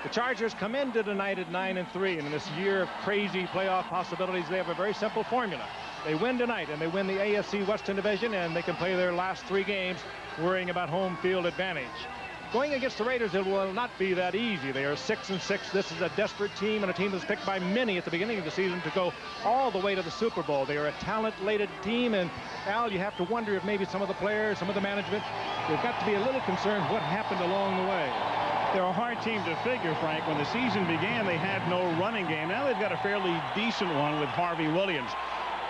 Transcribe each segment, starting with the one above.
The Chargers come into tonight at 9-3, and in this year of crazy playoff possibilities, they have a very simple formula. They win tonight, and they win the AFC Western Division, and they can play their last 3 games worrying about home field advantage. Going against the Raiders, it will not be that easy. They are 6-6. This is a desperate team and a team that's picked by many at the beginning of the season to go all the way to the Super Bowl. They are a talent-laden team, and Al, you have to wonder if maybe some of the players, some of the management, they've got to be a little concerned what happened along the way. They're a hard team to figure, Frank. When the season began, they had no running game. Now they've got a fairly decent one with Harvey Williams.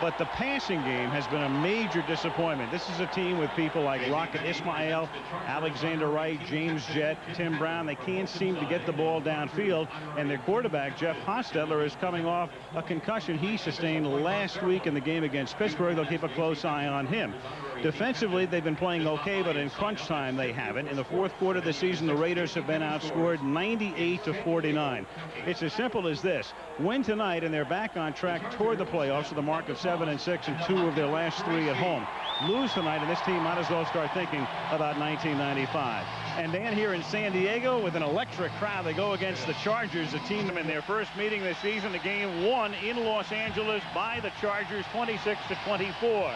But the passing game has been a major disappointment. This is a team with people like Rocket Ismail, Alexander Wright, James Jett, Tim Brown. They can't seem to get the ball downfield. And their quarterback, Jeff Hostetler, is coming off a concussion he sustained last week in the game against Pittsburgh. They'll keep a close eye on him. Defensively, they've been playing okay, but in crunch time, they haven't. In the fourth quarter of the season, the Raiders have been outscored 98-49. It's as simple as this. Win tonight, and they're back on track toward the playoffs with a mark of 7-6 and 2 of their last 3 at home. Lose tonight, and this team might as well start thinking about 1995. And Dan, here in San Diego with an electric crowd, they go against the Chargers, a team in their first meeting this season. The game won in Los Angeles by the Chargers 26-24.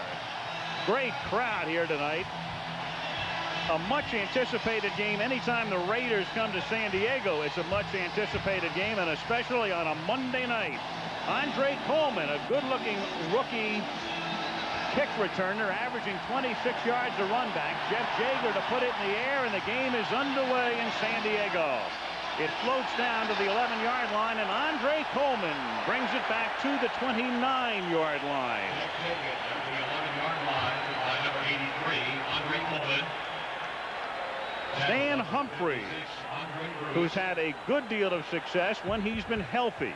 Great crowd here tonight. A much anticipated game. Anytime the Raiders come to San Diego, it's a much anticipated game, and especially on a Monday night. Andre Coleman, a good-looking rookie kick returner, averaging 26 yards to run back. Jeff Jaeger to put it in the air, and the game is underway in San Diego. It floats down to the 11-yard line, and Andre Coleman brings it back to the 29-yard line. Stan Humphries, who's had a good deal of success when he's been healthy.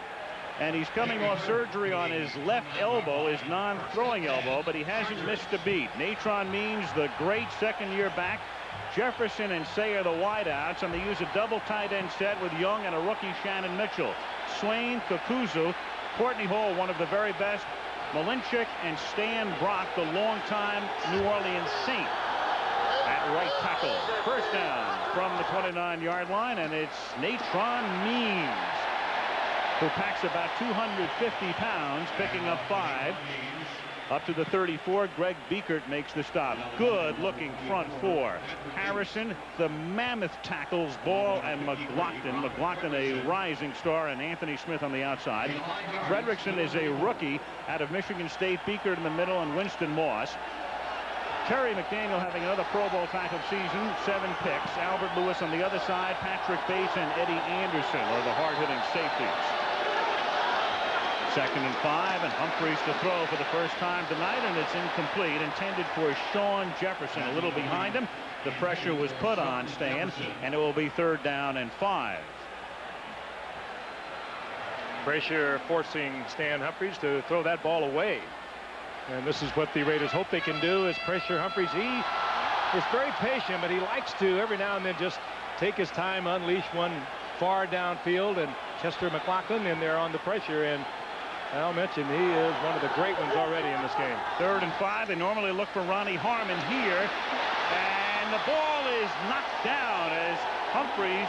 And he's coming off surgery on his left elbow, his non-throwing elbow, but he hasn't missed a beat. Natron Means, the great second-year back. Jefferson and Say are the wideouts, and they use a double tight end set with Young and a rookie Shannon Mitchell. Swain, Kakuzu, Courtney Hall, one of the very best. Malinchik and Stan Brock, the longtime New Orleans Saint, at right tackle. First down from the 29-yard line, and it's Natron Means, who packs about 250 pounds, picking up 5. Up to the 34, Greg Biekert makes the stop. Good-looking front 4. Harrison, the mammoth tackles Ball and McLaughlin. McLaughlin, a rising star, and Anthony Smith on the outside. Fredrickson is a rookie out of Michigan State. Biekert in the middle, and Winston Moss. Terry McDaniel having another Pro Bowl type of season, 7 picks. Albert Lewis on the other side. Patrick Bates and Eddie Anderson are the hard-hitting safeties. 2nd and 5, and Humphries to throw for the first time tonight, and it's incomplete, intended for Sean Jefferson. A little behind him. The pressure was put on Stan, and it will be 3rd down and 5. Pressure forcing Stan Humphries to throw that ball away. And this is what the Raiders hope they can do, is pressure Humphries. He is very patient, but he likes to every now and then just take his time, unleash one far downfield, and Chester McLaughlin in there on the pressure. And Al mentioned he is one of the great ones already in this game. 3rd and 5. They normally look for Ronnie Harmon here. And the ball is knocked down as Humphries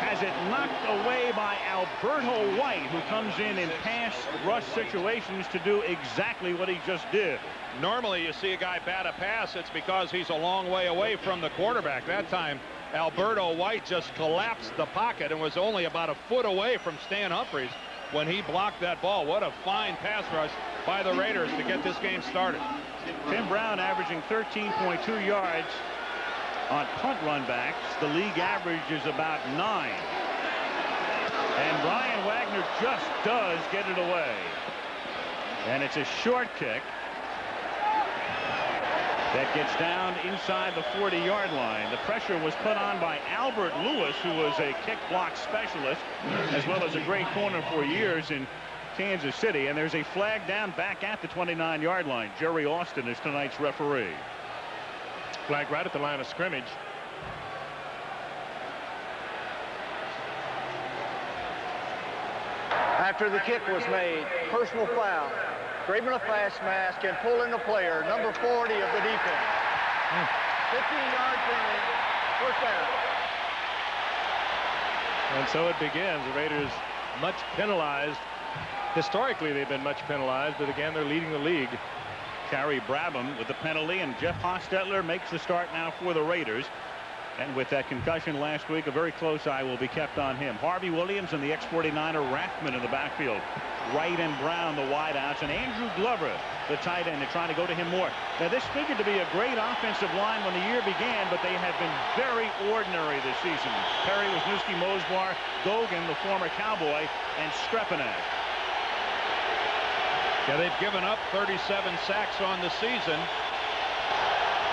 has it knocked away by Alberto White, who comes in pass rush situations to do exactly what he just did. Normally you see a guy bat a pass, it's because he's a long way away from the quarterback. That time Alberto White just collapsed the pocket and was only about a foot away from Stan Humphries when he blocked that ball. What a fine pass rush by the Raiders to get this game started. Tim Brown averaging 13.2 yards on punt run backs. The league average is about 9. And Brian Wagner just does get it away. And it's a short kick that gets down inside the 40-yard line. The pressure was put on by Albert Lewis, who was a kick block specialist, as well as a great corner for years in Kansas City. And there's a flag down back at the 29-yard line. Jerry Austin is tonight's referee. Flag right at the line of scrimmage. After the kick was made, personal foul. Grabbing a face mask and pulling the player, number 40 of the defense. 15-yard penalty, first down. And so it begins. The Raiders much penalized. Historically, they've been much penalized, but again, they're leading the league. Carrie Brabham with the penalty, and Jeff Hostetler makes the start now for the Raiders. And with that concussion last week, a very close eye will be kept on him. Harvey Williams and the ex-49er Rathman in the backfield. Wright and Brown, the wideouts, and Andrew Glover, the tight end. They're trying to go to him more. Now, this figured to be a great offensive line when the year began, but they have been very ordinary this season. Perry, Wisniewski, Mosbar, Gogan, the former Cowboy, and Strepanak. Yeah, they've given up 37 sacks on the season.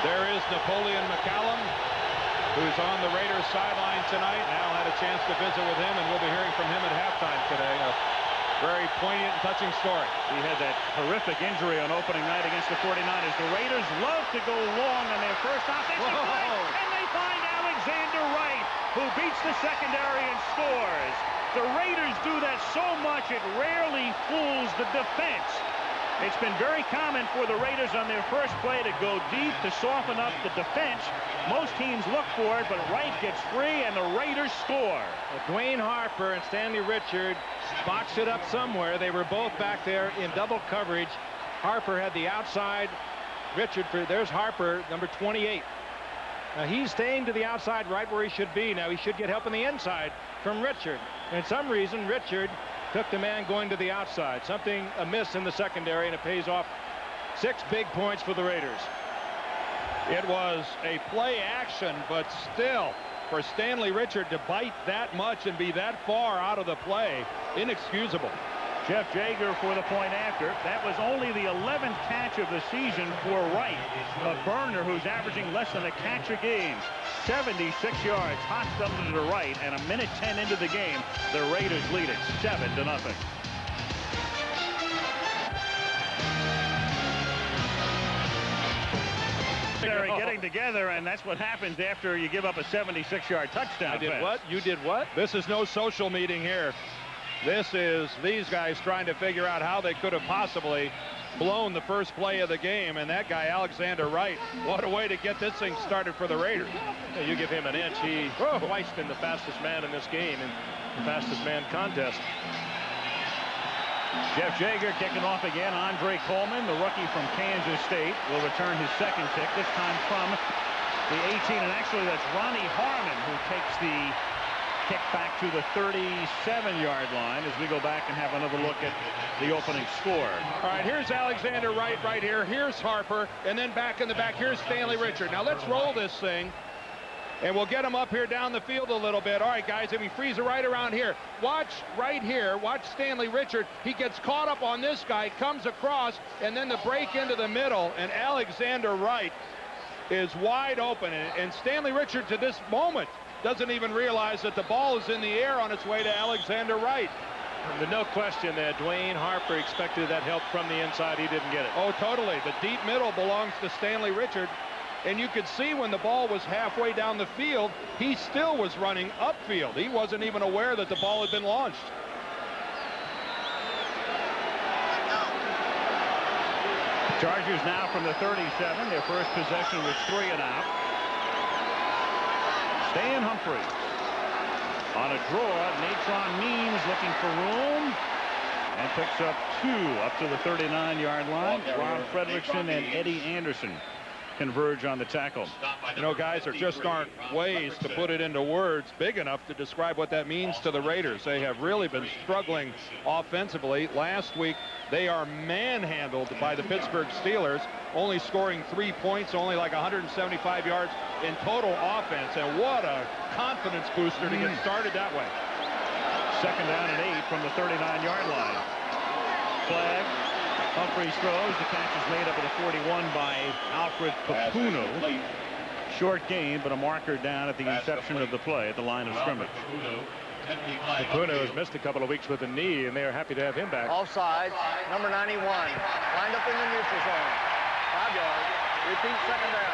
There is Napoleon McCallum, who's on the Raiders sideline tonight. Al had a chance to visit with him, and we'll be hearing from him at halftime today. A very poignant and touching story. He had that horrific injury on opening night against the 49ers. The Raiders love to go long on their first offensive play, and they find Alexander Wright, who beats the secondary and scores. The Raiders do that so much it rarely fools the defense. It's been very common for the Raiders on their first play to go deep to soften up the defense. Most teams look for it, but Wright gets free and the Raiders score. Dwayne Harper and Stanley Richard boxed it up somewhere. They were both back there in double coverage. Harper had the outside. Richard, there's Harper, number 28. Now he's staying to the outside right where he should be. Now he should get help on the inside from Richard. And for some reason, Richard took the man going to the outside. Something amiss in the secondary, and it pays off. 6 big points for the Raiders. It was a play action, but still, for Stanley Richard to bite that much and be that far out of the play, inexcusable. Jeff Jager for the point after. That was only the 11th catch of the season for Wright, a burner who's averaging less than a catch a game. 76 yards, Hostetler to Wright, and a minute 10 into the game, the Raiders lead it 7-0. They're getting together, and that's what happens after you give up a 76-yard touchdown. I did pass. what? You did what? This is no social meeting here. This is these guys trying to figure out how they could have possibly blown the first play of the game, and that guy Alexander Wright, what a way to get this thing started for the Raiders. Yeah, you give him an inch. He twice been the fastest man in this game in the fastest man contest. Jeff Jager kicking off again. Andre Coleman, the rookie from Kansas State, will return his second kick, this time from the 18, and actually that's Ronnie Harmon who takes the kick back to the 37-yard line as we go back and have another look at the opening score. All right, here's Alexander Wright right here. Here's Harper, and then back in the back, here's Stanley Richard. Now let's roll this thing, and we'll get him up here down the field a little bit. All right, guys, if we freeze it right around here. Watch right here. Watch Stanley Richard. He gets caught up on this guy, comes across, and then the break into the middle, and Alexander Wright is wide open. And Stanley Richard, to this moment, doesn't even realize that the ball is in the air on its way to Alexander Wright. And no question that Dwayne Harper expected that help from the inside. He didn't get it. Oh, totally. The deep middle belongs to Stanley Richard. And you could see when the ball was halfway down the field, he still was running upfield. He wasn't even aware that the ball had been launched. Chargers now from the 37. Their first possession was 3 and out. Stan Humphries on a draw. Natron Means looking for room and picks up 2 up to the 39-yard line. Rob Fredrickson and Eddie Anderson converge on the tackle. You know, guys, there just aren't ways to put it into words big enough to describe what that means to the Raiders. They have really been struggling offensively. Last week, they are manhandled by the Pittsburgh Steelers, only scoring 3 points, only like 175 yards in total offense. And what a confidence booster to get started that way. 2nd down and 8 from the 39-yard line. Flag. Humphries throws. The catch is made up at the 41 by Alfred Papuno. Short gain, but a marker down at the inception of the play at the line of scrimmage. Papuno has missed a couple of weeks with a knee, and they are happy to have him back. Offside, number 91, lined up in the neutral zone. 5 yards. Repeat, 2nd down.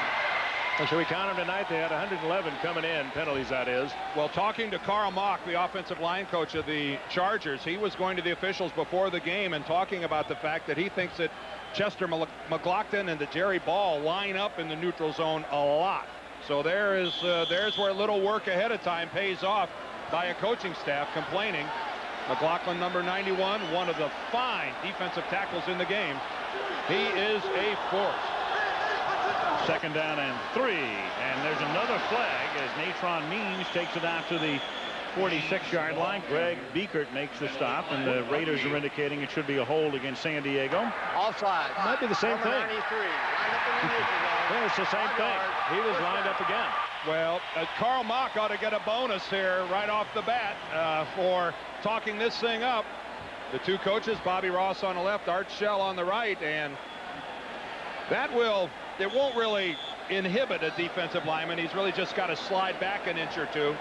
Well, shall we count them tonight? They had 111 coming in, penalties that is. Well, talking to Carl Mock, the offensive line coach of the Chargers, he was going to the officials before the game and talking about the fact that he thinks that Chester McLaughlin and the Jerry Ball line up in the neutral zone a lot. So there's where a little work ahead of time pays off. by a coaching staff complaining. McLaughlin, number 91, one of the fine defensive tackles in the game. He is a force. 2nd down and 3, and there's another flag as Natron Means takes it out to the 46-yard line. Greg Biekert makes the stop, and the Raiders are indicating it should be a hold against San Diego. Offside. Might be the same Number thing. 93. Lined up in the neutral zone. Yeah, it's the same 5 thing. yards. He was lined up again. Well, Karl Mock ought to get a bonus here right off the bat for talking this thing up. The two coaches, Bobby Ross on the left, Art Shell on the right, and it won't really inhibit a defensive lineman. He's really just got to slide back an inch or two.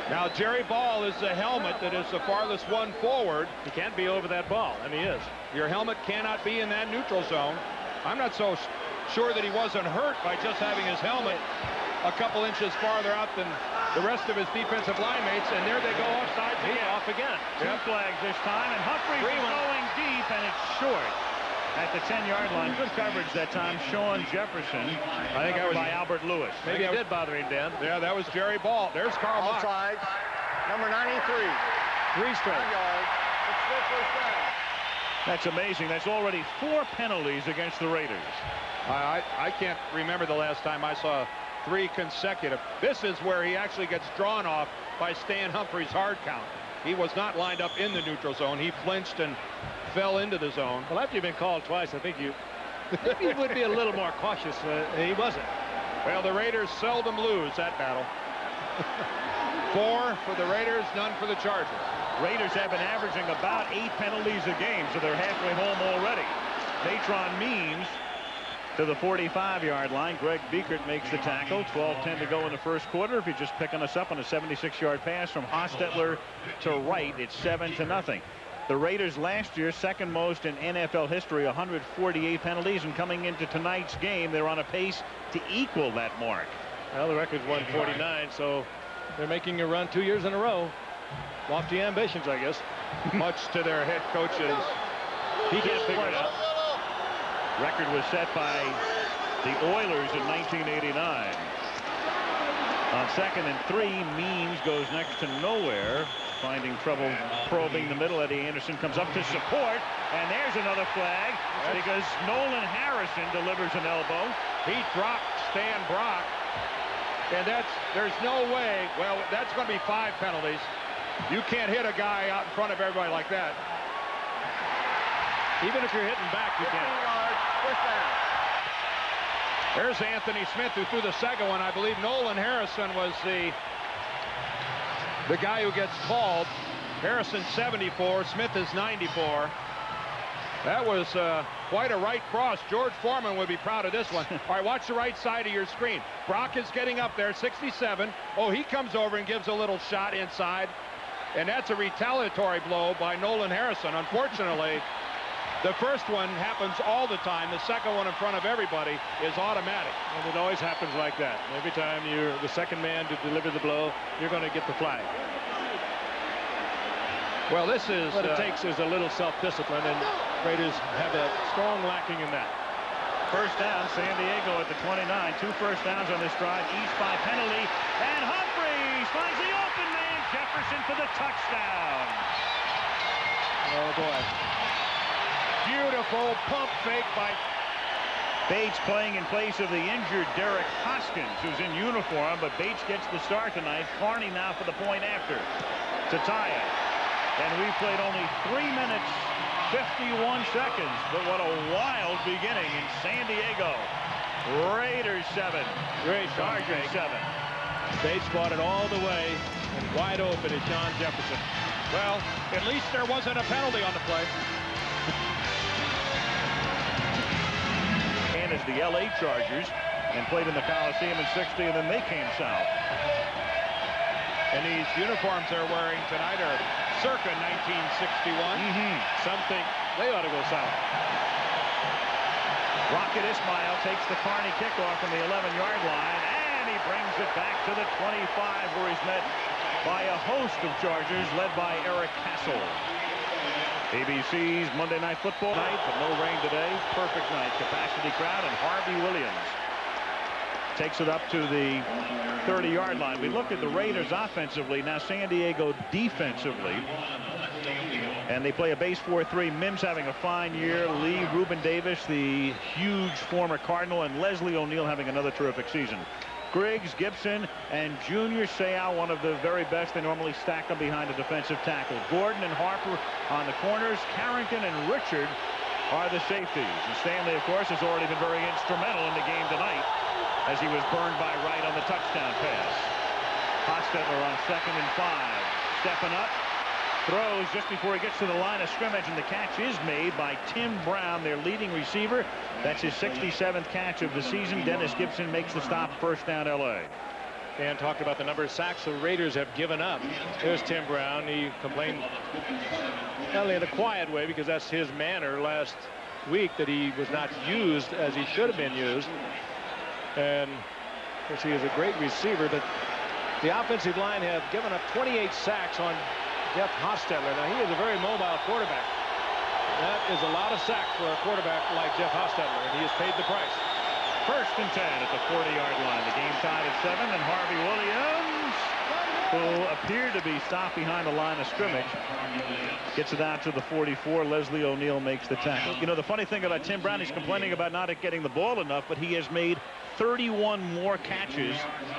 Now, Jerry Ball is the helmet that is the farthest one forward. He can't be over that ball, and he is. Your helmet cannot be in that neutral zone. I'm not so sure that he wasn't hurt by just having his helmet a couple inches farther out than the rest of his defensive line mates, and there they go offside. He's off again. 2 flags this time, and Humphreys is going deep, and it's short at the 10-yard line. Good coverage that time. Sean Jefferson. I think that was by Albert Lewis. Maybe it did bother him, Dan. Yeah, that was Jerry Ball. There's Karl Mock. Offside. Number 93. 3 straight. 5 yards. It's their first down. That's amazing. That's already 4 penalties against the Raiders. I can't remember the last time I saw 3 consecutive. This is where he actually gets drawn off by Stan Humphreys' hard count. He was not lined up in the neutral zone. He flinched and fell into the zone. Well, after you've been called twice, I think you would be a little more cautious. He wasn't. Well, the Raiders seldom lose that battle. 4 for the Raiders, none for the Chargers. Raiders have been averaging about 8 penalties a game, so they're halfway home already. Natron Means to the 45-yard line. Greg Biekert makes the tackle. 12:10 to go in the first quarter. If you're just picking us up on a 76-yard pass from Hostetler to Wright, it's 7-0. The Raiders last year, second most in NFL history, 148 penalties, and coming into tonight's game, they're on a pace to equal that mark. Well, the record's 149, so they're making a run 2 years in a row. Lofty ambitions, I guess. Much to their head coaches. He can't figure it out. Record was set by the Oilers in 1989. On 2nd and 3, Means goes next to nowhere, finding trouble probing the middle. Eddie Anderson comes up to support, and there's another flag because Nolan Harrison delivers an elbow. He dropped Stan Brock, and there's no way. Well, that's going to be 5 penalties. You can't hit a guy out in front of everybody like that. Even if you're hitting back, you 15 can't. yards. First down. There's Anthony Smith, who threw the second one. I believe Nolan Harrison was the guy who gets called. Harrison 74, Smith is 94. That was quite a right cross. George Foreman would be proud of this one. All right, watch the right side of your screen. Brock is getting up there, 67. Oh, he comes over and gives a little shot inside. And that's a retaliatory blow by Nolan Harrison. Unfortunately, the first one happens all the time. The second one in front of everybody is automatic. And it always happens like that. Every time you're the second man to deliver the blow, you're going to get the flag. Well, this is what it takes is a little self-discipline, and Raiders have a strong lacking in that. First down, San Diego at the 29. 2 first downs on this drive, each by penalty, and Humphreys finds the open man, Jefferson for the touchdown. Oh boy. Beautiful pump fake by Bates playing in place of the injured Derek Hoskins, who's in uniform, but Bates gets the start tonight. Carney now for the point after to tie it. And we played only 3 minutes, 51 seconds, but what a wild beginning in San Diego. Raiders 7, Great Chargers 7. Bates brought it all the way, and wide open is John Jefferson. Well, at least there wasn't a penalty on the play. And as the LA Chargers, and played in the Coliseum in 60, and then they came south. And these uniforms they're wearing tonight are circa 1961. Some think they ought to go south. Rocket Ismail takes the Carney kickoff from the 11-yard line, and he brings it back to the 25, where he's met by a host of Chargers led by Eric Castle. ABC's Monday Night Football night, but no rain today. Perfect night. Capacity crowd and Harvey Williams. takes it up to the 30-yard line. We looked at the Raiders offensively. Now San Diego defensively. And they play a base 4-3. Mims having a fine year. Lee, Reuben Davis, the huge former Cardinal, and Leslie O'Neal having another terrific season. Griggs, Gibson, and Junior Seau, one of the very best. They normally stack them behind a defensive tackle. Gordon and Harper on the corners. Carrington and Richard are the safeties. And Stanley, of course, has already been very instrumental in the game tonight as he was burned by Wright on the touchdown pass. Hostetler on 2nd and 5. Stepping up. Throws just before he gets to the line of scrimmage, and the catch is made by Tim Brown, their leading receiver. That's his 67th catch of the season. Dennis Gibson makes the stop. First down, L.A. Dan talked about the number of sacks the Raiders have given up. Here's Tim Brown. He complained not only in a quiet way, because that's his manner last week, that he was not used as he should have been used. And of course, he is a great receiver, but the offensive line have given up 28 sacks on Jeff Hostetler. Now, he is a very mobile quarterback. That is a lot of sacks for a quarterback like Jeff Hostetler, and he has paid the price. 1st and 10 at the 40-yard line. The game tied at 7, and Harvey Williams, who appeared to be stopped behind the line of scrimmage, gets it out to the 44. Leslie O'Neal makes the tackle. You know, the funny thing about Tim Brown, he's complaining about not getting the ball enough, but he has made 31 more catches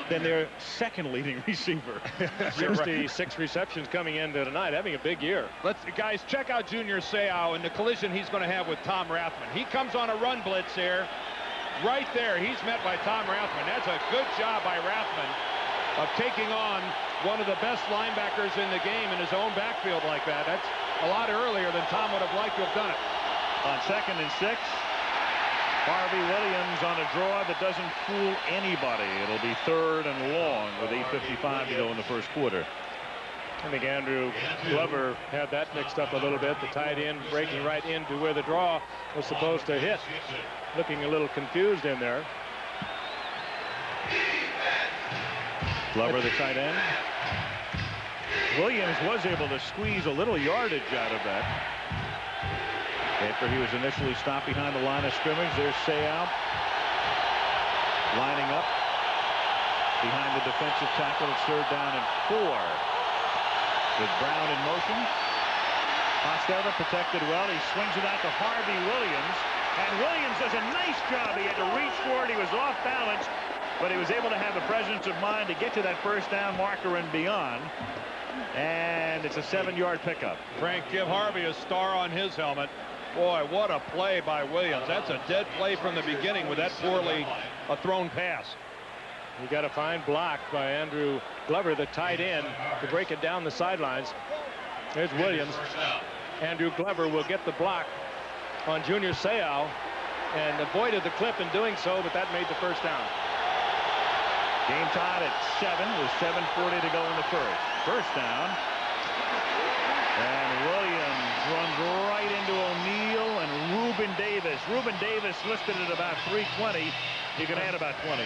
than their second leading receiver. 66 receptions coming into tonight, having a big year. Guys, check out Junior Seau and the collision he's going to have with Tom Rathman. He comes on a run blitz here. Right there, he's met by Tom Rathman. That's a good job by Rathman of taking on one of the best linebackers in the game in his own backfield like that. That's a lot earlier than Tom would have liked to have done it. On 2nd and 6, Harvey Williams on a draw that doesn't fool anybody. It'll be 3rd and long with 8:55 to go in the first quarter. I think Andrew Glover had that mixed up a little bit. The tight end breaking right into where the draw was supposed to hit. Looking a little confused in there. Glover, the tight end. Williams was able to squeeze a little yardage out of that after he was initially stopped behind the line of scrimmage. There's Seau lining up behind the defensive tackle. It's 3rd down and 4 with Brown in motion. Hostetler protected well. He swings it out to Harvey Williams, and Williams does a nice job. He had to reach for it. He was off balance, but he was able to have the presence of mind to get to that first down marker and beyond. And it's a 7-yard pickup. Frank, give Harvey a star on his helmet. Boy, what a play by Williams. That's a dead play from the beginning with that poorly thrown pass. You got a fine block by Andrew Glover, the tight end, to break it down the sidelines. There's Williams. Andrew Glover will get the block on Junior Seau and avoided the clip in doing so, but that made the first down. Game tied at 7 with 7:40 to go in the first. First down. And Williams runs right into O'Neal and Reuben Davis. Reuben Davis listed at about 320. You can add about 20.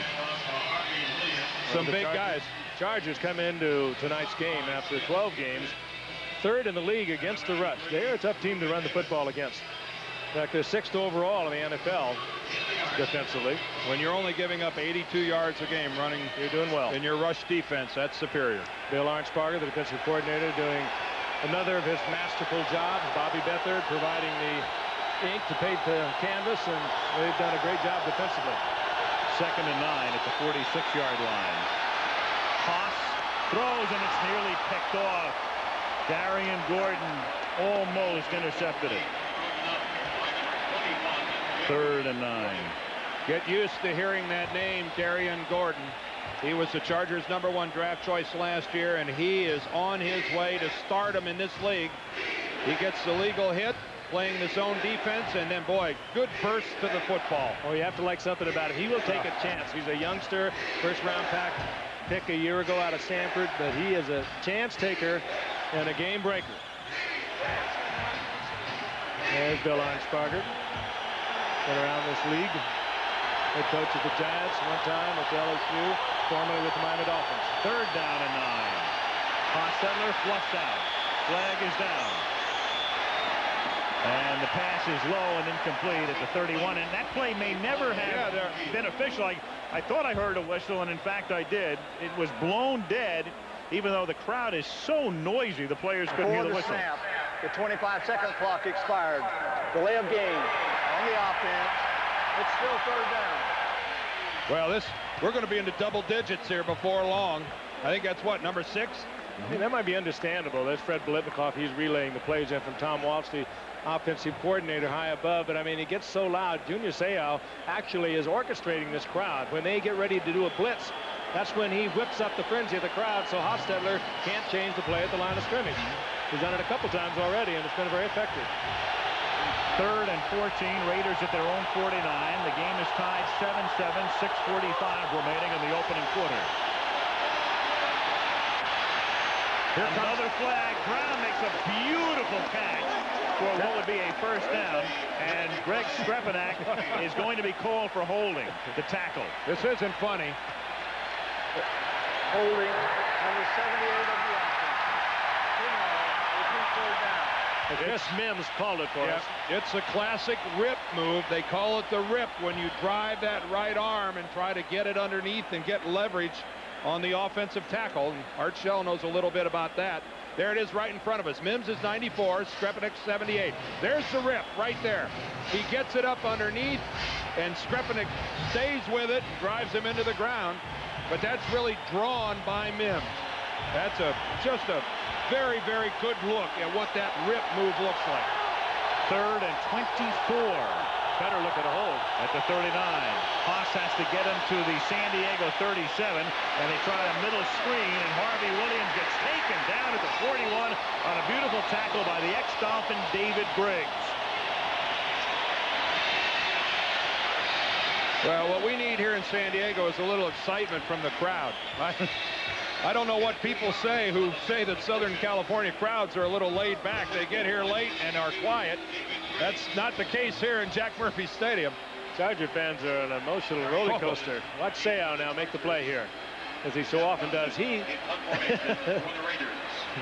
Some big guys. Chargers come into tonight's game after 12 games, 3rd in the league against the rush. They're a tough team to run the football against. In fact, they're 6th overall in the NFL defensively. When you're only giving up 82 yards a game running, you're doing well. In your rush defense, that's superior. Bill Arnsparger, the defensive coordinator, doing another of his masterful jobs. Bobby Beathard providing the ink to paint the canvas, and they've done a great job defensively. 2nd and 9 at the 46-yard line. Haas throws, and it's nearly picked off. Darian Gordon almost intercepted it. 3rd and 9. Get used to hearing that name, Darian Gordon. He was the Chargers' #1 draft choice last year, and he is on his way to stardom in this league. He gets the legal hit, playing the zone defense, and then, boy, good burst to the football. Oh, you have to like something about it. He will take a chance. He's a youngster, first-round pick a year ago out of Stanford, but he is a chance taker and a game breaker. There's Bill Arnsparger. Been around this league. Head coach of the Giants, one time with LSU, formerly with the Miami Dolphins. 3rd down and 9. Hostetler flushed out. Flag is down. And the pass is low and incomplete at the 31. And that play may never have been official. I thought I heard a whistle, and in fact I did. It was blown dead, even though the crowd is so noisy the players couldn't hear the whistle. Snap, the 25-second clock expired. Delay of game on the offense. It's still third down. Well, we're going to be into double digits here before long. I think that's what, number 6? I mean, that might be understandable. That's Fred Biletnikoff. He's relaying the plays in from Tom Walsh, the offensive coordinator, high above. But I mean, it gets so loud. Junior Seau actually is orchestrating this crowd. When they get ready to do a blitz, that's when he whips up the frenzy of the crowd, so Hostetler can't change the play at the line of scrimmage. He's done it a couple times already, and it's been very effective. 3rd and 14, Raiders at their own 49. The game is tied 7-7, 6:45 remaining in the opening quarter. Here comes another flag. Brown makes a beautiful catch for what would be a first down, and Greg Strepanak is going to be called for holding the tackle. This isn't funny. Holding number 78 of the offense. Third down. Chris Mims called it for us. It's a classic rip move. They call it the rip when you drive that right arm and try to get it underneath and get leverage on the offensive tackle. And Art Shell knows a little bit about that. There it is right in front of us. Mims is 94, Strepanek 78. There's the rip right there. He gets it up underneath, and Strepanek stays with it and drives him into the ground. But that's really drawn by Mims. That's just a very, very good look at what that rip move looks like. 3rd and 24. Better look at a hold. At the 39. Haas has to get him to the San Diego 37, and they try a middle screen, and Harvey Williams gets taken down at the 41 on a beautiful tackle by the ex-Dolphin David Briggs. Well, what we need here in San Diego is a little excitement from the crowd. I don't know what people say who say that Southern California crowds are a little laid back. They get here late and are quiet. That's not the case here in Jack Murphy Stadium. Charger fans are an emotional roller coaster. Watch Seau now make the play here, as he so often does.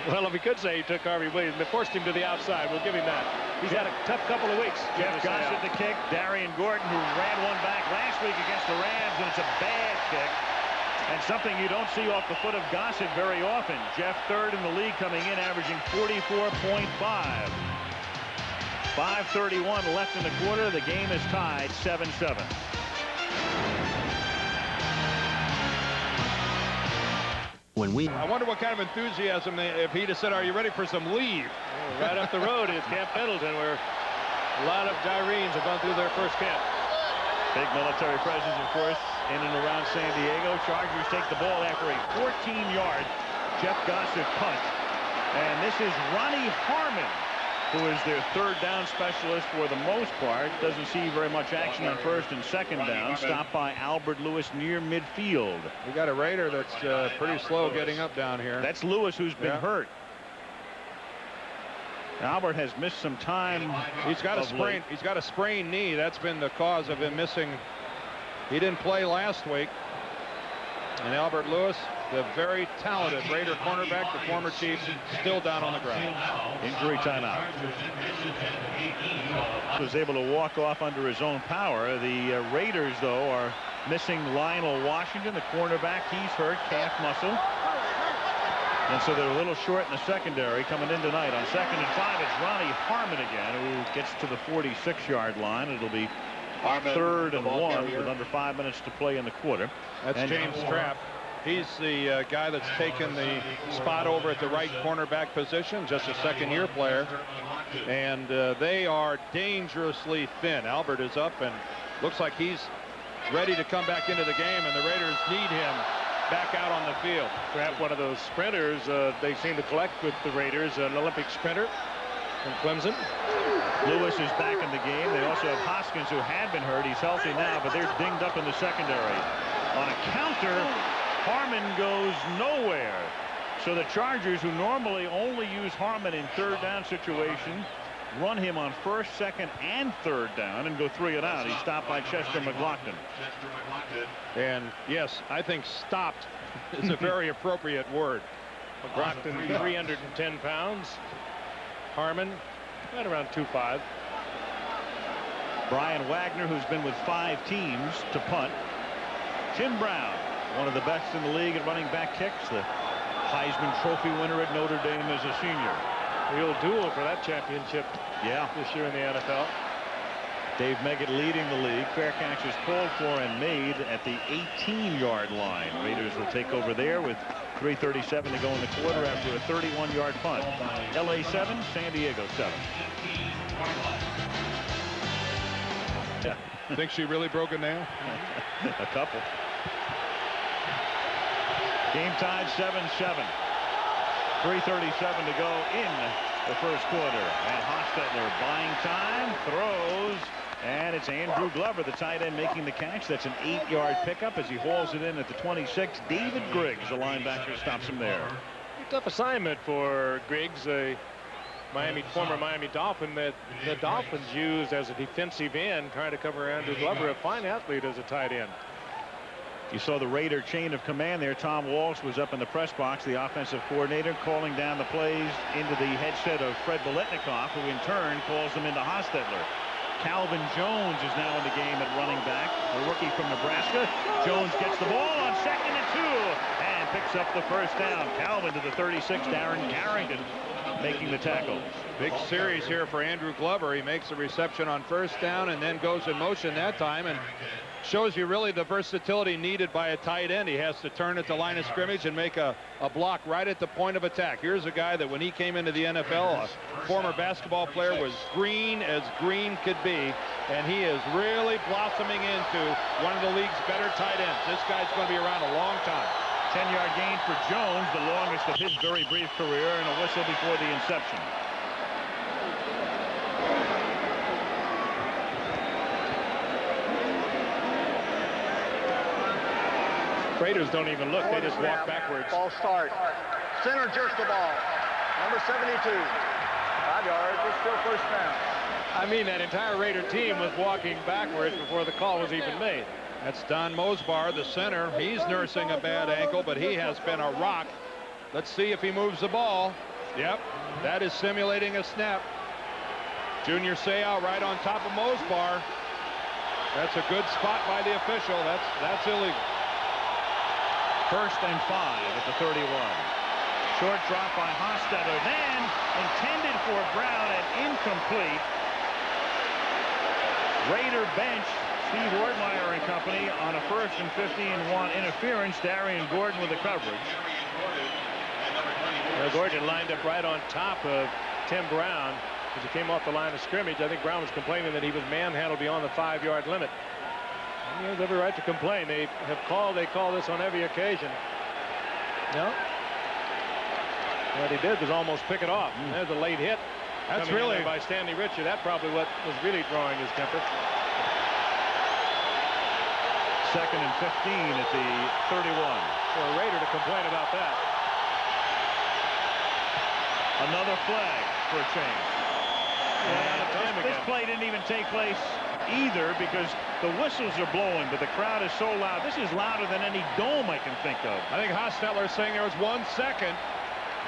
Well, if we could say he took Harvey Williams, but forced him to the outside. We'll give him that. He's had a tough couple of weeks. Jeff Gossett the kick. Darian Gordon, who ran one back last week against the Rams, and it's a bad kick. And something you don't see off the foot of Gossett very often. Jeff 3rd in the league, coming in averaging 44.5. 5:31 left in the quarter. The game is tied 7-7. I wonder what kind of enthusiasm if he'd have said, "Are you ready for some leave?" Right up the road is Camp Pendleton, where a lot of Gyrenes have gone through their first camp. Big military presence, of course, in and around San Diego. Chargers take the ball after a 14-yard Jeff Gossett punt. And this is Ronnie Harmon, who is their 3rd down specialist for the most part. Doesn't see very much action on 1st and 2nd down. Stopped by Albert Lewis near midfield. We got a Raider that's pretty slow getting up down here. That's Lewis, who's been hurt. Albert has missed some time. He's got a sprain. He's got a sprained knee. That's been the cause of him missing. He didn't play last week. And Albert Lewis, the very talented Raider cornerback, the former Chief, still down on the ground. Injury timeout. Was able to walk off under his own power. The Raiders, though, are missing Lionel Washington, the cornerback. He's hurt, calf muscle. And so they're a little short in the secondary coming in tonight. On 2nd and 5, it's Ronnie Harmon again, who gets to the 46-yard line. It'll be 3rd and 1 with under 5 minutes to play in the quarter. That's James Trapp. He's the guy that's taken the spot over at the right cornerback position, just a 2nd-year player. And they are dangerously thin. Albert is up and looks like he's ready to come back into the game, and the Raiders need him back out on the field. Trapp, one of those sprinters they seem to collect with the Raiders, an Olympic sprinter from Clemson. Lewis is back in the game. They also have Hoskins, who had been hurt. He's healthy now, but they're dinged up in the secondary. On a counter, Harmon goes nowhere. So the Chargers, who normally only use Harmon in 3rd down situation, run him on 1st, 2nd, and 3rd down and go 3 and out. He's stopped by Chester McLaughlin. And yes, I think stopped is a very appropriate word. McLaughlin, 310 pounds. Harmon, right around 2'5". Brian Wagner, who's been with 5 teams, to punt. Tim Brown, one of the best in the league at running back kicks, the Heisman Trophy winner at Notre Dame as a senior. Real duel for that championship this year in the NFL. Dave Meggett leading the league. Fair catch is called for and made at the 18-yard line. Raiders will take over there with 3:37 to go in the quarter after a 31-yard punt. LA 7, San Diego 7. Yeah. Think she really broke a nail? A couple. Game tied 7-7. 3:37 to go in the first quarter. And Hostetler buying time, throws, and it's Andrew Glover, the tight end, making the catch. That's an 8-yard pickup as he hauls it in at the 26. David Griggs, the linebacker, stops him there. Tough assignment for Griggs, a former Miami Dolphin that the Dolphins used as a defensive end, trying to cover Andrew Glover, a fine athlete as a tight end. You saw the Raider chain of command there. Tom Walsh was up in the press box, the offensive coordinator, calling down the plays into the headset of Fred Biletnikoff, who in turn calls them into Hostetler. Calvin Jones is now in the game at running back, the rookie from Nebraska. Jones gets the ball on 2nd and 2 and picks up the first down. Calvin to the 36, Darren Carrington making the tackle. Big series here for Andrew Glover. He makes a reception on first down and then goes in motion that time and shows you really the versatility needed by a tight end. He has to turn at the line of scrimmage and make a block right at the point of attack. Here's a guy that when he came into the NFL, a former basketball player, was green as green could be, and he is really blossoming into one of the league's better tight ends. This guy's going to be around a long time. 10-yard gain for Jones, the longest of his very brief career, and a whistle before the inception. Raiders don't even look. They just walk backwards. Ball start. Center jerks the ball. Number 72. 5 yards. It's still first down. I mean, that entire Raider team was walking backwards before the call was even made. That's Don Mosbar, the center. He's nursing a bad ankle, but he has been a rock. Let's see if he moves the ball. Yep, that is simulating a snap. Junior Seau right on top of Mosbar. That's a good spot by the official. That's illegal. 1st and 5 at the 31. Short drop by Hostetler, then intended for Brown and incomplete. Raider bench, Steve Ortmeyer and company on a 1st and 15-1 interference. Darian Gordon with the coverage. Well, Gordon lined up right on top of Tim Brown as he came off the line of scrimmage. I think Brown was complaining that he was manhandled beyond the 5-yard limit. He has every right to complain. They call this on every occasion. No. What he did was almost pick it off. There's a late hit. That's really by Stanley Richard. That's probably what was really drawing his temper. 2nd and 15 at the 31. For a Raider to complain about that. Another flag for a change. This play didn't even take place either because the whistles are blowing, but the crowd is so loud. This is louder than any dome I can think of. I think Hostetler is saying there was 1 second.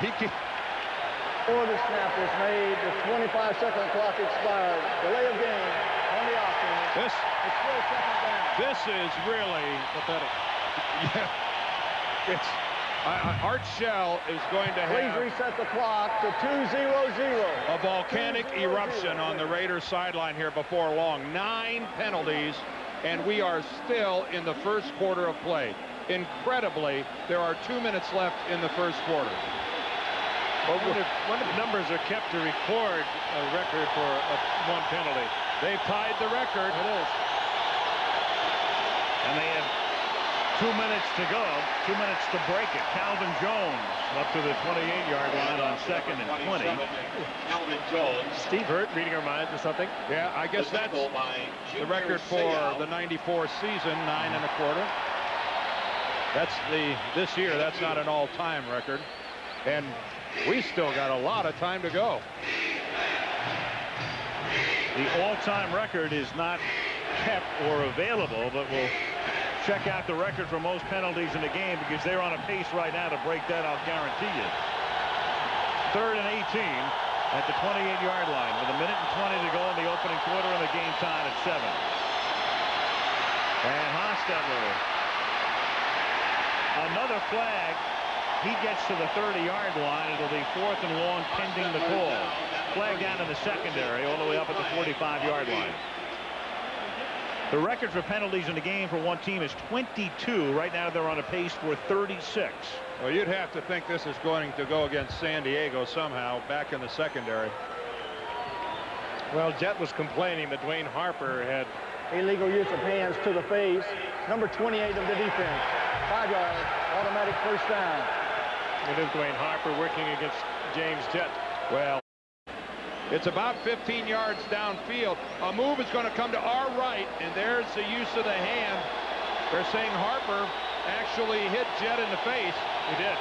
Before the snap was made, the 25-second clock expired. Delay of game on the offense. It's still 2nd down. This is really pathetic. Yeah. Art Shell is going to have Please reset the clock to 2-0-0. a volcanic eruption on the Raiders sideline here before long. 9 penalties, and we are still in the first quarter of play. Incredibly, there are 2 minutes left in the first quarter. Well, when the numbers are kept to record a record for one penalty. They've tied the record. It is. And they have 2 minutes to go. 2 minutes to break it. Calvin Jones up to the 28-yard line on 2nd and 20. Calvin Jones. Steve Hurt reading our minds or something. Yeah, I guess that's the record for the 94 season, 9 1/4. That's this year, that's not an all-time record. And we still got a lot of time to go. The all-time record is not kept or available, but we'll check out the record for most penalties in a game because they're on a pace right now to break that, I'll guarantee you. 3rd and 18 at the 28-yard line with 1 minute and 20 to go in the opening quarter and the game tied at 7. And Hostetler Another flag. He gets to the 30-yard line. It'll be 4th and long pending the call. Flag down in the secondary all the way up at the 45-yard line. The record for penalties in the game for one team is 22. Right now they're on a pace for 36. Well, you'd have to think this is going to go against San Diego somehow back in the secondary. Well, Jet was complaining that Dwayne Harper had illegal use of hands to the face. Number 28 of the defense. 5 yards. Automatic first down. It is Dwayne Harper working against James Jet. Well, it's about 15 yards downfield. A move is going to come to our right, and there's the use of the hand. They're saying Harper actually hit Jet in the face. He did.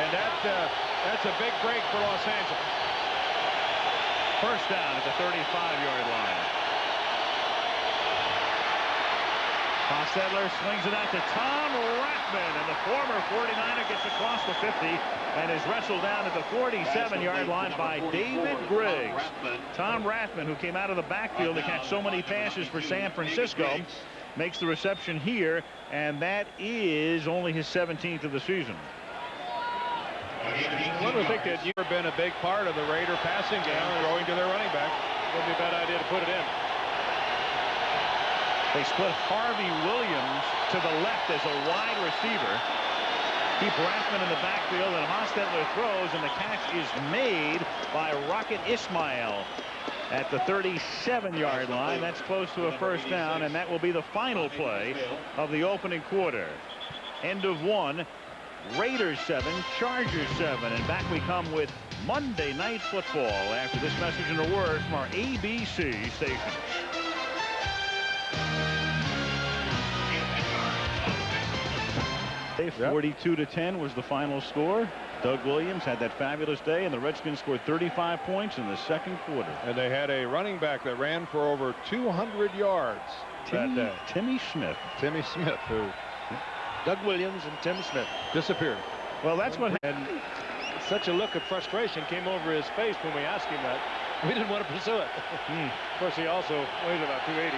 And that's a big break for Los Angeles. First down at the 35-yard line. Hostetler swings it out to Tom Rathman, and the former 49er gets across the 50 and is wrestled down at the 47-yard line by David Griggs. Tom Rathman, who came out of the backfield to catch so many passes for San Francisco, makes the reception here, and that is only his 17th of the season. One would think that you've been a big part of the Raider passing game, throwing to their running back. Wouldn't be a bad idea to put it in. They split Harvey Williams to the left as a wide receiver. Keep Rathman in the backfield, and Hostetler throws, and the catch is made by Rocket Ismail at the 37-yard line. That's close to a first down, and that will be the final play of the opening quarter. End of one. Raiders 7, Chargers 7, and back we come with Monday Night Football after this message and a word from our ABC station. 42-10 was the final score. Doug Williams had that fabulous day, and the Redskins scored 35 points in the second quarter. And they had a running back that ran for over 200 yards that day. Timmy Smith. Timmy Smith, who Doug Williams and Tim Smith disappeared. Well, that's what. And such a look of frustration came over his face when we asked him that. We didn't want to pursue it. Of course, he also weighs about 280.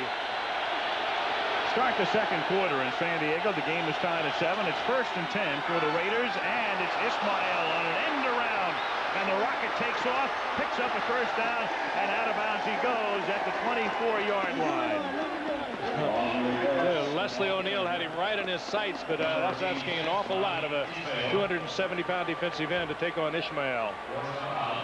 Start the second quarter in San Diego. The game is tied at 7. It's 1st and 10 for the Raiders, and it's Ismail on an end around. And the Rocket takes off, picks up a first down, and out of bounds he goes at the 24-yard line. Leslie O'Neal had him right in his sights, but that's asking an awful lot of a 270-pound defensive end to take on Ismail.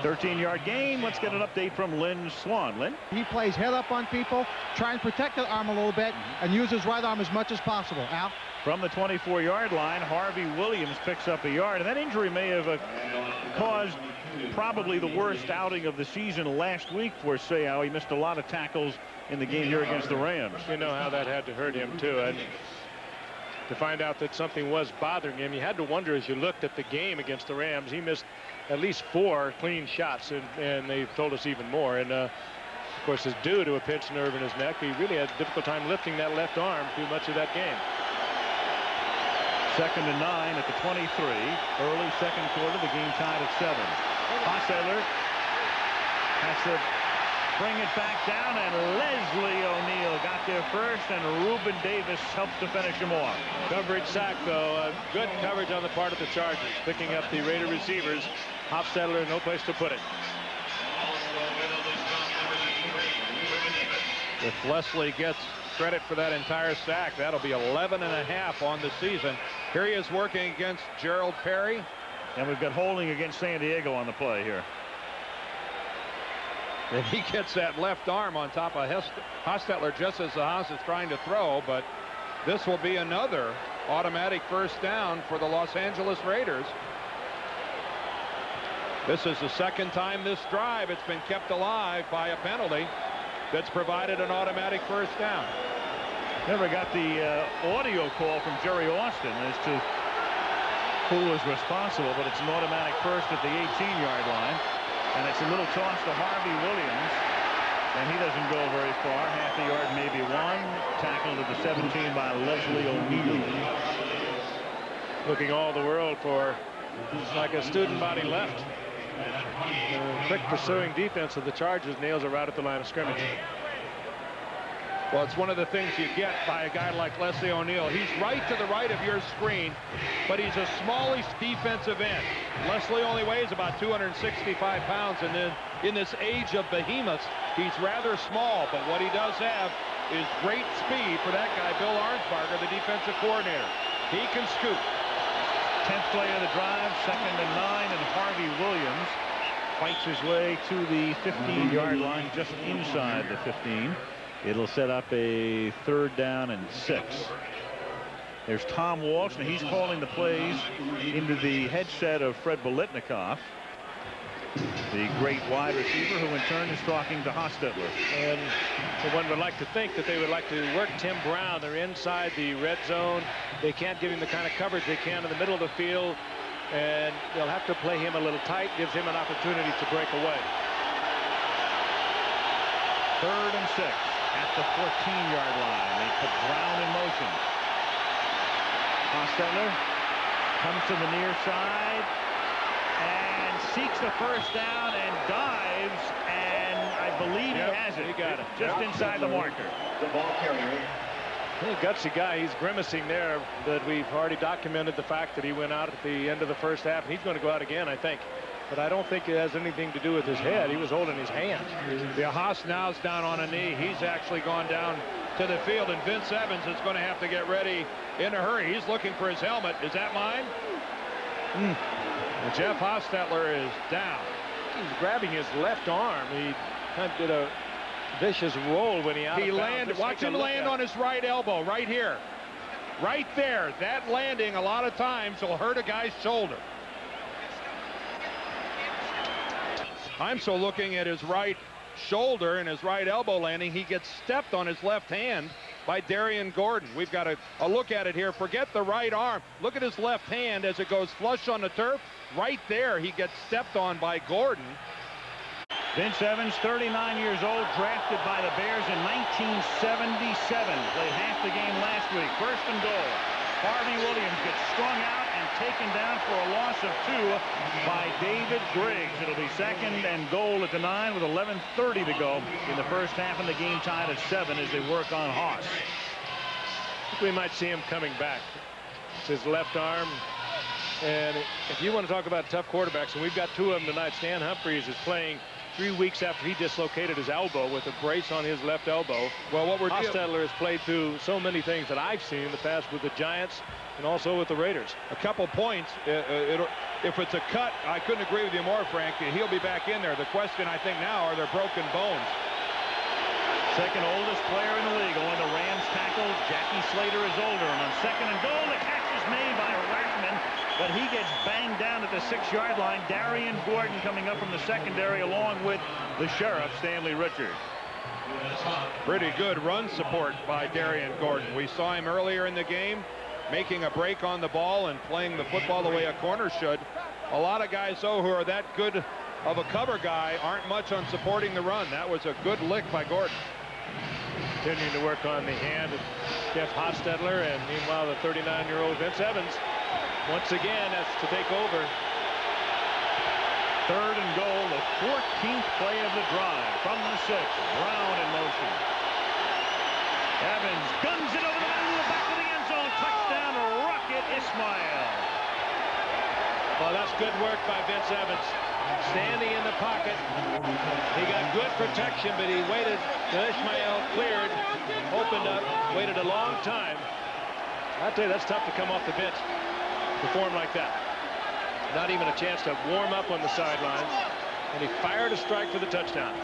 13-yard game. Let's get an update from Lynn Swan. Lynn? He plays head up on people, try and protect the arm a little bit, and use his right arm as much as possible. Al? From the 24-yard line, Harvey Williams picks up a yard, and that injury may have caused probably the worst outing of the season last week for Seau. He missed a lot of tackles in the game here against the Rams. You know how that had to hurt him, too. And to find out that something was bothering him, you had to wonder as you looked at the game against the Rams. He missed at least 4 clean shots, and they've told us even more. And, of course, it's due to a pinched nerve in his neck. He really had a difficult time lifting that left arm through much of that game. 2nd and 9 at the 23. Early second quarter, the game tied at 7. Hostetler has to bring it back down, and Leslie O'Neal got there first, and Reuben Davis helps to finish him off. Coverage sack, though. Good coverage on the part of the Chargers, picking up the Raider receivers. Hostetler, no place to put it. If Leslie gets credit for that entire sack, that'll be 11.5 on the season. Here he is working against Gerald Perry. And we've got holding against San Diego on the play here. And he gets that left arm on top of Hostetler just as the Haas is trying to throw, but this will be another automatic first down for the Los Angeles Raiders. This is the second time this drive it's been kept alive by a penalty that's provided an automatic first down. Never got the audio call from Jerry Austin as to who was responsible, but it's an automatic first at the 18-yard line. And it's a little toss to Harvey Williams, and he doesn't go very far. Half a yard, maybe one. Tackled at the 17 by Leslie O'Neal. Looking all the world for like a student body left. Quick pursuing defense of the Chargers nails it right at the line of scrimmage. Well, it's one of the things you get by a guy like Leslie O'Neal. He's right to the right of your screen, but he's a smallish defensive end. Leslie only weighs about 265 pounds, and then in this age of behemoths, he's rather small, but what he does have is great speed for that guy, Bill Arnsparger, the defensive coordinator. He can scoop. 10th play of the drive, 2nd and 9, and Harvey Williams fights his way to the 15-yard line, just inside the 15. It'll set up a 3rd down and 6. There's Tom Walsh, and he's calling the plays into the headset of Fred Biletnikoff, the great wide receiver, who in turn is talking to Hostetler. And one would like to think that they would like to work Tim Brown. They're inside the red zone. They can't give him the kind of coverage they can in the middle of the field, and they'll have to play him a little tight, gives him an opportunity to break away. 3rd and 6 at the 14-yard line. They put Brown in motion. Hostetler comes to the near side and seeks the 1st down and dives, and I believe he has it. He got it. Just inside the marker. The ball carrier. A gutsy guy. He's grimacing there, but we've already documented the fact that he went out at the end of the first half, and he's going to go out again, I think. But I don't think it has anything to do with his head. He was holding his hand. Yeah, Haas now's down on a knee. He's actually gone down to the field, and Vince Evans is going to have to get ready in a hurry. He's looking for his helmet. Is that mine? And Jeff Hostetler is down. He's grabbing his left arm. He kind of did a vicious roll when he landed. Watch him land on his right elbow right here. Right there. That landing a lot of times will hurt a guy's shoulder. I'm so looking at his right shoulder and his right elbow landing. He gets stepped on his left hand by Darian Gordon. We've got a look at it here. Forget the right arm. Look at his left hand as it goes flush on the turf. Right there, he gets stepped on by Gordon. Vince Evans, 39 years old, drafted by the Bears in 1977. Played half the game last week. 1st and goal. Harvey Williams gets strung out and taken down for a loss of 2 by David Griggs. It'll be 2nd and goal at the 9 with 11:30 to go in the first half, and the game tied at 7 as they work on Haas. I think we might see him coming back. It's his left arm. And if you want to talk about tough quarterbacks, and we've got 2 of them tonight, Stan Humphries is playing 3 weeks after he dislocated his elbow with a brace on his left elbow. Well, what we're Hostetler has played through so many things that I've seen in the past with the Giants and also with the Raiders. A couple points. If it's a cut, I couldn't agree with you more, Frank. He'll be back in there. The question, I think, now, are there broken bones? 2nd oldest player in the league on the Rams tackle. Jackie Slater is older, and on 2nd and goal, the catch is made by Rackman, but he gets banged down at the 6-yard line. Darian Gordon coming up from the secondary along with the sheriff, Stanley Richard. Pretty good run support by Darian Gordon. We saw him earlier in the game making a break on the ball and playing the football the way a corner should. A lot of guys, though, who are that good of a cover guy aren't much on supporting the run. That was a good lick by Gordon. Continuing to work on the hand of Jeff Hostetler, and meanwhile the 39-year-old Vince Evans once again has to take over. 3rd and goal, the 14th play of the drive from the 6. Brown in motion. Evans guns it over the middle of the back of the end zone. Touchdown, Rocket Ismail. Well, that's good work by Vince Evans. Standing in the pocket. He got good protection, but he waited till Ismail cleared, opened up, waited a long time. I'll tell you, that's tough to come off the bench, perform like that. Not even a chance to warm up on the sidelines, and he fired a strike for the touchdown.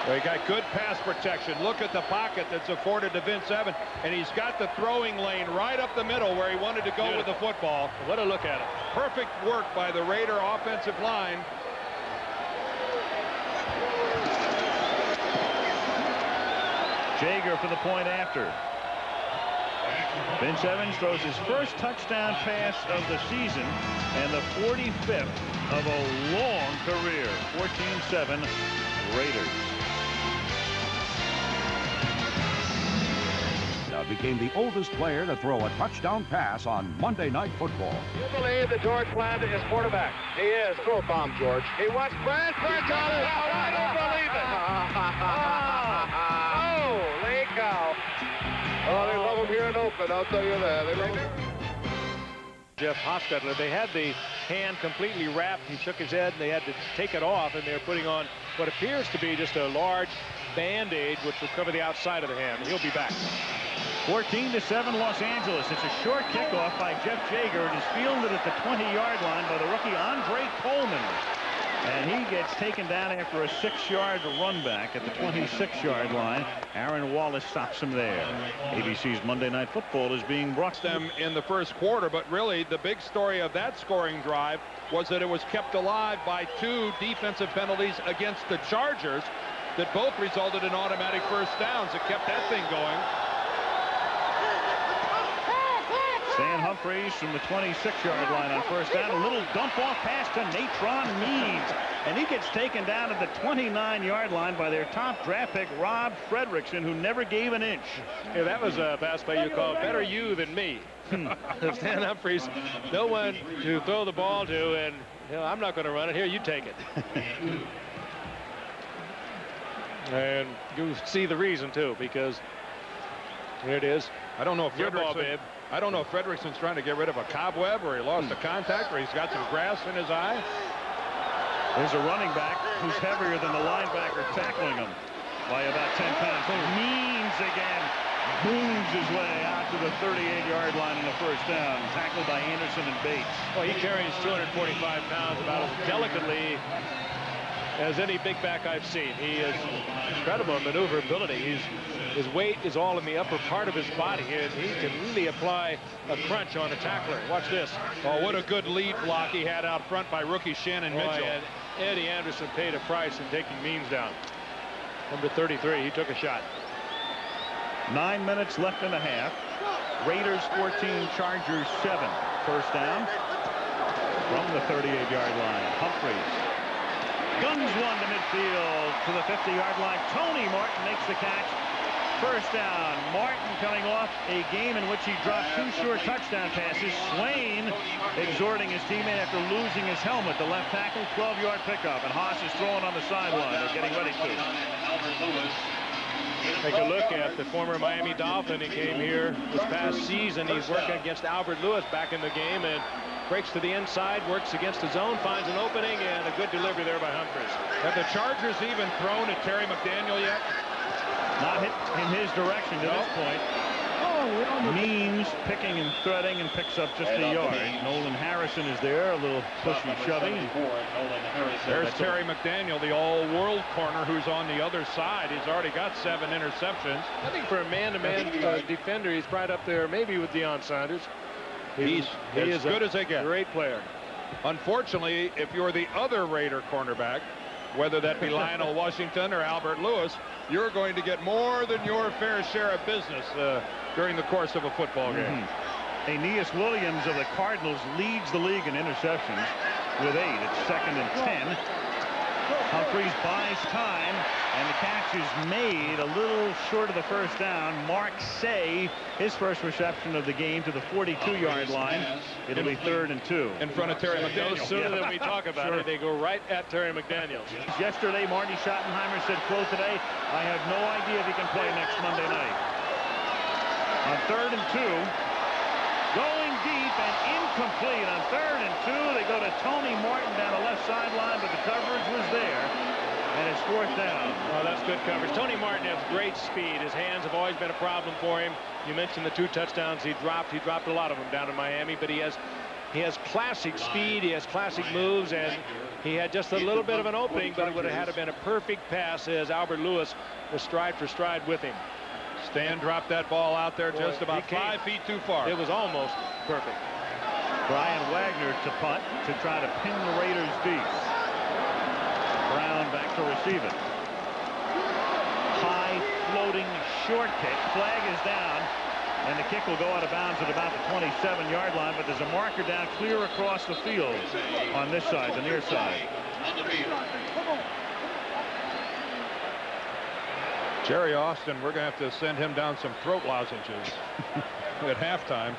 Well, he got good pass protection. Look at the pocket that's afforded to Vince Evans, and he's got the throwing lane right up the middle where he wanted to go with the football. What a look at it. Perfect work by the Raider offensive line. Jaeger for the point after. Vince Evans throws his first touchdown pass of the season and the 45th of a long career. 14-7 Raiders. Became the oldest player to throw a touchdown pass on Monday Night Football. You believe that George Blanda is quarterback? He is. Throw a bomb, George. He wants Brad French on it. Oh, I don't believe it. Oh, cow. Oh, they love him here in Oakland, I'll tell you that. They love him. Jeff Hostetler, they had the hand completely wrapped. He shook his head, and they had to take it off, and they're putting on what appears to be just a large Band-Aid, which will cover the outside of the hand. He'll be back. 14-7 Los Angeles. It's a short kickoff by Jeff Jager. It is fielded at the 20-yard line by the rookie Andre Coleman. And he gets taken down after a 6-yard run back at the 26-yard line. Aaron Wallace stops him there. ABC's Monday Night Football is being brought to them in the first quarter, but really the big story of that scoring drive was that it was kept alive by 2 defensive penalties against the Chargers that both resulted in automatic first downs. It kept that thing going. Stan Humphries from the 26-yard line on first down. A little dump-off pass to Natron Meads. And he gets taken down at the 29-yard line by their top draft pick, Rob Fredrickson, who never gave an inch. Yeah, that was a pass play you call better you than me. Stan Humphries, no one to throw the ball to, and I'm not going to run it. Here, you take it. And you see the reason, too, because here it is. I don't know if Your ball, babe. I don't know if Fredrickson's trying to get rid of a cobweb, or he lost a contact, or he's got some grass in his eye. There's a running back who's heavier than the linebacker tackling him by about 10 pounds. Means again booms his way out to the 38-yard line in the first down, tackled by Anderson and Bates. Well, he carries 245 pounds about as delicately as any big back I've seen. He is incredible in maneuverability. His weight is all in the upper part of his body, and he can really apply a crunch on a tackler. Watch this. Oh, what a good lead block he had out front by rookie Shannon Mitchell. And Eddie Anderson paid a price in taking Means down. Number 33, he took a shot. 9 minutes left in the half. Raiders 14, Chargers 7. First down from the 38-yard line. Humphries guns one to midfield to the 50-yard line. Tony Martin makes the catch. First down. Martin coming off a game in which he dropped 2 short touchdown passes. Swain exhorting his teammate after losing his helmet. The left tackle, 12-yard pickup, and Haas is throwing on the sideline. They're getting ready to. Take a look at the former Miami Dolphin. He came here this past season. He's working against Albert Lewis back in the game and breaks to the inside, works against the zone, finds an opening, and a good delivery there by Humphries. Have the Chargers even thrown at Terry McDaniel yet? Not hit in his direction to this point. Means picking and threading and picks up just a yard. Nolan Harrison is there, a little pushy shoving. There's Terry McDaniel, the all-world corner, who's on the other side. He's already got 7 interceptions. I think for a man-to-man defender, he's right up there, maybe with Deion Sanders. He is good as they get. Great player. Unfortunately, if you're the other Raider cornerback, whether that be Lionel Washington or Albert Lewis, you're going to get more than your fair share of business during the course of a football game. Aeneas Williams of the Cardinals leads the league in interceptions with 8. It's 2nd and 10. Humphries buys time, and the catch is made a little short of the first down. Mark Say, his first reception of the game to the 42-yard line. It'll be 3rd and 2. In front of Terry McDaniel. No sooner than we talk about it, they go right at Terry McDaniel. Yesterday, Marty Schottenheimer said, quote, today, I have no idea if he can play next Monday night. On 3rd and 2, going deep and incomplete on 3rd and 2. They go to Tony Martin down the left sideline, but the coverage was there, and it's 4th down. Well, that's good coverage. Tony Martin has great speed. His hands have always been a problem for him. You mentioned the 2 touchdowns he dropped. He dropped a lot of them down in Miami, but he has classic speed. He has classic moves, and he had just a little bit of an opening, but it would have had to been a perfect pass as Albert Lewis was stride for stride with him. Stan dropped that ball out there just about 5 feet too far. It was almost perfect. Brian Wagner to punt to try to pin the Raiders deep. Brown back to receive it. High floating short kick. Flag is down, and the kick will go out of bounds at about the 27-yard line, but there's a marker down clear across the field on this side, the near side. Jerry Austin, we're going to have to send him down some throat lozenges at halftime.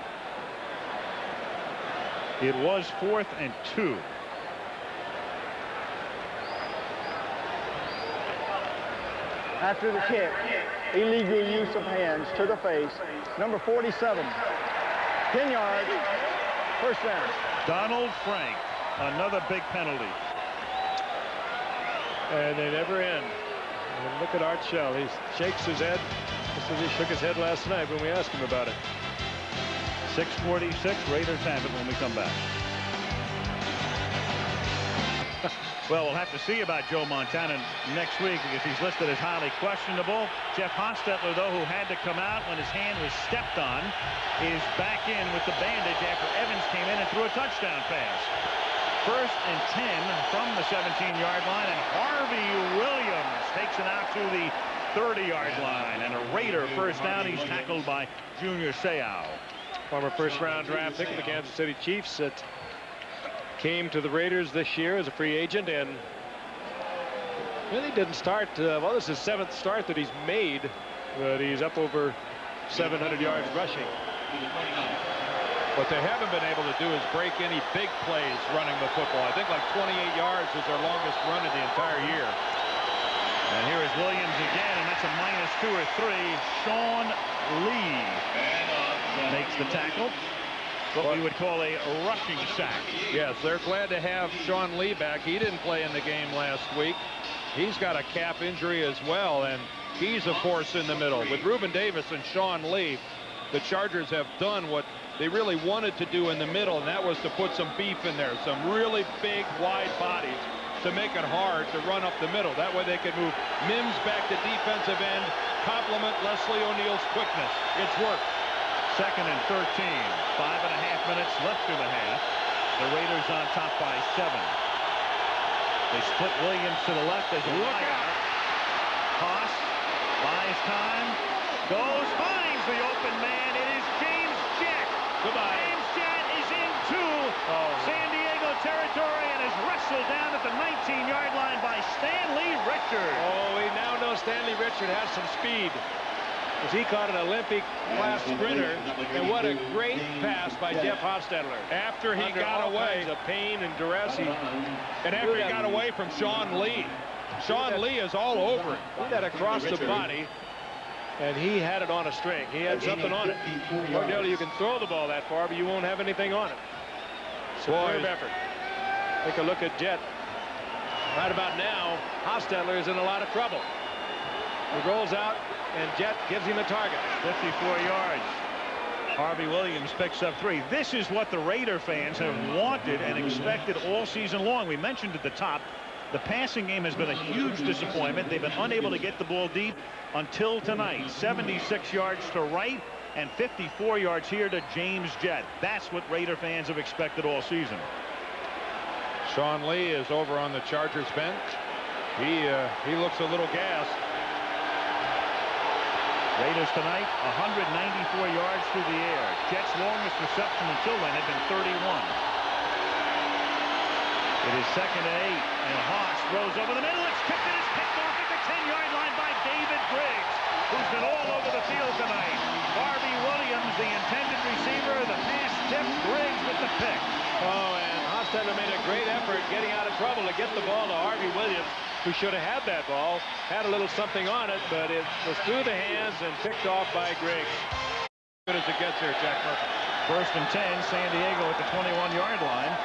It was 4th and 2. After the kick, illegal use of hands to the face. Number 47, 10 yards, first down. Donald Frank, another big penalty. And they never end. And look at Art Shell. He shakes his head just as he shook his head last night when we asked him about it. 6:46. Raiders have it when we come back. Well, we'll have to see about Joe Montana next week because he's listed as highly questionable. Jeff Hostetler, though, who had to come out when his hand was stepped on, is back in with the bandage after Evans came in and threw a touchdown pass. 1st and 10 from the 17-yard line, and Harvey Williams takes it out to the 30-yard line. And a Raider first down. He's tackled by Junior Seau. Former first-round draft pick of the Kansas City Chiefs that came to the Raiders this year as a free agent and really didn't start. Well, this is his 7th start that he's made, but he's up over 700 yards rushing. What they haven't been able to do is break any big plays running the football. I think like 28 yards was their longest run of the entire year. And here is Williams again, and that's a -2 or 3. Sean Lee makes the tackle. What we would call a rushing sack. Yes, they're glad to have Sean Lee back. He didn't play in the game last week. He's got a calf injury as well, and he's a force in the middle. With Reuben Davis and Sean Lee, the Chargers have done what they really wanted to do in the middle, and that was to put some beef in there, some really big, wide bodies to make it hard to run up the middle. That way they could move Mims back to defensive end, complement Leslie O'Neal's quickness. It's worked. 2nd and 13. 5.5 minutes left in the half. The Raiders on top by 7. They split Williams to the left as a wideout. Haas buys time, goes, finds the open man. It is James Jett. Goodbye. James Jett is into San Diego territory and is wrestled down at the 19-yard line by Stanley Richard. Oh, we now know Stanley Richard has some speed. He caught an Olympic-class sprinter, and what a great pass by Jeff Hostetler. After he got away, the pain and duress, and after he got away from Sean Lee. Sean Lee is all over it. He got across the body, and he had it on a string. He had something on it. Ordinarily, you can throw the ball that far, but you won't have anything on it. Superb effort. Take a look at Jett. Right about now, Hostetler is in a lot of trouble. He rolls out, and Jett gives him a target. 54 yards. Harvey Williams picks up 3. This is what the Raider fans have wanted and expected all season long. We mentioned at the top, the passing game has been a huge disappointment. They've been unable to get the ball deep until tonight. 76 yards to Wright and 54 yards here to James Jett. That's what Raider fans have expected all season. Sean Lee is over on the Chargers bench. He looks a little gassed. Raiders tonight, 194 yards through the air. Jett's longest reception until then had been 31. It is 2nd and 8, and Haas throws over the middle. It's tipped and is picked off at the 10-yard line by David Briggs, who's been all over the field tonight. Harvey Williams, the intended receiver, the pass tipped, Briggs with the pick. Oh, and Hostetler made a great effort getting out of trouble to get the ball to Harvey Williams, who should have had that ball, had a little something on it, but it was through the hands and picked off by Griggs. Good as it gets here, Jack Murphy. 1st and 10, San Diego at the 21-yard line.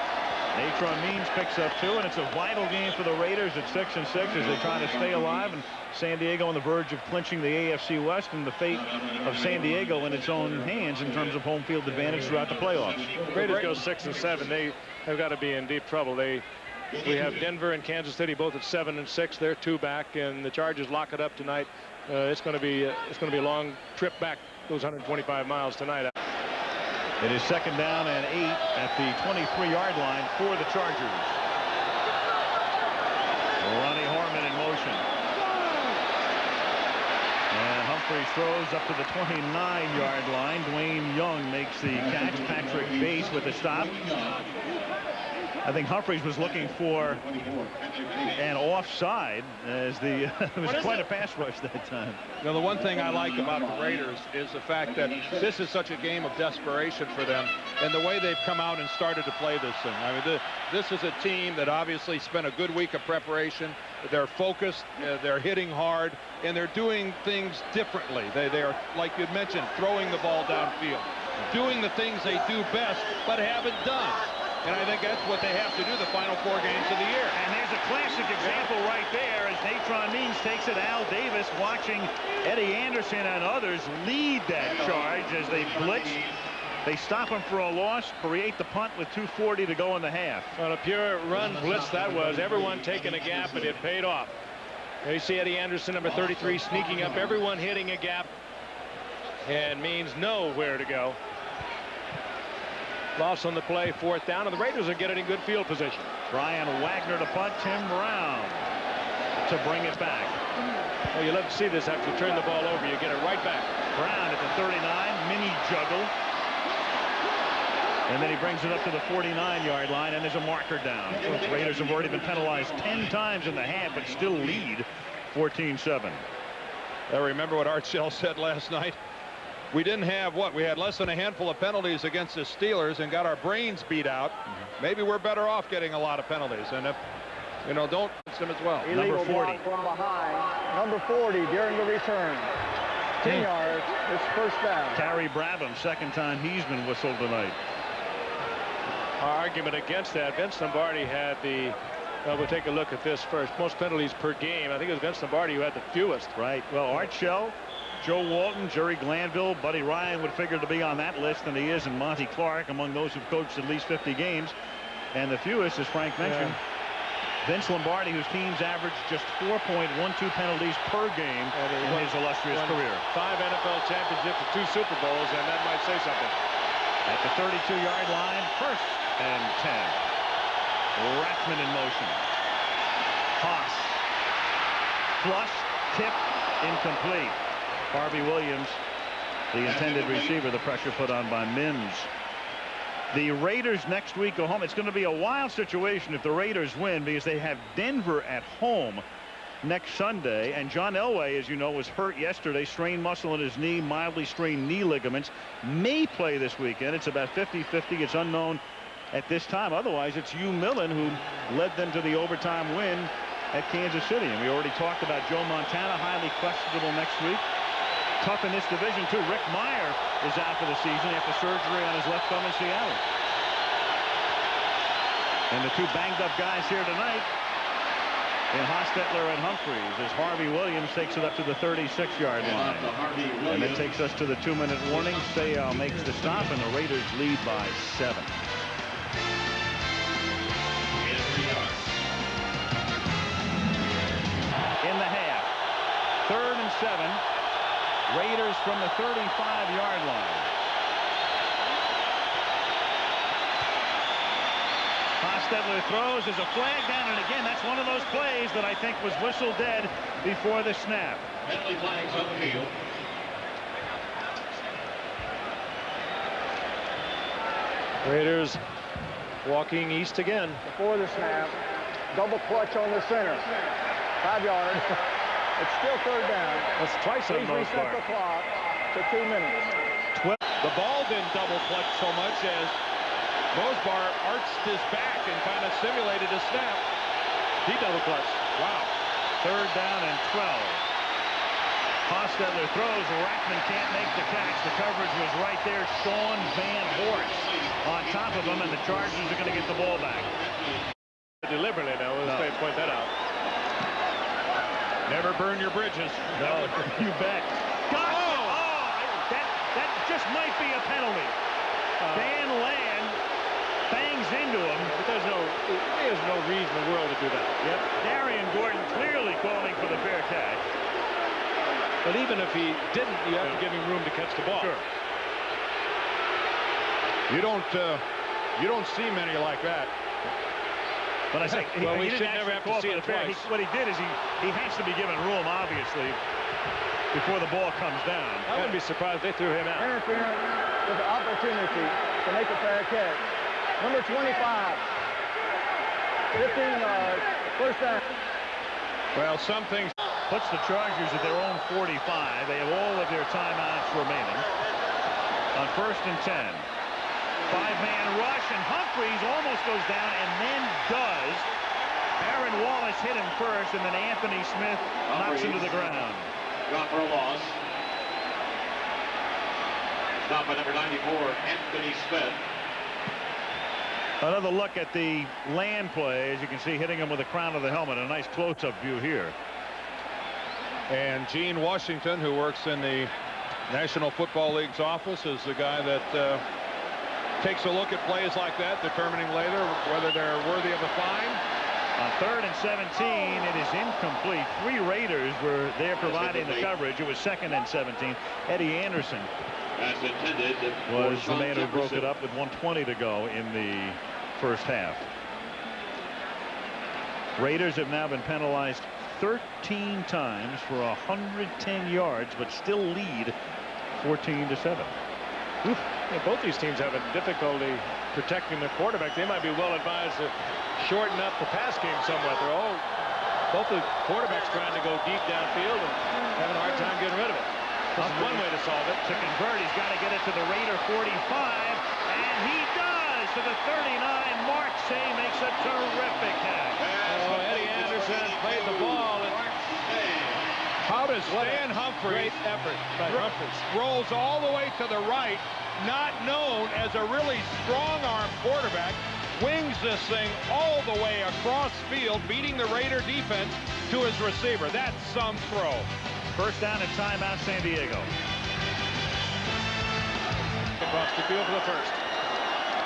Natron Means picks up 2, and it's a vital game for the Raiders at 6 and 6 as they try to stay alive, and San Diego on the verge of clinching the AFC West, and the fate of San Diego in its own hands in terms of home field advantage throughout the playoffs. The Raiders go 6 and 7. They have got to be in deep trouble. We have Denver and Kansas City both at 7 and 6. They're 2 back, and the Chargers lock it up tonight. It's going to be a long trip back those 125 miles tonight. It is 2nd down and 8 at the 23-yard line for the Chargers. Ronnie Harmon in motion. And Humphreys throws up to the 29-yard line. Dwayne Young makes the catch. Patrick Bates with the stop. I think Humphreys was looking for an off left side as it was quite a pass rush that time. You know, the one thing I like about the Raiders is the fact that this is such a game of desperation for them, and the way they've come out and started to play this thing. I mean, this is a team that obviously spent a good week of preparation. They're focused, they're hitting hard, and they're doing things differently. They are, like you'd mentioned, throwing the ball downfield, doing the things they do best but haven't done. And I think that's what they have to do the final 4 games of the year. And there's a classic example right there as Natron Means takes it. Al Davis watching Eddie Anderson and others lead that charge as they blitz. They stop him for a loss, create the punt with 2:40 to go in the half. Well, a pure run blitz that was. Everyone taking a gap, and it paid off. There you see Eddie Anderson, number 33, sneaking up. Everyone hitting a gap, and Means nowhere to go. Loss on the play, 4th down, and the Raiders will get it in good field position. Brian Wagner to punt, Tim Brown to bring it back. Well, you love to see this after you turn the ball over. You get it right back. Brown at the 39, mini juggle. And then he brings it up to the 49-yard line, and there's a marker down. The Raiders have already been penalized 10 times in the half, but still lead 14-7. I remember what Art Shell said last night. We didn't have we had less than a handful of penalties against the Steelers and got our brains beat out. Maybe we're better off getting a lot of penalties. And if, you know, don't miss them as well. Number 40. From behind. Number 40 during the return. 10 yards. It's 1st down. Terry Brabham, 2nd time he's been whistled tonight. Our argument against that, Vince Lombardi had the, we'll take a look at this first. Most penalties per game. I think it was Vince Lombardi who had the fewest. Right. Well, Art Shell, Joe Walton, Jerry Glanville, Buddy Ryan would figure to be on that list than he is, and Monty Clark among those who've coached at least 50 games. And the fewest, as Frank mentioned, Vince Lombardi, whose teams averaged just 4.12 penalties per game in his illustrious career. 5 NFL championships and 2 Super Bowls, and that might say something. At the 32-yard line, 1st and 10. Rathman in motion. Haas. Flush, tip, incomplete. Harvey Williams, the intended receiver, the pressure put on by Mims. The Raiders next week go home. It's going to be a wild situation if the Raiders win because they have Denver at home next Sunday. And John Elway, as you know, was hurt yesterday. Strained muscle in his knee, mildly strained knee ligaments. May play this weekend. It's about 50-50. It's unknown at this time. Otherwise, it's Hugh Millen who led them to the overtime win at Kansas City. And we already talked about Joe Montana, highly questionable next week. Tough in this division, too. Rick Meyer is out for the season after surgery on his left thumb in Seattle. And the 2 banged-up guys here tonight in Hostetler and Humphreys as Harvey Williams takes it up to the 36-yard line. And it takes us to the 2-minute warning. Sayal makes the stop, and the Raiders lead by 7. In the half, 3rd and 7. Raiders from the 35-yard line. Hostetler throws. There's a flag down, and again, that's one of those plays that I think was whistle dead before the snap. Penalty flags on the field. Raiders walking east again. Before the snap, double clutch on the center. 5 yards. It's still 3rd down. That's twice on Please most reset the clock to 2 minutes. The ball didn't double clutch so much as Mosbar arched his back and kind of simulated a snap. He double clutched. Wow. 3rd down and 12. Hostetler throws. Rackman can't make the catch. The coverage was right there. Sean Van Horst on top of him, and the Chargers are going to get the ball back. Deliberately, now, let's point that out. Never burn your bridges. No, you bet. That just might be a penalty. Dan Land bangs into him. But there's no reason in the world to do that. Yep. Darian Gordon clearly calling for the fair catch. But even if he didn't, you have to give him room to catch the ball. Sure. You don't see many like that. But I say well, he we should didn't never have to call see for it the fair. twice. What he did is he has to be given room, obviously, before the ball comes down. I wouldn't be surprised if they threw him out. Interference with the opportunity to make a fair catch. Number 25. 15 yards. 1st down. Well, some things. Puts the Chargers at their own 45. They have all of their timeouts remaining. On 1st and 10. 5-man rush, and Humphreys almost goes down and then does. Aaron Wallace hit him first, and then Anthony Smith knocks him to the ground. Drop for a loss. Stop by number 94, Anthony Smith. Another look at the land play, as you can see, hitting him with the crown of the helmet. A nice close-up view here. And Gene Washington, who works in the National Football League's office, is the guy that takes a look at plays like that, determining later whether they're worthy of a fine. On 3rd and 17, it is incomplete. 3 Raiders were there providing the coverage. It was 2nd and 17. Eddie Anderson was the man who broke it up with 1:20 to go in the first half. Raiders have now been penalized 13 times for 110 yards, but still lead 14-7. Yeah, both these teams have a difficulty protecting their quarterback. They might be well advised to shorten up the pass game somewhat. They're both the quarterbacks trying to go deep downfield and having a hard time getting rid of it. This is one way to solve it. To convert, he's got to get it to the Raider 45, and he does to the 39. Mark Say makes a terrific catch. Eddie Anderson played the ball. And how does Stan Humphreys, Great effort by Humphreys. rolls all the way to the right, not known as a really strong-arm quarterback, wings this thing all the way across field, beating the Raider defense to his receiver. That's some throw. First down and timeout, San Diego. Across the field for the first.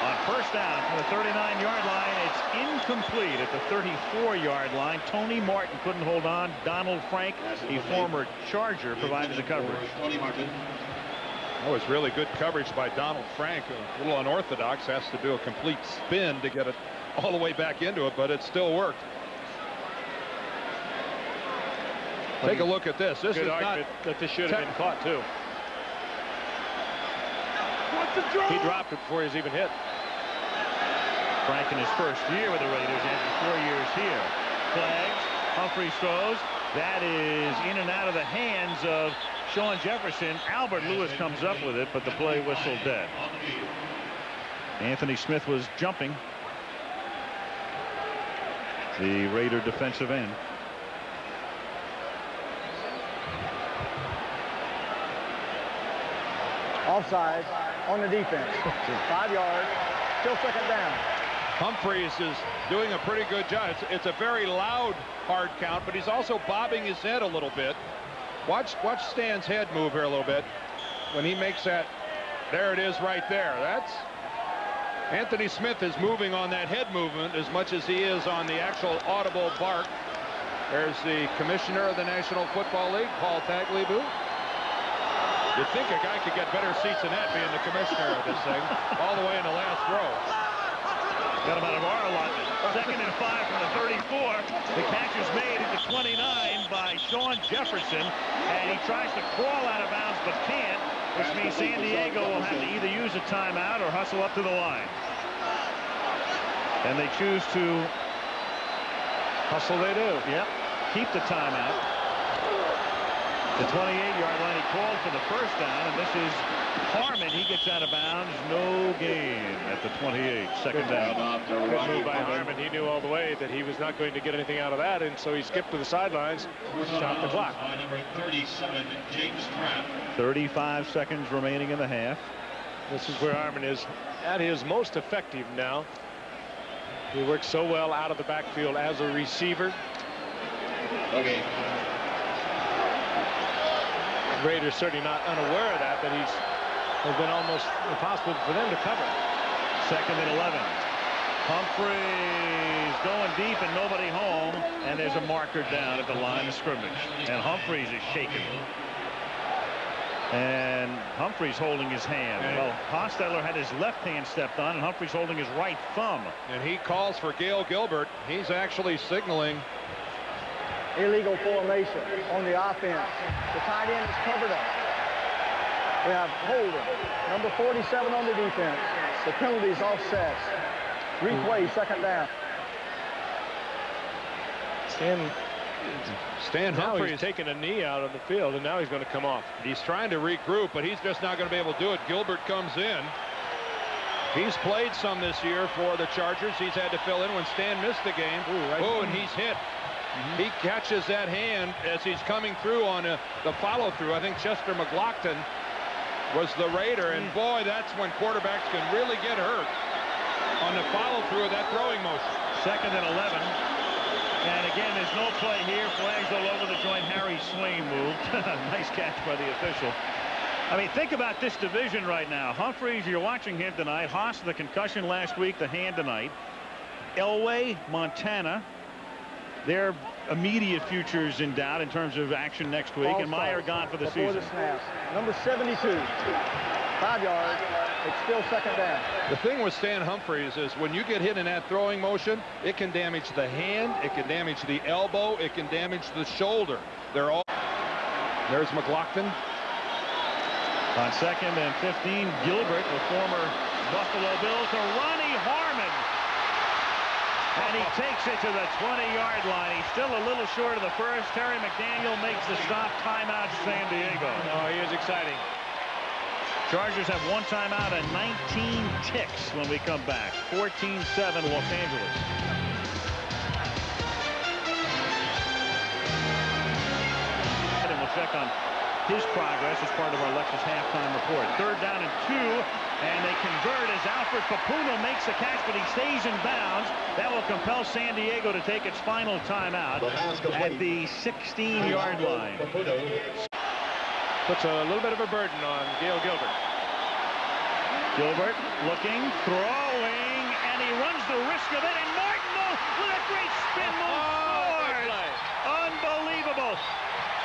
On first down from the 39-yard line, it's incomplete at the 34-yard line. Tony Martin couldn't hold on. Donald Frank, a former Charger, provided the coverage. That was really good coverage by Donald Frank. A little unorthodox, has to do a complete spin to get it all the way back into it, but it still worked. Take a look at this. This is not that this should have been caught too. He dropped it before he was even hit. Frank in his first year with the Raiders after 4 years here. Flags. Humphreys throws. That is in and out of the hands of Sean Jefferson. Albert Lewis comes up with it, but the play whistled dead. Anthony Smith was jumping. The Raider defensive end. Offside on the defense. 5 yards. Still second down. Humphreys is doing a pretty good job. It's a very loud hard count, but he's also bobbing his head a little bit. Watch Stan's head move here a little bit when he makes that. There it is right there. That's Anthony Smith is moving on that head movement as much as he is on the actual audible bark. There's the commissioner of the National Football League, Paul Tagliabue. You'd think a guy could get better seats than that being the commissioner of this thing, all the way in the last row. Got him out of our allotment. 2nd and 5 from the 34. The catch is made at the 29 by Sean Jefferson, and he tries to crawl out of bounds but can't, which means San Diego will have to either use a timeout or hustle up to the line. And they choose to Hustle they do. Yep. Keep the timeout. The 28-yard line, he called for the first down, and this is Harmon. He gets out of bounds. No gain at the 28. Second down. Good move by Harmon. He knew all the way that he was not going to get anything out of that, and so he skipped to the sidelines, stopped the clock. Number 37, James Trapp. 35 seconds remaining in the half. This is where Harmon is at his most effective now. He works so well out of the backfield as a receiver. Okay. Raiders certainly not unaware of that, but it's been almost impossible for them to cover. 2nd and 11. Humphreys going deep and nobody home, and there's a marker down at the line of scrimmage, and Humphreys is shaking. And Humphreys holding his hand. Well, Hostetler had his left hand stepped on, and Humphreys holding his right thumb. And he calls for Gail Gilbert. He's actually signaling. Illegal formation on the offense. The tight end is covered up. We have holding. Number 47 on the defense. The penalty is offset. Replay, second down. Stan Stan Now Humphries he's taking a knee out of the field, and now he's going to come off. He's trying to regroup, but he's just not going to be able to do it. Gilbert comes in. He's played some this year for the Chargers. He's had to fill in when Stan missed the game. And he's hit. He catches that hand as he's coming through on the follow-through. I think Chester McLaughlin was the Raider, and boy, that's when quarterbacks can really get hurt on the follow-through of that throwing motion. 2nd and 11. And again, there's no play here. Flags all over the joint. Harry Swain moved. Nice catch by the official. I mean, think about this division right now. Humphries, you're watching him tonight. Haas, the concussion last week, the hand tonight. Elway, Montana. Their immediate futures in doubt in terms of action next week. And Meyer gone for the season. The snaps. Number 72. 5 yards. It's still 2nd down. The thing with Stan Humphries is when you get hit in that throwing motion, it can damage the hand, it can damage the elbow, it can damage the shoulder. There's McLaughlin. On 2nd and 15, Gilbert, the former Buffalo Bill, to Ronnie Harmon. And he takes it to the 20-yard line. He's still a little short of the first. Terry McDaniel makes the stop. Timeout, San Diego. Oh, he is exciting. Chargers have 1 timeout and 19 ticks when we come back. 14-7 Los Angeles. And we'll check on his progress as part of our Lexus halftime report. 3rd down and 2, and they convert as Alfred Papuno makes the catch, but he stays in bounds. That will compel San Diego to take its final timeout at the 16-yard line. Puts a little bit of a burden on Gail Gilbert. Gilbert looking, throwing, and he runs the risk of it, and Martin with a great spin move scores. Unbelievable.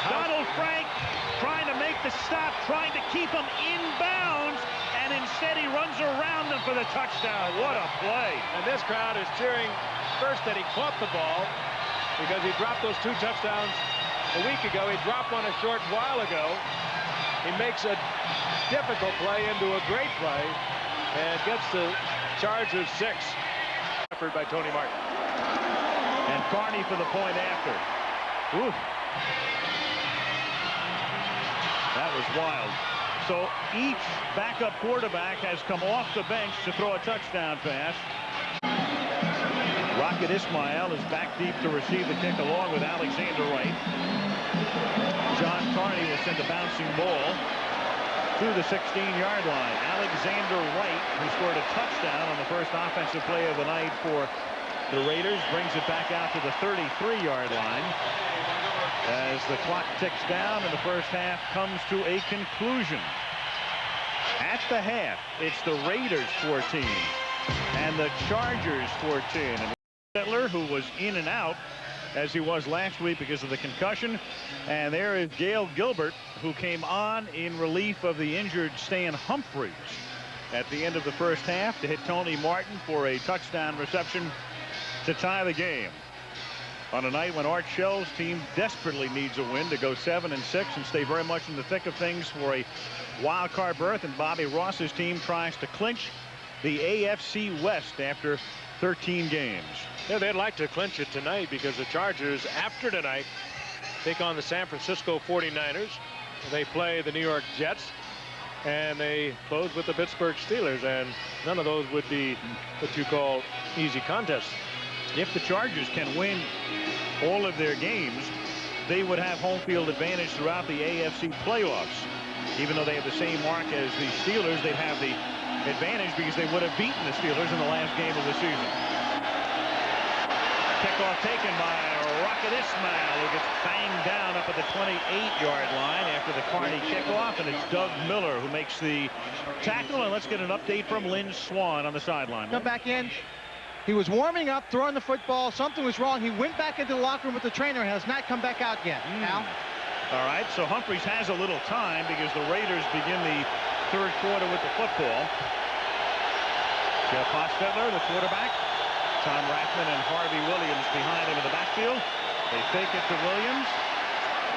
Donald Frank trying to make the stop, trying to keep him in bounds, and instead he runs around them for the touchdown. What a play. And this crowd is cheering first that he caught the ball because he dropped those 2 touchdowns a week ago. He dropped one a short while ago. He makes a difficult play into a great play and gets the Chargers 6. Effort by Tony Martin. And Carney for the point after. Ooh. That was wild. So each backup quarterback has come off the bench to throw a touchdown pass. Rocket Ismail is back deep to receive the kick along with Alexander Wright. John Carney will send a bouncing ball to the 16-yard line. Alexander Wright, who scored a touchdown on the first offensive play of the night for the Raiders, brings it back out to the 33-yard line as the clock ticks down and the first half comes to a conclusion. At the half, it's the Raiders 14 and the Chargers 14. And Settler, who was in and out as he was last week because of the concussion, and there is Gail Gilbert, who came on in relief of the injured Stan Humphries at the end of the first half to hit Tony Martin for a touchdown reception to tie the game on a night when Art Shell's team desperately needs a win to go 7-6 and stay very much in the thick of things for a wild card berth, and Bobby Ross's team tries to clinch the AFC West after 13 games. Yeah, they'd like to clinch it tonight because the Chargers, after tonight, take on the San Francisco 49ers. They play the New York Jets, and they close with the Pittsburgh Steelers, and none of those would be what you call easy contests. If the Chargers can win all of their games, they would have home field advantage throughout the AFC playoffs. Even though they have the same mark as the Steelers, they'd have the advantage because they would have beaten the Steelers in the last game of the season. Kickoff taken by Rocket Ismail, who gets banged down up at the 28-yard line after the Carney kickoff, and it's Doug Miller who makes the tackle. And let's get an update from Lynn Swan on the sideline. Come back in. He was warming up, throwing the football. Something was wrong. He went back into the locker room with the trainer and has not come back out yet. Al? All right, so Humphries has a little time because the Raiders begin the third quarter with the football. Jeff Hostetler, the quarterback. Tom Rathman and Harvey Williams behind him in the backfield. They fake it to Williams,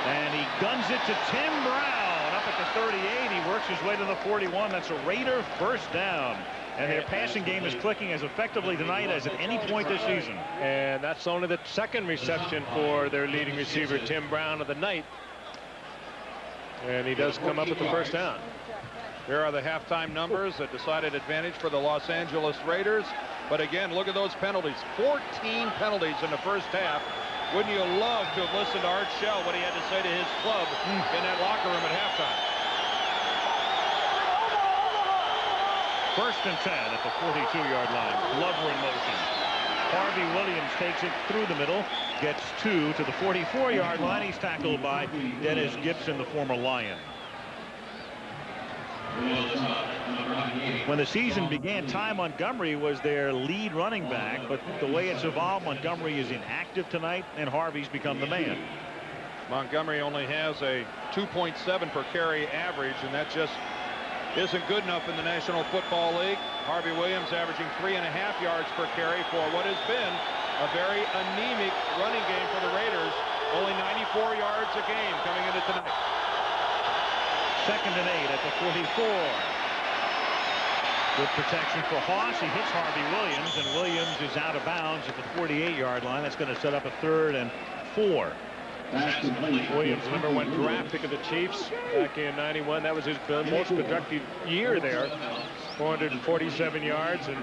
and he guns it to Tim Brown up at the 38. He works his way to the 41. That's a Raider first down. And their passing game is clicking as effectively tonight as at any point this season. And that's only the second reception for their leading receiver, Tim Brown, of the night. And he does come up with the first down. Here are the halftime numbers, a decided advantage for the Los Angeles Raiders. But again, look at those penalties. 14 penalties in the first half. Wouldn't you love to have listened to Art Shell, what he had to say to his club in that locker room at halftime? First and 10 at the 42-yard line. Glover in motion. Harvey Williams takes it through the middle, gets 2 to the 44-yard line. He's tackled by Dennis Gibson, the former Lion. When the season began, Ty Montgomery was their lead running back, but the way it's evolved, Montgomery is inactive tonight, and Harvey's become the man. Montgomery only has a 2.7 per carry average, and that just isn't good enough in the National Football League. Harvey Williams averaging 3.5 yards per carry for what has been a very anemic running game for the Raiders. Only 94 yards a game coming into tonight. Second and 8 at the 44. Good protection for Haas. He hits Harvey Williams, and Williams is out of bounds at the 48-yard line. That's going to set up a 3rd and 4. Williams, number 1 draft pick of the Chiefs back in '91. That was his most productive year there. 447 yards, and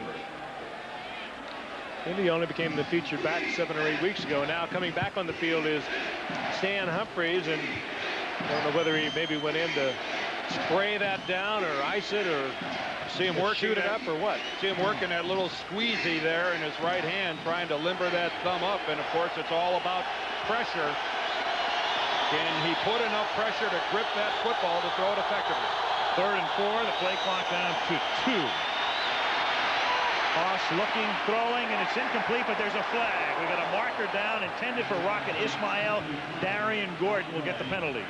then he only became the featured back 7 or 8 weeks ago. Now coming back on the field is Stan Humphries, and I don't know whether he maybe went in to spray that down or ice it or see him working shoot it up or what. See him working that little squeezy there in his right hand, trying to limber that thumb up, and of course it's all about pressure. Can he put enough pressure to grip that football to throw it effectively? 3rd and 4, the play clock down to 2. Haas looking, throwing, and it's incomplete, but there's a flag. We got a marker down intended for Rocket Ismail. Darian Gordon will get the penalty.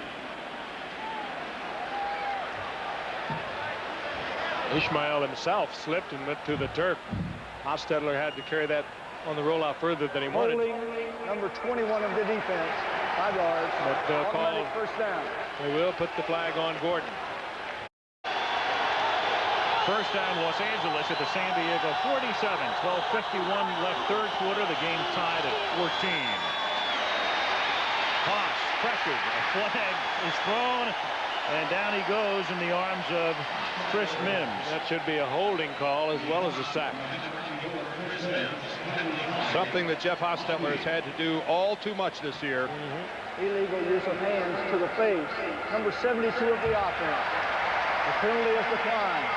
Ishmael himself slipped and went to the turf. Hostetler had to carry that on the rollout further than he wanted. Holding number 21 of the defense, 5 yards. But they'll call. First down. They will put the flag on Gordon. First down, Los Angeles at the San Diego 47. 12:51 left, third quarter. The game tied at 14. Haas pressured. A flag is thrown, and down he goes in the arms of Chris Mims. That should be a holding call as well as a sack. Something that Jeff Hostetler has had to do all too much this year. Illegal use of hands to the face. Number 72 of the offense. The penalty is declined.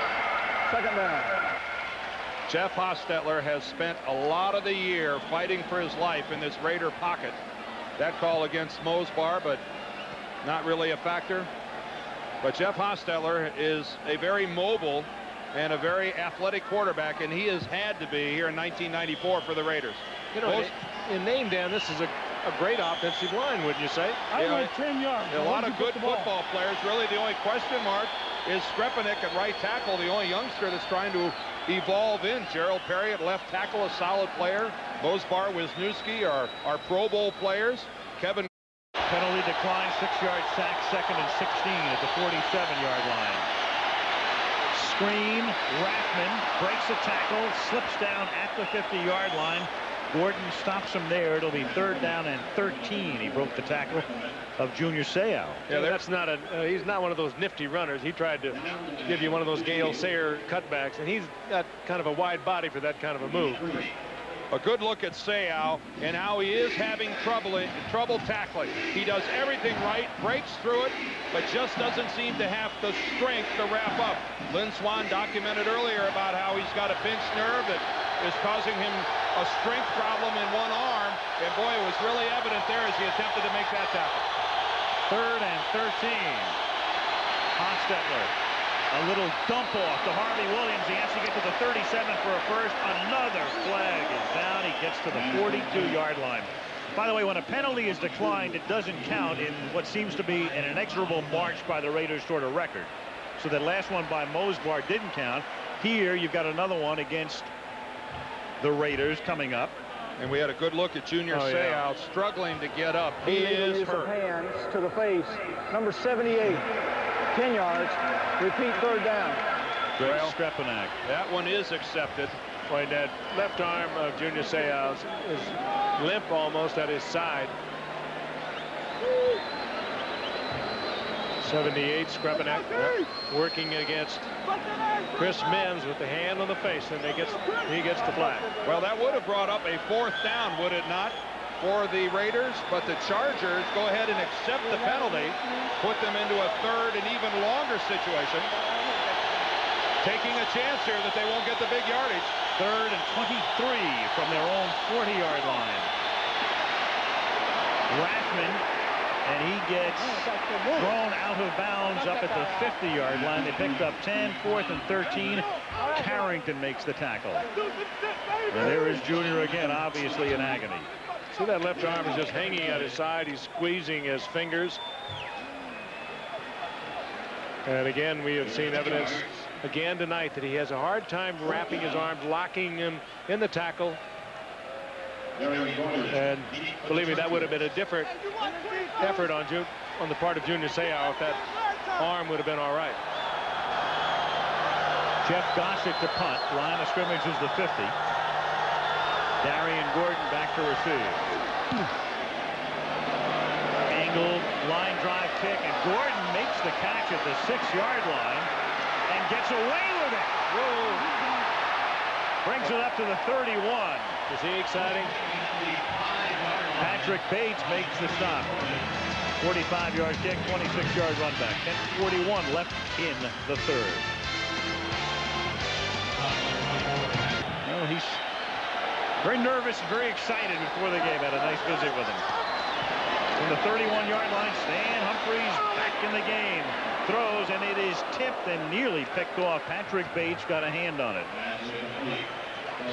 Second down. Jeff Hostetler has spent a lot of the year fighting for his life in this Raider pocket. That call against Mosbar, but not really a factor. But Jeff Hostetler is a very mobile and a very athletic quarterback, and he has had to be here in 1994 for the Raiders. You know, in name, Dan, this is a great offensive line, wouldn't you say? I went 10 yards. A lot of good football players. Really, the only question mark is Skrepenik at right tackle, the only youngster that's trying to evolve in. Gerald Perry at left tackle, a solid player. Mosbar, Wisniewski are Pro Bowl players. Kevin. Penalty decline, 6-yard sack, 2nd and 16 at the 47-yard line. Screen, Rathman breaks a tackle, slips down at the 50-yard line. Gordon stops him there. It'll be 3rd down and 13. He broke the tackle of Junior Seau. Yeah, that's not he's not one of those nifty runners. He tried to give you one of those Gale Sayre cutbacks, and he's got kind of a wide body for that kind of a move. A good look at Seau and how he is having trouble tackling. He does everything right, breaks through it, but just doesn't seem to have the strength to wrap up. Lynn Swan documented earlier about how he's got a pinched nerve that is causing him a strength problem in one arm, and boy, it was really evident there as he attempted to make that tackle. 3rd and 13. Hostetler, a little dump off to Harvey Williams. He has to get to the 37 for a first. Another flag is down. He gets to the 42-yard line. By the way, when a penalty is declined, it doesn't count in what seems to be an inexorable march by the Raiders toward a record. So that last one by Mosbar didn't count. Here, you've got another one against the Raiders coming up. And we had a good look at Junior Seau struggling to get up. He is Use of hurt. hands to the face. Number 78. 10 yards. Repeat, 3rd down. Greg Well, Strepanak. That one is accepted. Boy, that left arm of Junior Seau is limp almost at his side. 78, Skrepanek working against Chris Mims with the hand on the face, and he gets the flag. Well, that would have brought up a 4th down, would it not, for the Raiders? But the Chargers go ahead and accept the penalty, put them into a 3rd and even longer situation, taking a chance here that they won't get the big yardage. 3rd and 23 from their own 40-yard line. Rathman, and he gets thrown out of bounds up at the 50-yard line. They picked up 10, 4th and 13. Carrington makes the tackle. And there is Junior again, obviously in agony. See, that left arm is just hanging at his side. He's squeezing his fingers. And again, we have seen evidence again tonight that he has a hard time wrapping his arms, locking him in the tackle. And believe me, that would have been a different effort on the part of Junior Seau if that arm would have been all right. Jeff Gossett to punt. Line of scrimmage is the 50. Darian Gordon back to receive. Angled line drive kick, and Gordon makes the catch at the 6-yard line and gets away with it. Whoa. Brings it up to the 31. Is he exciting? Patrick Bates makes the stop. 45-yard kick, 26-yard run back. 10:41 left in the 3rd. Well, he's very nervous and very excited before the game. Had a nice visit with him. From the 31-yard line, Stan Humphries back in the game. Throws, and it is tipped and nearly picked off. Patrick Bates got a hand on it.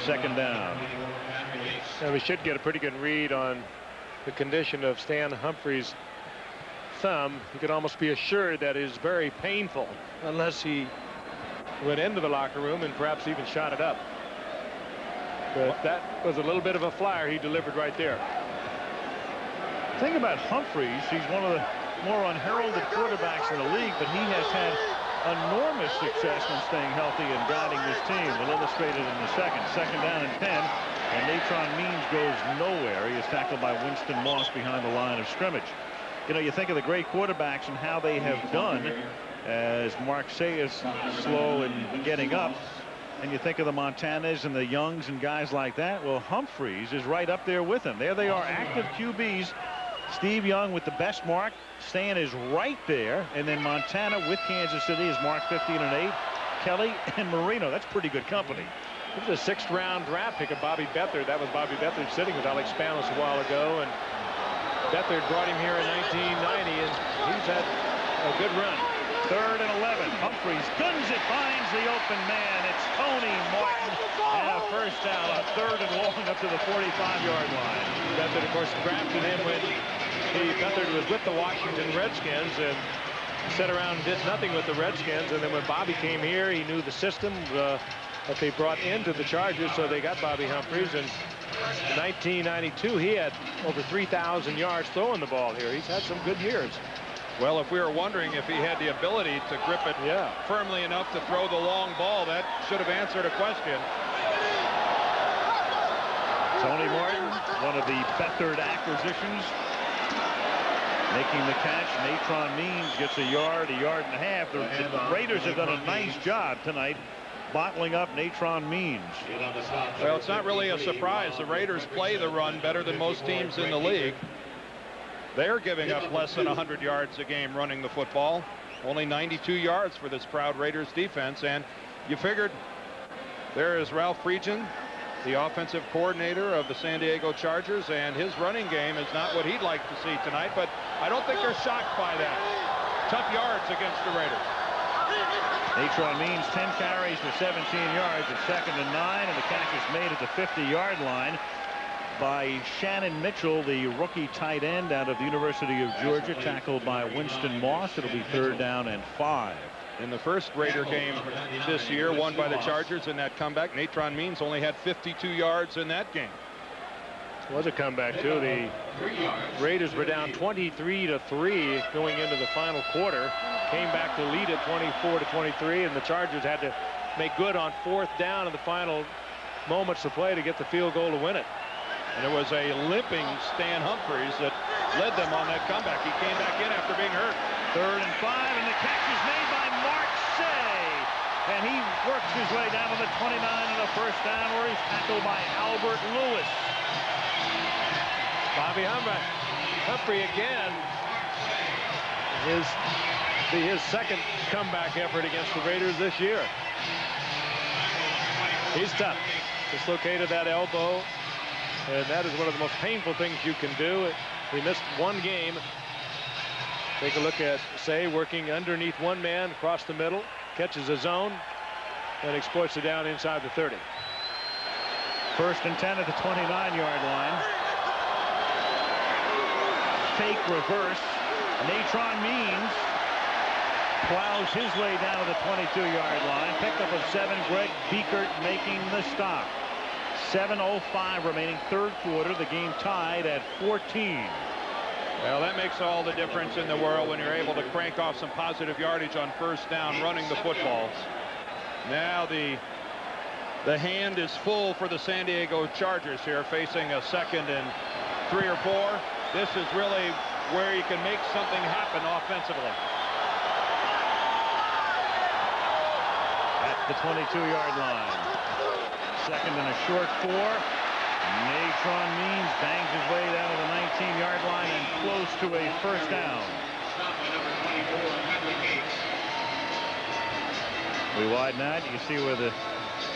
2nd down. Now we should get a pretty good read on the condition of Stan Humphries' thumb. You could almost be assured that it is very painful unless he went into the locker room and perhaps even shot it up. But that was a little bit of a flyer he delivered right there. The thing about Humphries, he's one of the more unheralded quarterbacks in the league, but he has had enormous success in staying healthy and guiding this team. We'll illustrate it in a second. 2nd down and 10, and Natron Means goes nowhere. He is tackled by Winston Moss behind the line of scrimmage. You know, you think of the great quarterbacks and how they have done as Mark Say is slow in getting up, and you think of the Montanas and the Youngs and guys like that. Well, Humphries is right up there with them. There they are, active QBs. Steve Young with the best mark. Stan is right there. And then Montana with Kansas City is marked 15 and 8. Kelly and Marino. That's pretty good company. It was a 6th-round draft pick of Bobby Beathard. That was Bobby Beathard sitting with Alex Spanos a while ago. And Beathard brought him here in 1990, and he's had a good run. 3rd and 11. Humphries guns it, finds the open man. It's Tony Martin. And a 1st down, a 3rd and long up to the 45-yard line. Beathard, of course, drafted him when Beathard was with the Washington Redskins and sat around and did nothing with the Redskins. And then when Bobby came here, he knew the system that they brought into the Chargers, so they got Bobby Humphries. And in 1992, he had over 3,000 yards throwing the ball here. He's had some good years. Well, if we were wondering if he had the ability to grip it firmly enough to throw the long ball, that should have answered a question. Tony Martin, one of the Beathard acquisitions, making the catch. Natron Means gets a yard and a half. The Raiders have done a nice job tonight bottling up Natron Means. Well, it's not really a surprise. The Raiders play the run better than most teams in the league. They're giving up less than 100 yards a game running the football. Only 92 yards for this proud Raiders defense. And you figured there is Ralph Friedgen, the offensive coordinator of the San Diego Chargers, and his running game is not what he'd like to see tonight, but I don't think they're shocked by that. Tough yards against the Raiders. Natron Means 10 carries for 17 yards at 2nd and 9, and the catch is made at the 50-yard line by Shannon Mitchell, the rookie tight end out of the University of Georgia, tackled by Winston Moss. It'll be 3rd down and 5. In the first Raider game this year, won by the Chargers in that comeback, Natron Means only had 52 yards in that game. It was a comeback, too. The Raiders were down 23-3 going into the final quarter. Came back to lead at 24-23, and the Chargers had to make good on 4th down in the final moments of play to get the field goal to win it. And it was a limping Stan Humphries that led them on that comeback. He came back in after being hurt. 3rd and 5, and the catch is made by Mark Say. And he works his way down to the 29 and a first down where he's tackled by Albert Lewis. Bobby Humphrey again. His second comeback effort against the Raiders this year. He's tough. Dislocated that elbow, and that is one of the most painful things you can do. He missed one game. Take a look at Say working underneath one man across the middle, catches a zone, and exploits it down inside the 30. 1st and 10 at the 29-yard line. Fake reverse. Natron Means plows his way down to the 22-yard line. Pickup of 7. Greg Biekert making the stop. 7:05 remaining 3rd quarter. The game tied at 14. Well, that makes all the difference in the world when you're able to crank off some positive yardage on 1st down running the football. Now the hand is full for the San Diego Chargers here, facing a 2nd and 3 or 4. This is really where you can make something happen offensively. At the 22-yard line. 2nd and a short 4. Natron Means bangs his way down to the 19-yard line and close to a first down. We widen out. You can see where the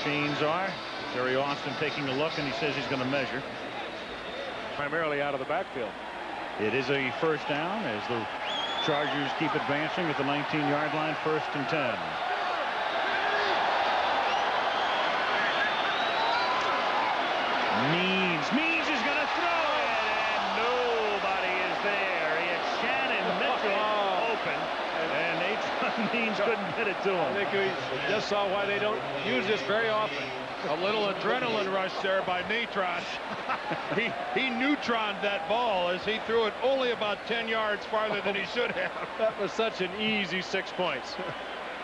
chains are. Terry Austin taking a look, and he says he's going to measure. Primarily out of the backfield. It is a first down as the Chargers keep advancing at the 19-yard line. 1st and 10. Means is going to throw it, and nobody is there. He had Shannon Mitchell open, and Natron Means couldn't get it to him. I think we just saw why they don't use this very often. A little adrenaline rush there by Natron. he neutroned that ball as he threw it only about 10 yards farther than he should have. That was such an easy 6 points.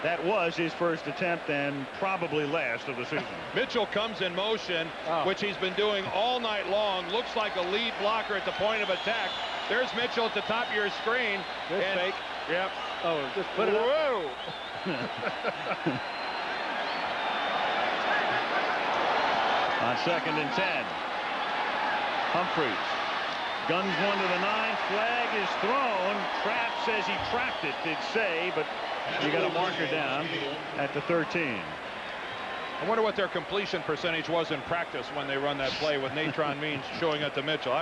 That was his first attempt and probably last of the season. Mitchell comes in motion, which he's been doing all night long. Looks like a lead blocker at the point of attack. There's Mitchell at the top of your screen. Good fake. Yep. Oh, just put it up. Whoa. On 2nd and 10. Humphries guns one to the 9. Flag is thrown. Trapp says he trapped it, did Say, but you got a marker down at the 13. I wonder what their completion percentage was in practice when they run that play with Natron Means showing it to Mitchell.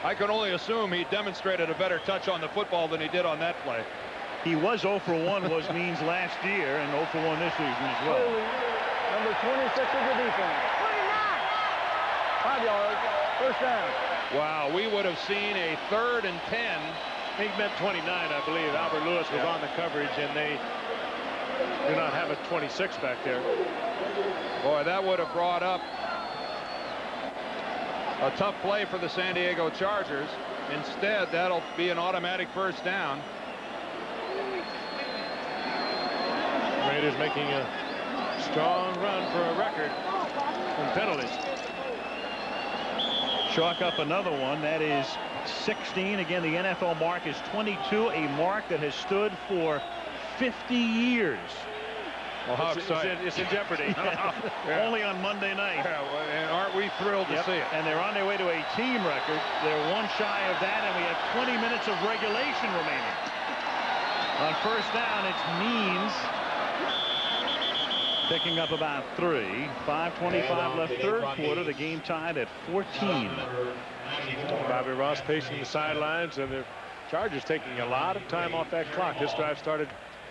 I can only assume he demonstrated a better touch on the football than he did on that play. He was 0 for 1 was Means last year, and 0 for 1 this season as well. Number 26 of the defense. 5 yards. First down. Wow, we would have seen a 3rd and 10. He meant 29, I believe. Albert Lewis was on the coverage, and they do not have a 26 back there. Boy, that would have brought up a tough play for the San Diego Chargers. Instead, that'll be an automatic first down. Raiders making a strong run for a record in penalties. Chalk up another one. That is 16. Again, the NFL mark is 22, a mark that has stood for 50 years. Well, how exciting. It's in jeopardy. Yeah. Only on Monday night. Yeah, well, and aren't we thrilled to see it? And they're on their way to a team record. They're one shy of that, and we have 20 minutes of regulation remaining. On first down, it's Means picking up about 3. 5:25 left, 3rd quarter. The game tied at 14. Bobby Ross pacing the sidelines, and the Chargers taking a lot of time off that clock. This drive started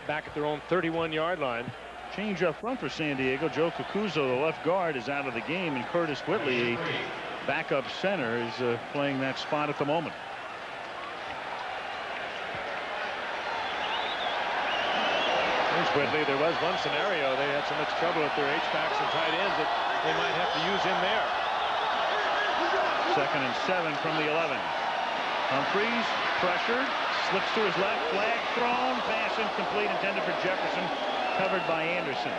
back at their own 31-yard line. Change up front for San Diego. Joe Cucuzzo, the left guard, is out of the game, and Curtis Whitley, a backup center, is playing that spot at the moment. There's Whitley. There was one scenario. They had so much trouble with their H-backs and tight ends that they might have to use him there. 2nd and 7 from the 11. Humphries pressured, slips to his left, flag thrown, pass incomplete, intended for Jefferson. covered by Anderson.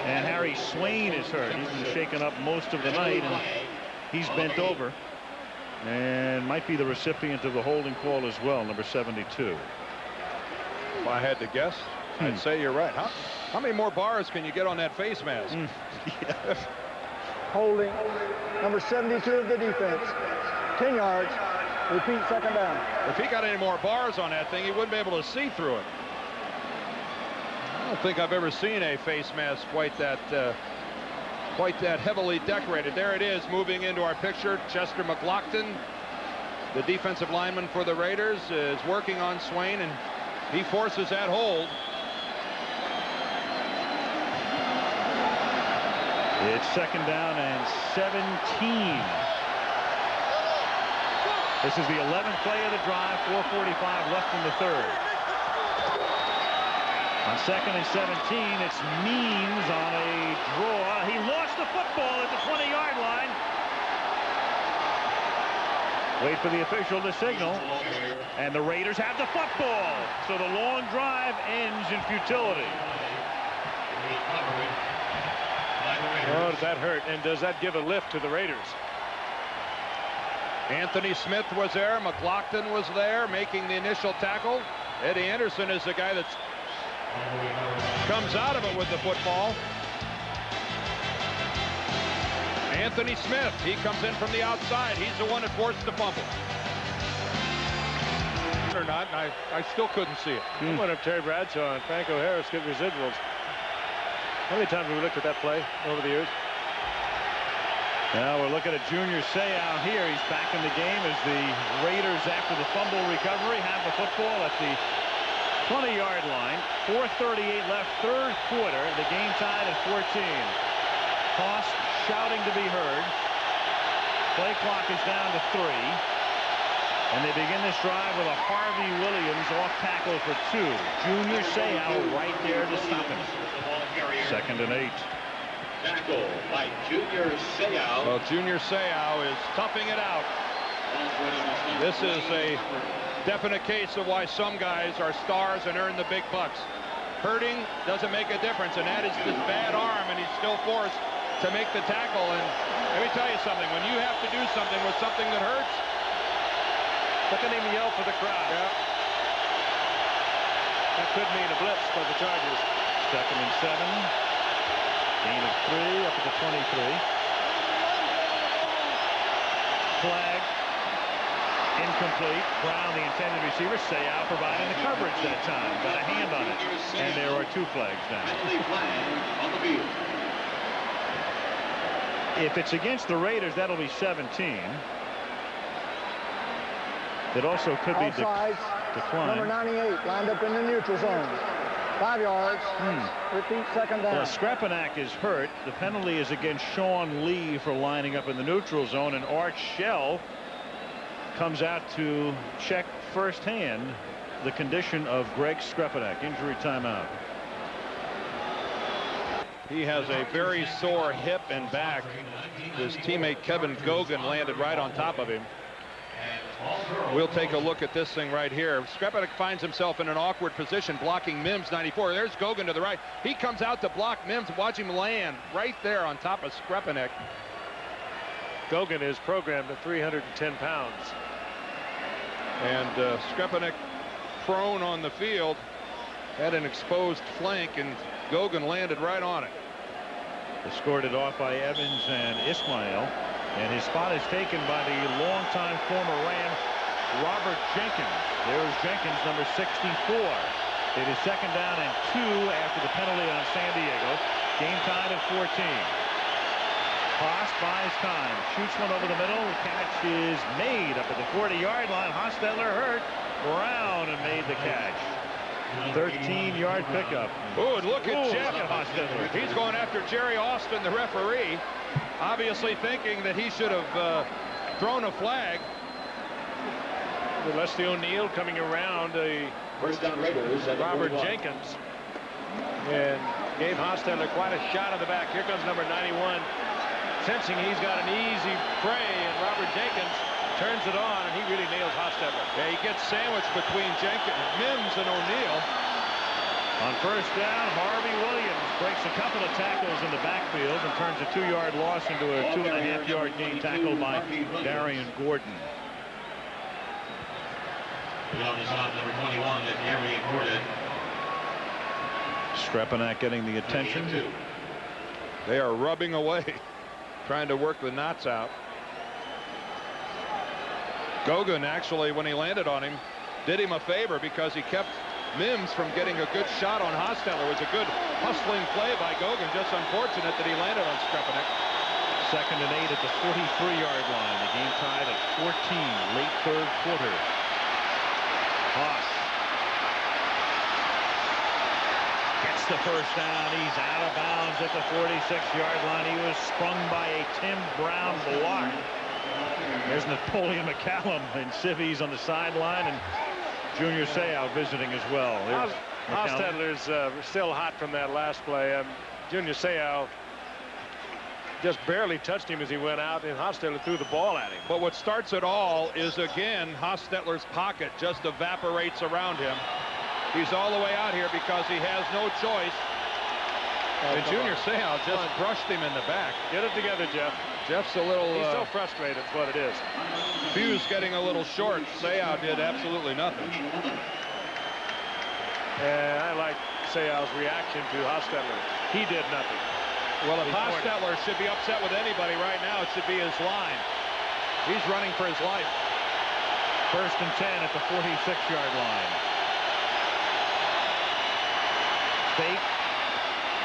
And Harry Swain is hurt. He's been shaken up most of the night, and he's bent over and might be the recipient of the holding call as well, number 72. If I had to guess, I'd say you're right. How many more bars can you get on that face mask? Yeah. Holding number 72 of the defense. 10 yards. Repeat, second down. If he got any more bars on that thing, he wouldn't be able to see through it. I don't think I've ever seen a face mask quite that heavily decorated. There it is, moving into our picture. Chester McLaughlin, the defensive lineman for the Raiders, is working on Swain, and he forces that hold. It's second down and 17. This is the 11th play of the drive, 4:45 left in the third. On second and 17, it's Means on a draw. He lost the football at the 20-yard line. Wait for the official to signal, and the Raiders have the football. So the long drive ends in futility. Oh, does that hurt? And does that give a lift to the Raiders? Anthony Smith was there. McLaughlin was there making the initial tackle. Eddie Anderson is the guy that comes out of it with the football. Anthony Smith, he comes in from the outside. He's the one that forced the fumble. Or not, and I still couldn't see it. I wonder if Terry Bradshaw and Franco Harris get residuals. How many times have we looked at that play over the years? Now we're looking at Junior Seau here. He's back in the game as the Raiders, after the fumble recovery, have the football at the 20-yard line. 4:38 left, third quarter. The game tied at 14. Cost shouting to be heard. Play clock is down to 3. And they begin this drive with a Harvey Williams off tackle for 2. Junior Seau right there to stop him. Second and 8. Tackle by Junior Seau. Well, Junior Seau is toughing it out. This is a definite case of why some guys are stars and earn the big bucks. Hurting doesn't make a difference, and that is this bad arm, and he's still forced to make the tackle. And let me tell you something, when you have to do something with something that hurts, look at him yell for the crowd. yeah. That could mean a blitz for the Chargers. Second and 7. Gain of 3 up at the 23. Flag. Incomplete. Brown, the intended receiver. Seau providing the coverage that time. Got a hand on it. And there are 2 flags now. On the field. If it's against the Raiders, that'll be 17. It also could be Offsides. Number declined. 98 lined up in the neutral zone. 5 yards. Repeat, second down. Well, Skrepenak is hurt. The penalty is against Sean Lee for lining up in the neutral zone, and Art Shell comes out to check firsthand the condition of Greg Skrepenak. Injury timeout. He has a very sore hip and back. His teammate Kevin Gogan landed right on top of him. We'll take a look at this thing right here. Skrepenak finds himself in an awkward position blocking Mims, 94. There's Gogan to the right. He comes out to block Mims. Watch him land right there on top of Skrepenak. Gogan is programmed at 310 pounds. And Skrepenak prone on the field, had an exposed flank, and Gogan landed right on it. Escorted off by Evans and Ismail. And his spot is taken by the longtime former Ram, Robert Jenkins. There's Jenkins, number 64. It is second down and 2 after the penalty on San Diego. Game tied at 14. Haas buys time. Shoots one over the middle. The catch is made up at the 40-yard line. Hostetler hurt. Brown and made the catch. 13-yard pickup. Oh, look at Ooh, Jeff. look at Hostetler. He's going after Jerry Austin, the referee, obviously thinking that he should have thrown a flag. Leslie O'Neal coming around First down Raiders at the Robert 41. Jenkins and gave Hostetler quite a shot in the back. Here comes number 91, sensing he's got an easy prey, and Robert Jenkins turns it on, and he really nails Hostetler. Yeah, he gets sandwiched between Jenkins, Mims, and O'Neal. On first down, Harvey Williams breaks a couple of tackles in the backfield and turns a 2-yard loss into a 2.5-yard gain tackle by Darian Gordon. Williams on number 21, and Darian Gordon. Strepanek getting the attention. They are rubbing away, trying to work the knots out. Gogan actually, when he landed on him, did him a favor because he kept Mims from getting a good shot on Hostetler. It was a good hustling play by Gogan. Just unfortunate that he landed on Strepanek. 2nd and 8 at the 43-yard line. The game tied at 14, late 3rd quarter. Haas gets the first down. He's out of bounds at the 46-yard line. He was sprung by a Tim Brown block. There's Napoleon McCallum and Civvies on the sideline, and Junior Seau visiting as well. Hostetler's still hot from that last play. Junior Seau just barely touched him as he went out, and Hostetler threw the ball at him. But what starts it all is, again, Hostetler's pocket just evaporates around him. He's all the way out here because he has no choice. And Junior Seau just brushed him in the back. Get it together, Jeff. Jeff's a little... He's so frustrated, is what it is. Fuse getting a little short. Seau did absolutely nothing. And I like Seau's reaction to Hostetler. He did nothing. Well, if Hostetler should be upset with anybody right now, it should be his line. He's running for his life. 1st and 10 at the 46-yard line. Fake.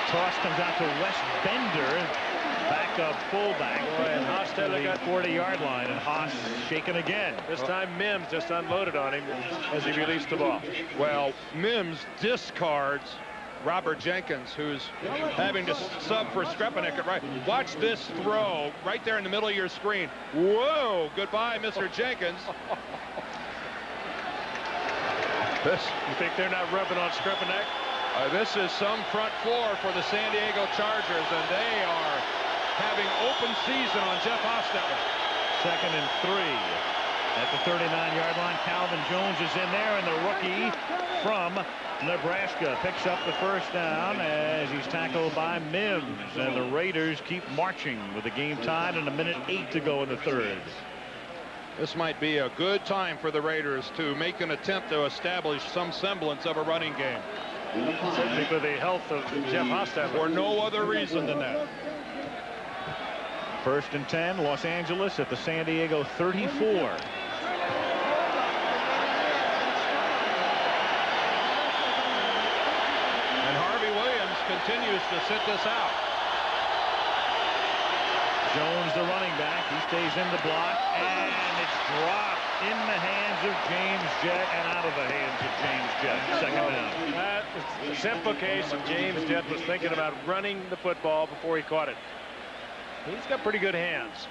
Toss comes out to Wes Bender, backup fullback. Boy, and Hostetler got 40-yard line, and Haas shaken again. This time Mims just unloaded on him as he released the ball. Well, Mims discards Robert Jenkins, who's having to sub for Strepanek at right. Watch this throw right there in the middle of your screen. Whoa, goodbye, Mr. Jenkins. You think they're not rubbing on Strepanek? This is some front floor for the San Diego Chargers, and they are having open season on Jeff Hostetler. 2nd and 3 at the 39-yard line. Calvin Jones is in there, and the rookie from Nebraska picks up the first down as he's tackled by Mims, and the Raiders keep marching with the game tied and 1:08 to go in the 3rd. This might be a good time for the Raiders to make an attempt to establish some semblance of a running game. Certainly for the health of Jeff Hostetler. For no other reason than that. 1st and 10, Los Angeles at the San Diego 34. And Harvey Williams continues to sit this out. Jones, the running back, he stays in the block, and it's dropped in the hands of James Jett and out of the hands of James Jett. 2nd down. That is a simple case of James Jett was thinking about running the football before he caught it. He's got pretty good hands.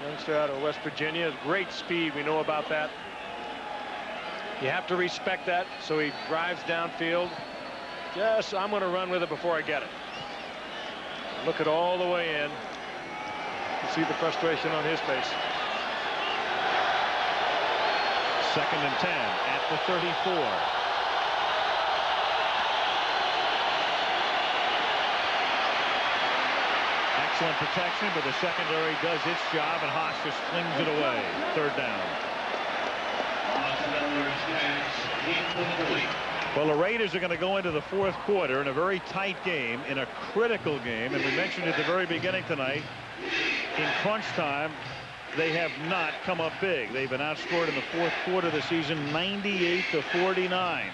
Youngster out of West Virginia, great speed. We know about that. You have to respect that. So he drives downfield. Just, I'm going to run with it before I get it. Look it all the way in. You see the frustration on his face. 2nd and 10 at the 34. Excellent protection, but the secondary does its job, and Haas just flings it away. 3rd down. Well, the Raiders are going to go into the 4th quarter in a very tight game, in a critical game, and we mentioned at the very beginning tonight, in crunch time, they have not come up big. They've been outscored in the 4th quarter of the season 98-49.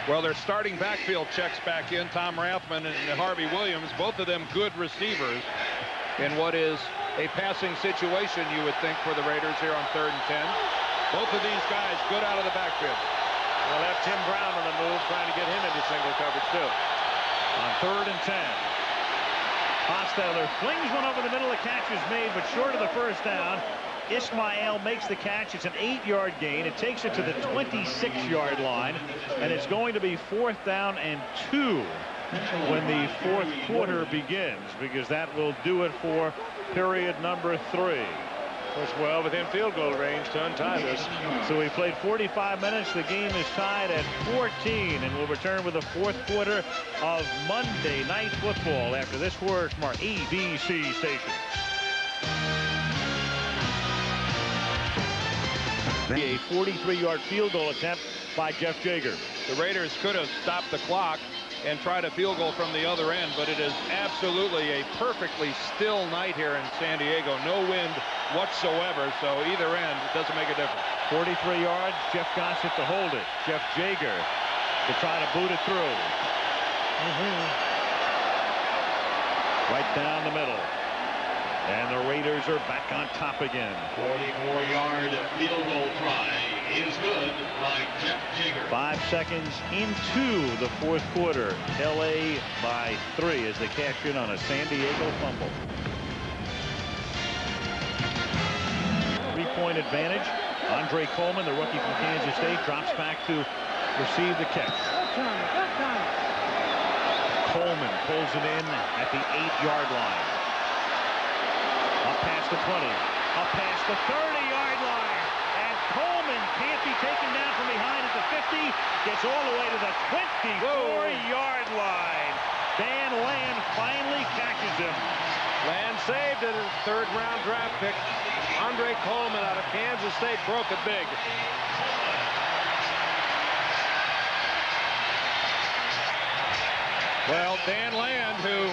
Well, their starting backfield checks back in. Tom Rathman and Harvey Williams, both of them good receivers in what is a passing situation, you would think, for the Raiders here on 3rd and 10. Both of these guys good out of the backfield. They'll have Tim Brown on the move, trying to get him into single coverage, too. On 3rd and 10. Hostetler flings one over the middle. The catch is made, but short of the first down. Ismael makes the catch. It's an 8-yard gain. It takes it to the 26-yard line, and it's going to be 4th down and 2 when the 4th quarter begins, because that will do it for period number 3. Was well within field goal range to untie this. So we played 45 minutes. The game is tied at 14, and we'll return with the fourth quarter of Monday Night Football after this word from our ABC station. A 43-yard field goal attempt by Jeff Jager. The Raiders could have stopped the clock and tried a field goal from the other end, but it is absolutely a perfectly still night here in San Diego. No wind whatsoever, so either end, it doesn't make a difference. 43 yards. Jeff Gossett to hold it. Jeff Jager to try to boot it through. Right down the middle. And the Raiders are back on top again. 44-yard field goal try is good by Jeff Jager. 5 seconds into the fourth quarter. LA by 3 as they cash in on a San Diego fumble. 3-point advantage. Andre Coleman, the rookie from Kansas State, drops back to receive the catch. Coleman pulls it in at the 8-yard line. Up past the 20, up past the 30-yard line, and Coleman can't be taken down from behind at the 50, gets all the way to the 24-yard line. Dan Land finally catches him. Land saved it, his third-round draft pick. Andre Coleman out of Kansas State broke it big. Well, Dan Land, who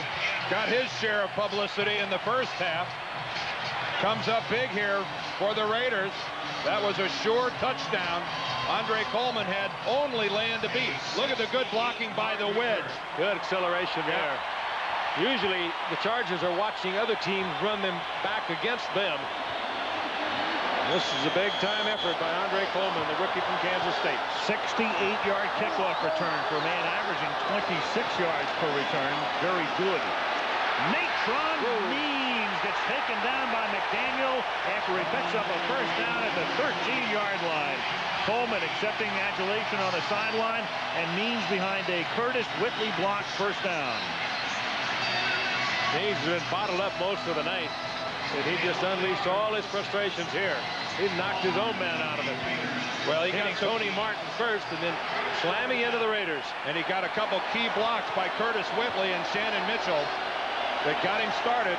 got his share of publicity in the first half, comes up big here for the Raiders. That was a sure touchdown. Andre Coleman had only Land to beat. Look at the good blocking by the wedge. Good acceleration there. Usually the Chargers are watching other teams run them back against them. This is a big-time effort by Andre Coleman, the rookie from Kansas State. 68-yard kickoff return for a man averaging 26 yards per return. Very good. Natron Means gets taken down by McDaniel after he picks up a first down at the 13-yard line. Coleman accepting adulation on the sideline, and Means behind a Curtis Whitley blocked first down. Means has been bottled up most of the night, and he just unleashed all his frustrations here. He knocked his own man out of it. Well, he got Tony Martin first and then slamming into the Raiders. And he got a couple key blocks by Curtis Whitley and Shannon Mitchell that got him started.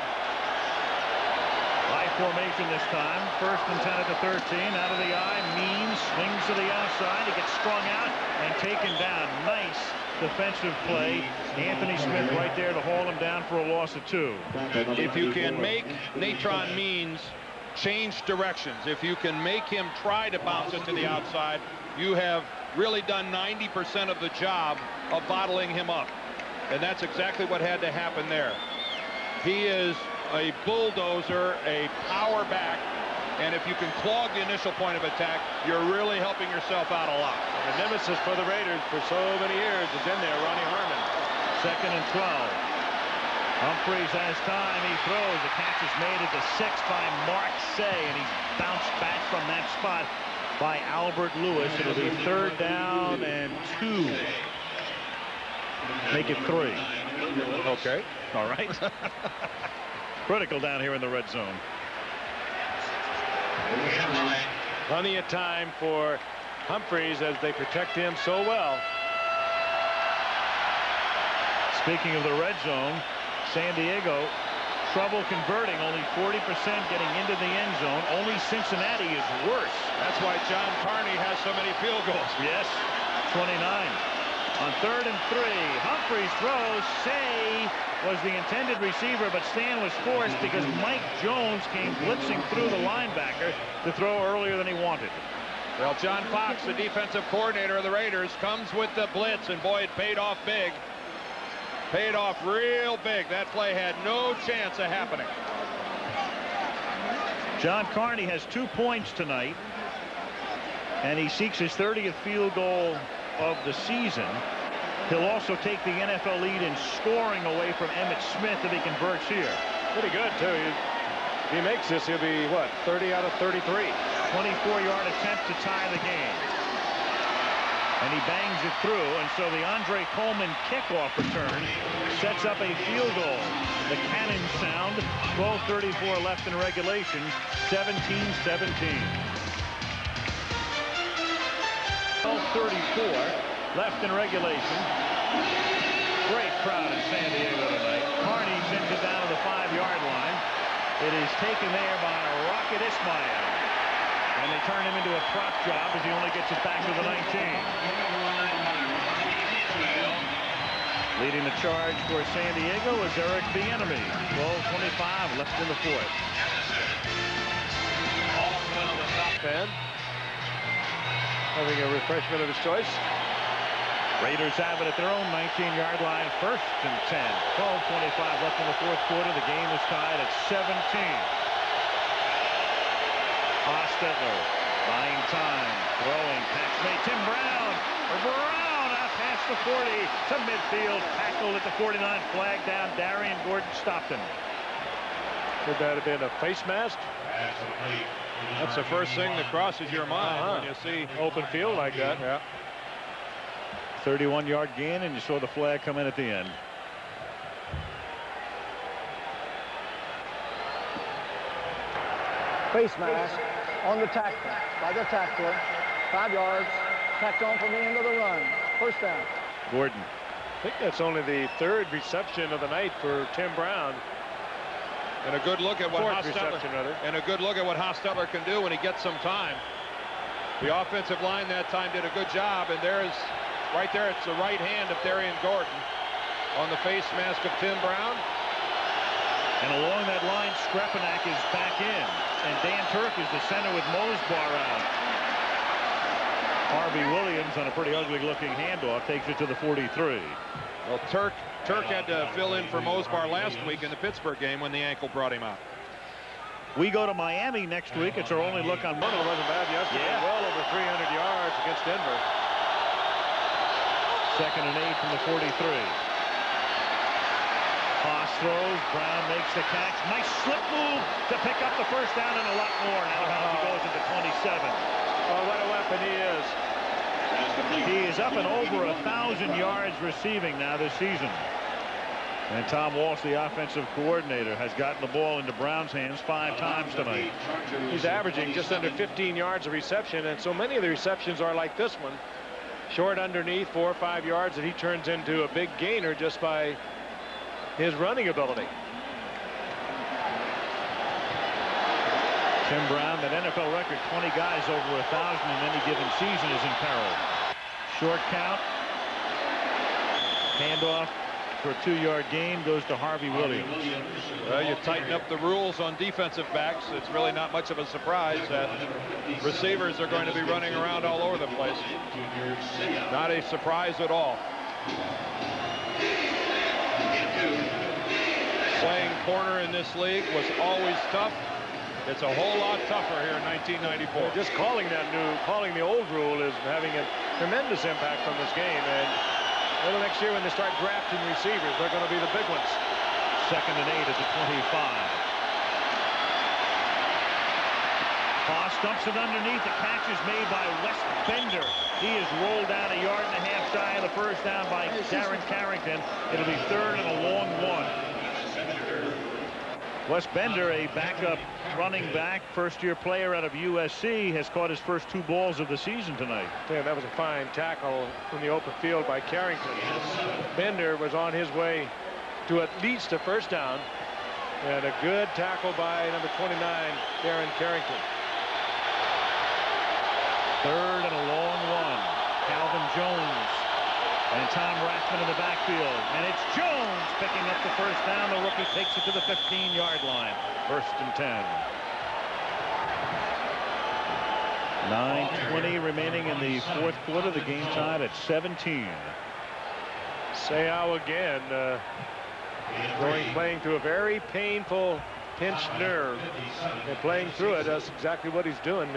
High formation this time. First and 10 at the 13. Out of the eye. Means swings to the outside. He gets strung out and taken down. Nice defensive play. Anthony Smith right there to haul him down for a loss of 2. If you can make Natron Means change directions, if you can make him try to bounce it to the outside, you have really done 90% of the job of bottling him up. And that's exactly what had to happen there. He is a bulldozer, a power back, and if you can clog the initial point of attack, you're really helping yourself out a lot. The nemesis for the Raiders for so many years is in there, Ronnie Harmon. 2nd and 12. Humphreys has time. He throws. The catch is made at the 6 by Mark Say, and he's bounced back from that spot by Albert Lewis. It'll be 3rd down and 2. Make it 3. Okay. All right. Critical down here in the red zone. Plenty of time for Humphreys as they protect him so well. Speaking of the red zone, San Diego trouble converting, only 40% getting into the end zone. Only Cincinnati is worse. That's why John Carney has so many field goals. Yes, 29. On 3rd and 3, Humphreys throws. Say was the intended receiver, but Stan was forced because Mike Jones came blitzing through the linebacker to throw earlier than he wanted. Well, John Fox, the defensive coordinator of the Raiders, comes with the blitz, and boy, it paid off big. Paid off real big. That play had no chance of happening. John Carney has 2 points tonight, and he seeks his 30th field goal of the season. He'll also take the NFL lead in scoring away from Emmitt Smith if he converts here. Pretty good, too. If he makes this, he'll be, what, 30 out of 33. 24-yard attempt to tie the game. And he bangs it through, and so the Andre Coleman kickoff return sets up a field goal. The cannon sound, 12:34 left in regulation, 17-17. 12:34 left in regulation. Great crowd in San Diego tonight. Carney sends it down to the 5-yard line. It is taken there by Rocket Ismail. And they turn him into a prop job as he only gets it back to the 19. Leading the charge for San Diego is Eric Bieniemy. 12:25 left in the fourth. Fan having a refreshment of his choice. Raiders have it at their own 19-yard line, 1st and 10. 12:25 left in the fourth quarter. The game is tied at 17. Hostetler buying time, throwing, catch made. Tim Brown out past the 40 to midfield, tackled at the 49, flag down. Darian Gordon stopped him. Could that have been a face mask? That's the first thing that crosses your mind when you see open field like that. Yeah. 31-yard gain, and you saw the flag come in at the end. Face mask on the tackle by the tackler. 5 yards. Tacked on from the end of the run. First down. Gordon. I think that's only the 3rd reception of the night for Tim Brown. and a good look at what Hostetler can do when he gets some time. The offensive line that time did a good job, and there is right there, it's the right hand of Darian Gordon on the face mask of Tim Brown. And along that line, Skrepenak is back in, and Dan Turk is the center with Mosbar out. Harvey Williams on a pretty ugly looking handoff takes it to the 43. Well, Turk had to fill in for Mosbar last week in the Pittsburgh game when the ankle brought him out. We go to Miami next week. It's our only look on Bundle. Wasn't bad yesterday. Yeah. Well over 300 yards against Denver. 2nd and 8 from the 43. Haas throws. Brown makes the catch. Nice slip move to pick up the first down and a lot more. Now he goes into 27. Oh, what a weapon he is. He is up and over 1,000 yards receiving now this season. And Tom Walsh, the offensive coordinator, has gotten the ball into Brown's hands 5 times tonight. He's averaging just under 15 yards of reception, and so many of the receptions are like this one. Short underneath, 4 or 5 yards, that he turns into a big gainer just by his running ability. Tim Brown, that NFL record, 20 guys over 1,000 in any given season, is in peril. Short count. Handoff for a 2-yard gain goes to Harvey Williams. Well, you tighten up the rules on defensive backs. It's really not much of a surprise that receivers are going to be running around all over the place. Not a surprise at all. Playing corner in this league was always tough. It's a whole lot tougher here in 1994. Just calling the old rule is having a tremendous impact on this game. And well, next year when they start drafting receivers, they're going to be the big ones. 2nd and 8 at the 25. Haas dumps it underneath. The catch is made by Wes Bender. He is rolled down 1.5 yards shy of the first down by Darren Carrington. It'll be 3rd and a long one. Wes Bender, a backup running back, first-year player out of USC, has caught his first 2 balls of the season tonight. Yeah, that was a fine tackle in the open field by Carrington. Bender was on his way to at least a first down, and a good tackle by number 29, Darren Carrington. 3rd and a long one. Calvin Jones and Tom Rathman in the backfield, and it's Jones picking up the first down. The rookie takes it to the 15-yard line. 1st and 10. 9:20 remaining in the fourth quarter. The game tied at 17. Seau again playing through a very painful pinched nerve, and playing through it. That's exactly what he's doing.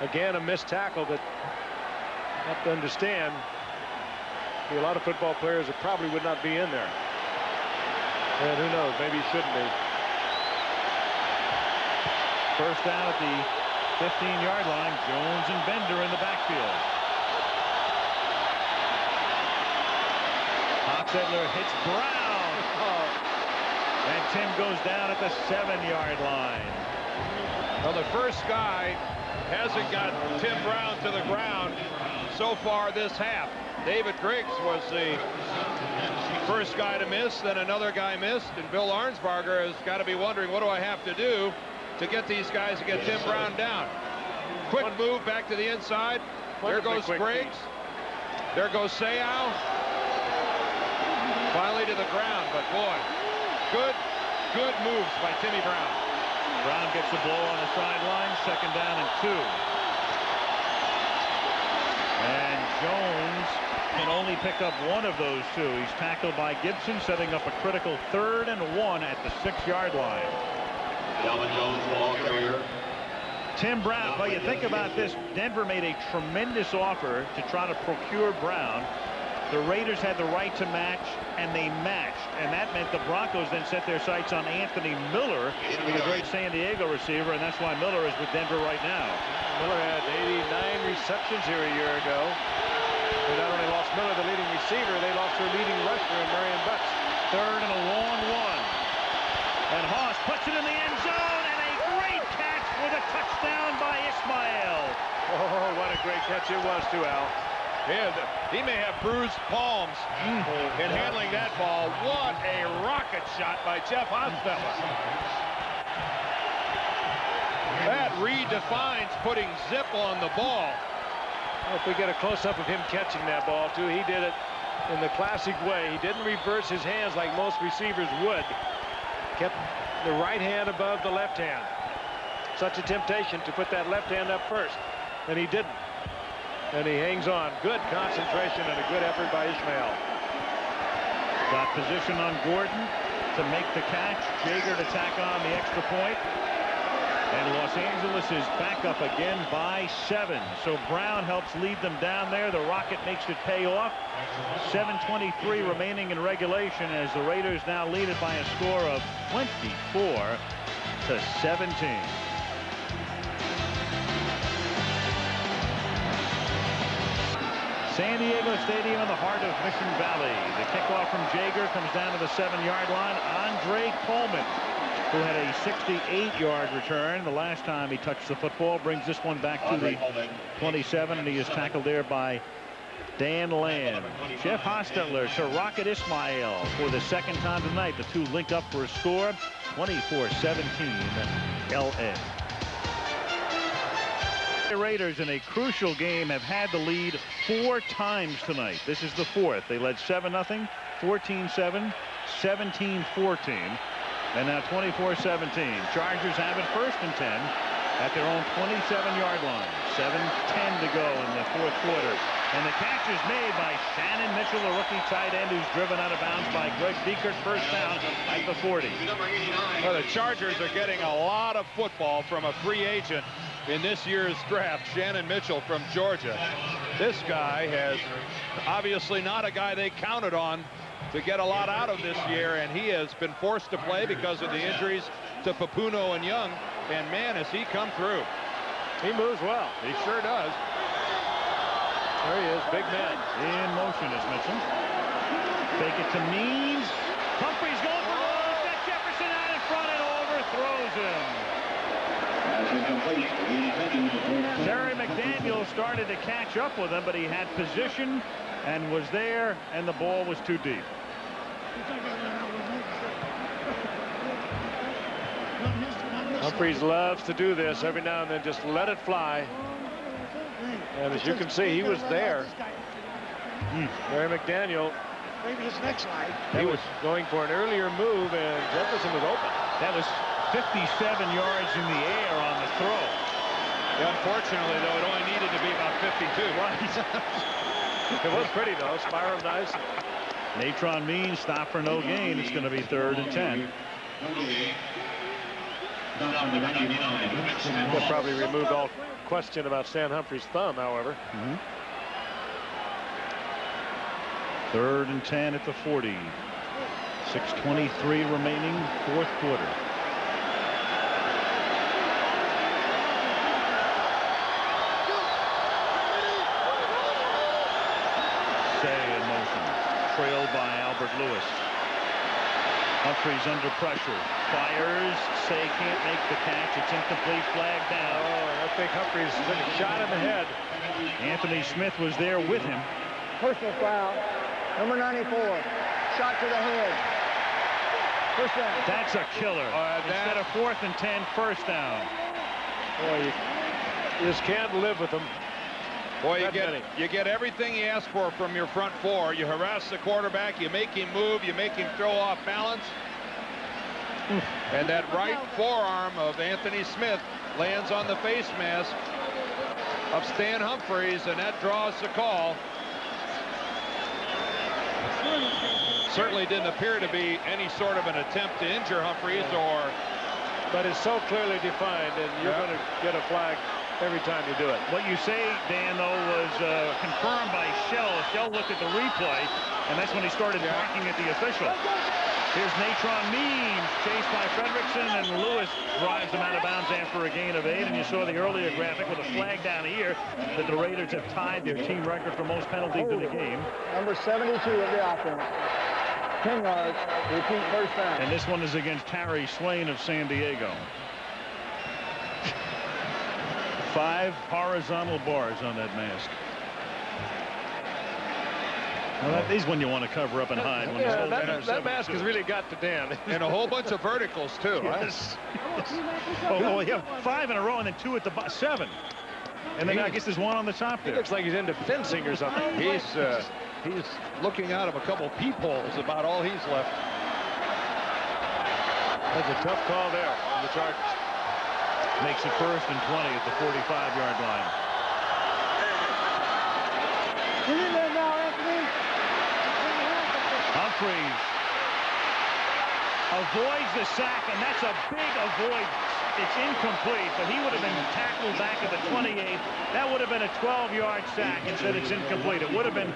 Again, a missed tackle, but you have to understand, a lot of football players that probably would not be in there. And who knows, maybe he shouldn't be. First down at the 15-yard line. Jones and Bender in the backfield. Hostetler hits Brown. And Tim goes down at the 7-yard line. Well, the first guy hasn't got Tim Brown to the ground so far this half. David Griggs was the first guy to miss, then another guy missed, and Bill Arnsparger has got to be wondering, what do I have to do to get these guys to get Tim Brown down? Quick move back to the inside. There goes Griggs. There goes Seau. Finally to the ground, but boy, good moves by Timmy Brown. Brown gets a blow on the sideline, 2nd down and 2. And Jones can only pick up one of those two. He's tackled by Gibson, setting up a critical 3rd and 1 at the 6-yard line. Calvin Jones, ball carrier. Tim Brown, well, you think about this, Denver made a tremendous offer to try to procure Brown. The Raiders had the right to match, and they matched, and that meant the Broncos then set their sights on Anthony Miller, the great San Diego receiver, and that's why Miller is with Denver right now. Miller had 89 receptions here a year ago. They not only lost Miller, the leading receiver, they lost their leading rusher in Marion Butts. 3rd and a long one. And Haas puts it in the end zone, and a great catch with a touchdown by Ismail. Oh, what a great catch it was, too, Al. Yeah, he may have bruised palms in handling that ball. What a rocket shot by Jeff Hostetler. That redefines putting zip on the ball. Well, if we get a close-up of him catching that ball, too, he did it in the classic way. He didn't reverse his hands like most receivers would. Kept the right hand above the left hand. Such a temptation to put that left hand up first, and he didn't. And he hangs on. Good concentration and a good effort by Ismail. Got position on Gordon to make the catch. Jaeger to tack on the extra point. And Los Angeles is back up again by 7. So Brown helps lead them down there. The Rocket makes it pay off. 7:23 remaining in regulation as the Raiders now lead it by a score of 24-17. San Diego Stadium in the heart of Mission Valley. The kickoff from Jaeger comes down to the 7-yard line. Andre Coleman, who had a 68-yard return the last time he touched the football, brings this one back to the 27, and he is tackled there by Dan Land. Jeff Hostetler to Rocket Ismail for the 2nd time tonight. The two link up for a score, 24-17 LA. The Raiders in a crucial game have had the lead 4 times tonight. This is the 4th. They led 7-0, 14-7, 17-14, and now 24-17. Chargers have it 1st and 10 at their own 27-yard line. 7:10 to go in the 4th quarter. And the catch is made by Shannon Mitchell, the rookie tight end, who's driven out of bounds by Greg Biekert. 1st down at the 40. Well, the Chargers are getting a lot of football from a free agent in this year's draft, Shannon Mitchell from Georgia. This guy has obviously not a guy they counted on to get a lot out of this year, and he has been forced to play because of the injuries to Papuno and Young. And man, has he come through. He moves well. He sure does. There he is, big man. In motion is Mitchell. Fake it to Means. Humphrey's going for goal. Got Jefferson out in front and overthrows him. Terry McDaniel started to catch up with him, but he had position and was there, and the ball was too deep. Humphreys loves to do this every now and then, just let it fly. And as you can see, he was there. Terry McDaniel, maybe his next slide. He was going for an earlier move, and Jefferson was open. That was 57 yards in the air on the throw. Yeah, unfortunately, though, it only needed to be about 52. Right. It was pretty, though. Spiraled nice. Natron Means stopped for no gain. It's going to be 3rd and 10. That probably removed all question about Stan Humphrey's thumb, however. 3rd and 10 at the 40. 6:23 remaining, 4th quarter. Say in motion. trailed by Albert Lewis. Humphreys under pressure. Fires. Say can't make the catch. It's incomplete. Flag down. Oh, I think Humphreys took a shot in the head. Anthony Smith was there with him. Personal foul. Number 94. Shot to the head. First down. That's a killer. Instead of 4th and 10, first down. Boy, you just can't live with them. Boy, you get everything you ask for from your front four. You harass the quarterback, you make him move, you make him throw off balance. And that right forearm of Anthony Smith lands on the face mask of Stan Humphreys, and that draws the call. Certainly didn't appear to be any sort of an attempt to injure Humphreys, but it's so clearly defined, and you're going to get a flag every time you do it. What you say, Dan, though, was confirmed by Shell. Shell looked at the replay, and that's when he started barking at the official. Here's Natron Means, chased by Fredrickson, and Lewis drives him out of bounds after a gain of 8. And you saw the earlier graphic with a flag down here that the Raiders have tied their team record for most penalties in the game. Number 72 of the offense. 10 yards, repeat first down. And this one is against Harry Swain of San Diego. 5 horizontal bars on that mask. Well, that is when you want to cover up and hide. When that mask has really got to Dan. and a whole bunch of verticals, too. Yes. Oh, yeah, 5 in a row and then 2 at the bottom. 7. And then I guess there's 1 on the top there. He looks like he's into fencing or something. He's looking out of a couple peepholes, about all he's left. That's a tough call there from the Chargers. Makes it 1st and 20 at the 45-yard line. Humphreys avoids the sack, and that's a big avoidance. It's incomplete, but he would have been tackled back at the 28. That would have been a 12-yard sack. Instead, it's incomplete. It would have been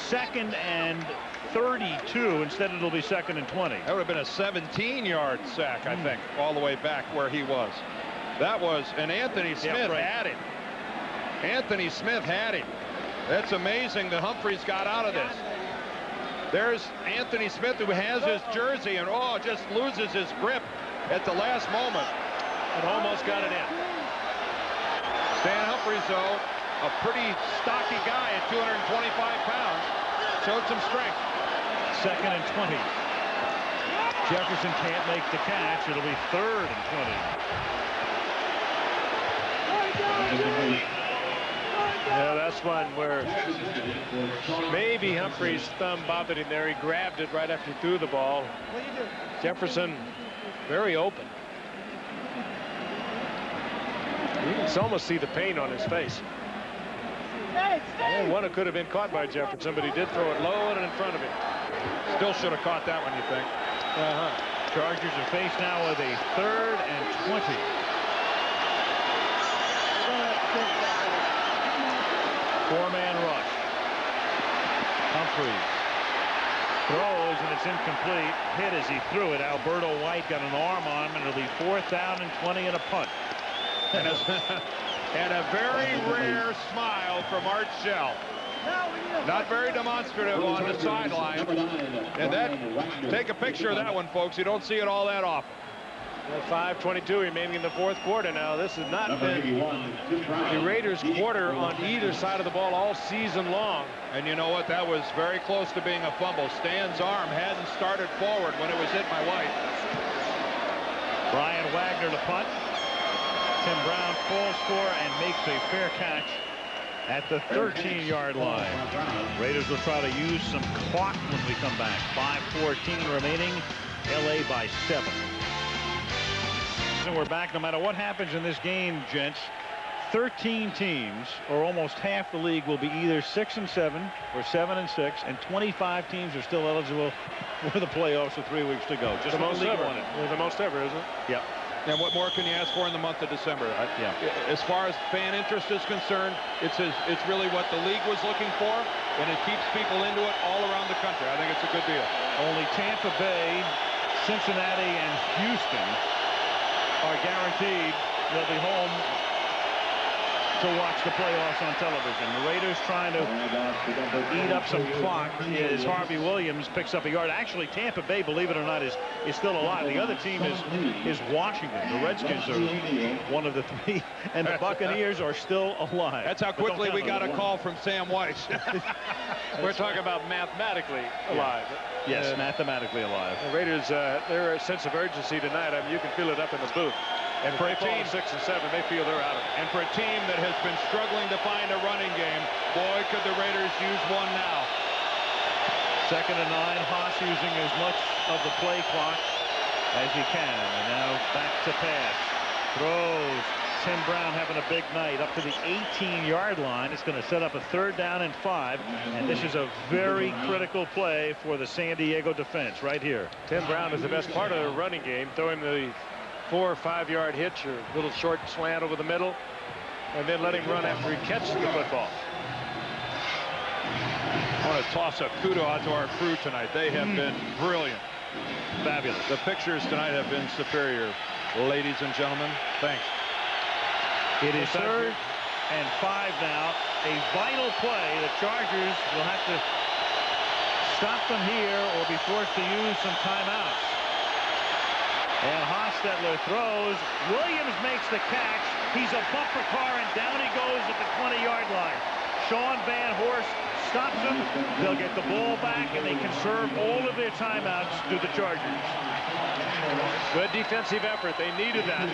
2nd and 32. Instead, it'll be 2nd and 20. That would have been a 17-yard sack, I think, all the way back where he was. That was, and Anthony Smith had it. Anthony Smith had him. That's amazing that Humphreys got out of this. There's Anthony Smith, who has his jersey, and just loses his grip at the last moment. And almost got it in. Stan Humphreys, though, a pretty stocky guy at 225 pounds, showed some strength. 2nd and 20. Jefferson can't make the catch. It'll be 3rd and 20. Yeah, that's one where maybe Humphreys' thumb bothered him there. He grabbed it right after he threw the ball. Jefferson very open. You can almost see the pain on his face. And one could have been caught by Jefferson, but he did throw it low and in front of him. Still should have caught that one, you think? Chargers are faced now with a 3rd and 20. Four-man rush. Humphreys throws, and it's incomplete. Hit as he threw it. Alberto White got an arm on him, and it'll be 4th down and 20 and a punt. And a very rare smile from Art Shell. Not very demonstrative on the sideline. And take a picture of that one, folks. You don't see it all that often. 5:22 remaining in the 4th quarter now. This has not been the Raiders' quarter on either side of the ball all season long. And you know what? That was very close to being a fumble. Stan's arm hadn't started forward when it was hit by White. Brian Wagner to punt. Tim Brown falls for and makes a fair catch at the 13-yard line. Raiders will try to use some clock when we come back. 5:14 remaining. LA by 7. And we're back. No matter what happens in this game, gents, 13 teams, or almost half the league, will be either 6-7 or 7-6, and 25 teams are still eligible for the playoffs with 3 weeks to go. Just the most ever. Wanted. The most ever, isn't it? Yep. And what more can you ask for in the month of December? Yeah. As far as fan interest is concerned, it's really what the league was looking for, and it keeps people into it all around the country. I think it's a good deal. Only Tampa Bay, Cincinnati, and Houston are guaranteed they'll be home to watch the playoffs on television. The Raiders trying to eat up some clock as Harvey Williams picks up a yard. Actually, Tampa Bay, believe it or not, is still alive. The other team is Washington. The Redskins are one of the three, and the Buccaneers are still alive. That's how quickly we got a call from Sam Weiss. We're talking about mathematically alive. Yes, mathematically alive. The Raiders, their sense of urgency tonight, I mean, you can feel it up in the booth. And for a team 6 and 7, they feel they're out of it. And for a team that has been struggling to find a running game, boy, could the Raiders use one now. 2nd and 9. Haas using as much of the play clock as he can. And now back to pass. Throws. Tim Brown having a big night up to the 18-yard line. It's going to set up a 3rd down and 5. And this is a very critical play for the San Diego defense right here. Tim Brown is the best part of the running game. Throw him the 4 or 5 yard hitch or little short slant over the middle, and then let him run after he catches the football. I want to toss a kudo out to our crew tonight. They have been brilliant. Fabulous. The pictures tonight have been superior. Ladies and gentlemen, thanks. It is 3rd and 5 now. A vital play. The Chargers will have to stop them here or be forced to use some timeouts. And Hostetler throws. Williams makes the catch. He's a bumper car, and down he goes at the 20-yard line. Sean Van Horst stops him. They'll get the ball back, and they conserve all of their timeouts to the Chargers. Good defensive effort. They needed that.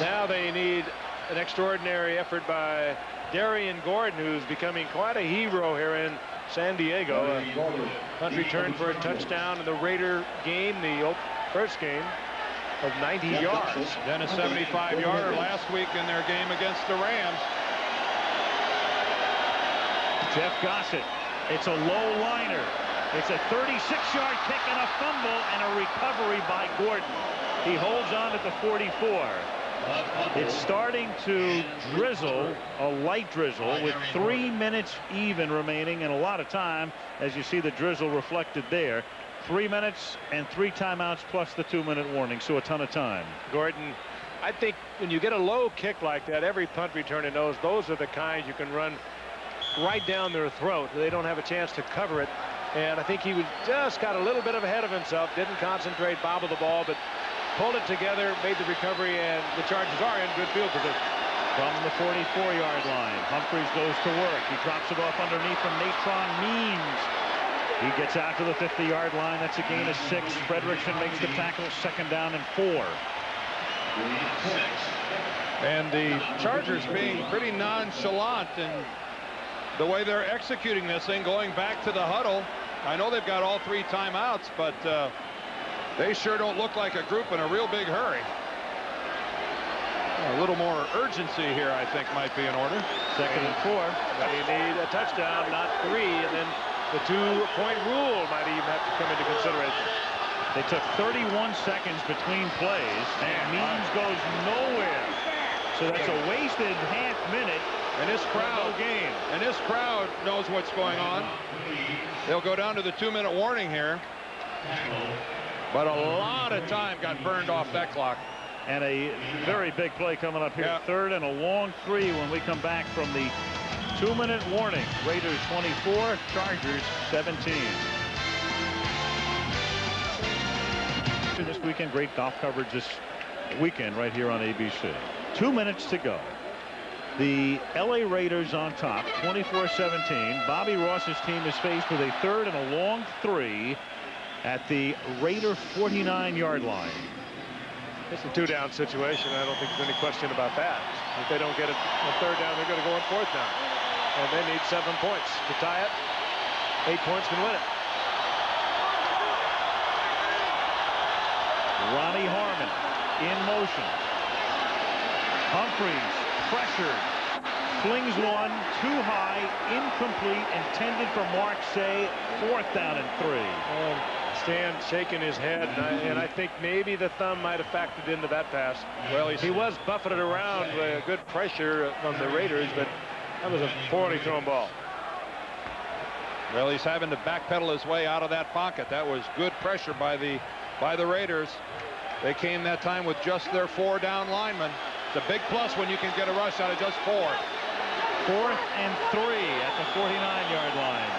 Now they need an extraordinary effort by Darian Gordon, who's becoming quite a hero here in San Diego. A punt return for a touchdown in the Raider game, the first game of 90 yards. Then a 75-yarder last week in their game against the Rams. Jeff Gossett. It's a low liner. It's a 36-yard kick and a fumble and a recovery by Gordon. He holds on at the 44. It's starting to drizzle, a light drizzle, with 3 minutes even remaining and a lot of time, as you see the drizzle reflected there. 3 minutes and 3 timeouts plus the 2-minute warning, so a ton of time. Gordon, I think when you get a low kick like that, every punt returner knows those are the kinds you can run right down their throat. They don't have a chance to cover it. And I think he just got a little bit ahead of himself, didn't concentrate, bobbled the ball, but pulled it together, made the recovery, and the Chargers are in good field position. From the 44-yard line, Humphries goes to work. He drops it off underneath from Natron Means. He gets out to the 50-yard line. That's a gain of 6. Fredrickson makes the tackle. 2nd down and 4. And the Chargers being pretty nonchalant in the way they're executing this thing, going back to the huddle. I know they've got all 3 timeouts, but they sure don't look like a group in a real big hurry. A little more urgency here, I think, might be in order. 2nd and 4. They need a touchdown, not 3, and then the 2-point rule might even have to come into consideration. They took 31 seconds between plays, and Means goes nowhere. So that's a wasted half minute. And this crowd, no game. And this crowd knows what's going on. They'll go down to the 2-minute warning here. But a lot of time got burned off that clock. And a very big play coming up here. Yeah. 3rd and a long 3 when we come back from the 2-minute warning. Raiders 24, Chargers 17. This weekend, great golf coverage this weekend right here on ABC. 2 minutes to go. The LA Raiders on top, 24-17. Bobby Ross's team is faced with a 3rd and a long 3 at the Raider 49-yard line. It's a 2-down situation. I don't think there's any question about that. If they don't get a 3rd down, they're going to go on 4th down. And they need 7 points to tie it. 8 points can win it. Ronnie Harmon in motion. Humphries pressured. Flings one too high, incomplete, intended for Mark Say. 4th down and 3. And Stan shaking his head, and I think maybe the thumb might have factored into that pass. Well, he was buffeted around with good pressure from the Raiders, but that was a poorly thrown ball. Well, he's having to backpedal his way out of that pocket. That was good pressure by the Raiders. They came that time with just their 4 down linemen. It's a big plus when you can get a rush out of just 4. 4th and 3 at the 49-yard line.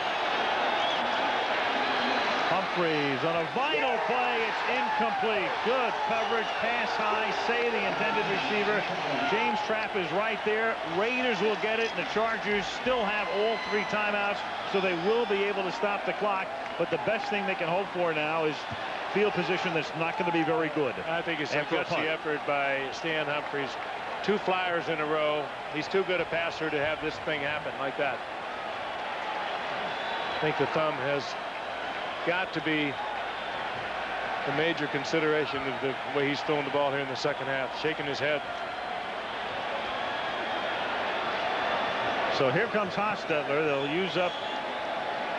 Humphreys on a vital play. It's incomplete. Good coverage. Pass high. Say the intended receiver. James Trapp is right there. Raiders will get it, and the Chargers still have all 3 timeouts, so they will be able to stop the clock. But the best thing they can hope for now is field position that's not going to be very good. I think it's a After a gutsy punt. effort by Stan Humphries. 2 flyers in a row. He's too good a passer to have this thing happen like that. I think the thumb has got to be a major consideration of the way he's throwing the ball here in the second half, shaking his head. So here comes Hostetler. They'll use up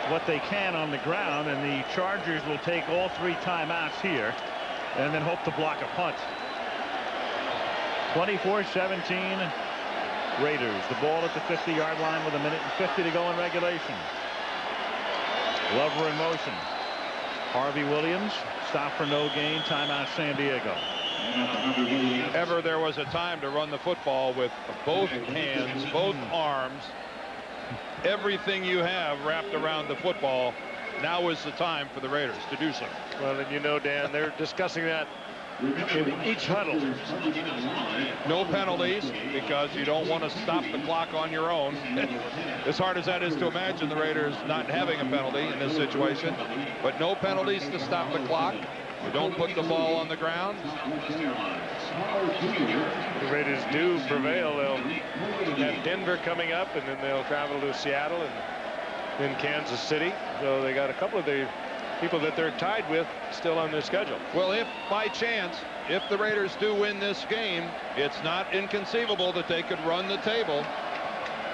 what they can on the ground, and the Chargers will take all 3 timeouts here and then hope to block a punt. 24-17 Raiders. The ball at the 50-yard line with 1:50 to go in regulation. Glover in motion. Harvey Williams, stop for no gain, timeout San Diego. Ever there was a time to run the football with both hands, both arms, everything you have wrapped around the football, now is the time for the Raiders to do so. Well, and you know, Dan, they're discussing that in each huddle. No penalties, because you don't want to stop the clock on your own. As hard as that is to imagine the Raiders not having a penalty in this situation, but no penalties to stop the clock. You don't put the ball on the ground. The Raiders do prevail. They'll have Denver coming up, and then they'll travel to Seattle and then Kansas City. So they got a couple of the people that they're tied with still on their schedule. Well, if by chance, if the Raiders do win this game, it's not inconceivable that they could run the table.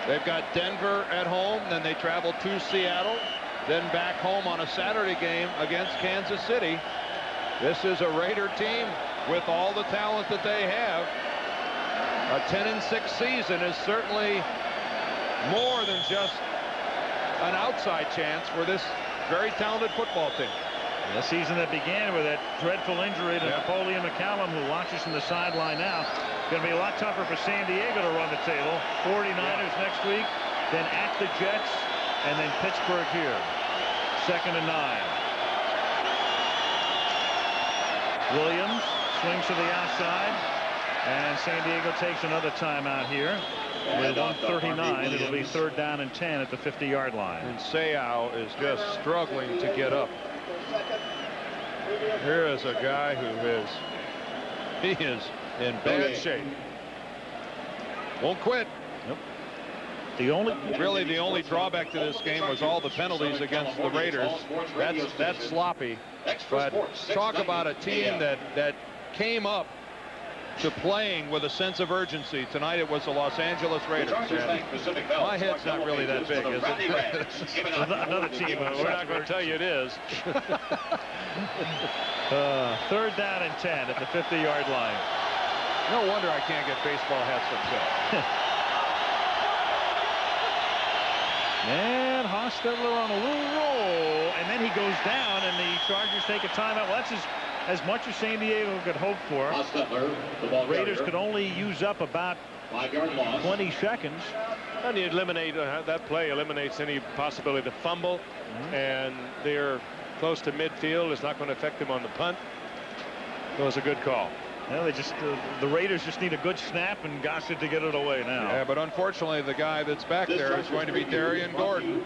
They've got Denver at home, then they travel to Seattle, then back home on a Saturday game against Kansas City. This is a Raider team with all the talent that they have. A 10-6 season is certainly more than just an outside chance for this very talented football team. The season that began with that dreadful injury to Napoleon McCallum, who watches from the sideline now. Going to be a lot tougher for San Diego to run the table. 49ers next week, then at the Jets, and then Pittsburgh here. 2nd and 9. Williams swings to the outside, and San Diego takes another timeout here. With 1:39, it'll be 3rd down and 10 at the 50-yard line. And Seau is just struggling to get up. Here is a guy who is in bad shape. Won't quit. Nope. Really the only drawback to this game was all the penalties against the Raiders. That's sloppy. But talk about a team that came up to playing with a sense of urgency. Tonight it was the Los Angeles Raiders. My head's not really that big, is it? Another team. We're not going to tell you it is. 3rd down and 10 at the 50-yard line. No wonder I can't get baseball hats for sale. And Hostetler on a little roll, and then he goes down, and the Chargers take a timeout. Well, that's as much as San Diego could hope for. Raiders could only use up about 20 seconds. And you eliminate that play eliminates any possibility to fumble, and they're close to midfield. It's not going to affect them on the punt. It was a good call. Well, the Raiders just need a good snap and Gossett to get it away now. Yeah, but unfortunately the guy that's back there is going to be Darian Gordon.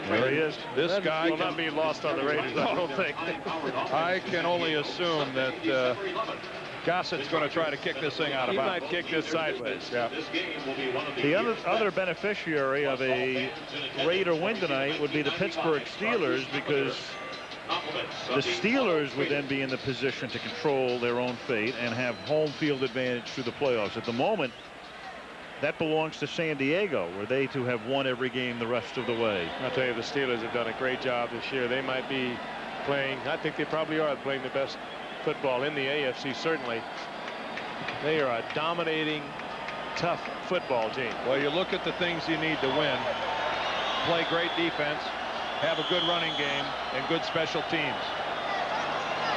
There he is. This guy will not be lost on the Raiders, I don't think. I can only assume that Gossett's going to try to kick this thing out of bounds. He might kick this sideways. Yeah. The other beneficiary of a Raider win tonight would be the Pittsburgh Steelers, because the Steelers would then be in the position to control their own fate and have home field advantage through the playoffs. At the moment, that belongs to San Diego, where they too have won every game the rest of the way. I'll tell you, the Steelers have done a great job this year. They might be playing, I think they probably are playing the best football in the AFC, certainly. They are a dominating, tough football team. Well, you look at the things you need to win. Play great defense, have a good running game, and good special teams.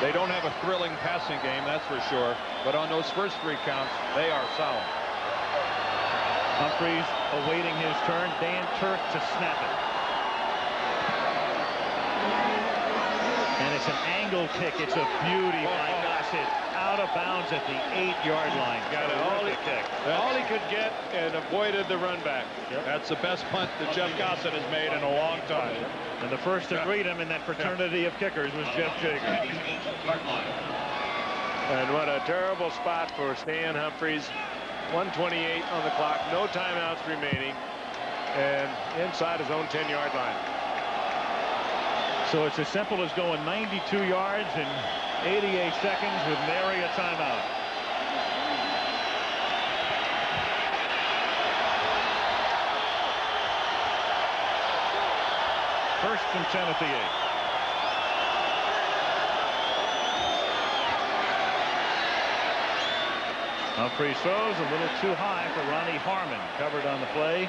They don't have a thrilling passing game, that's for sure. But on those first 3 counts, they are solid. Humphries awaiting his turn. Dan Turk to snap it. And it's an angle kick. It's a beauty. My gosh, it's out of bounds at the 8-yard line. Got it. All he could get and avoided the run back. Yep. That's the best punt that Jeff Gossett has made in a long time. And the first to greet him in that fraternity of kickers was Jeff Jager. And what a terrible spot for Stan Humphries. 1:28 on the clock, no timeouts remaining, and inside his own 10-yard line. So it's as simple as going 92 yards in 88 seconds with nary a timeout. First and 10 at the 8. Humphries throws a little too high for Ronnie Harmon. Covered on the play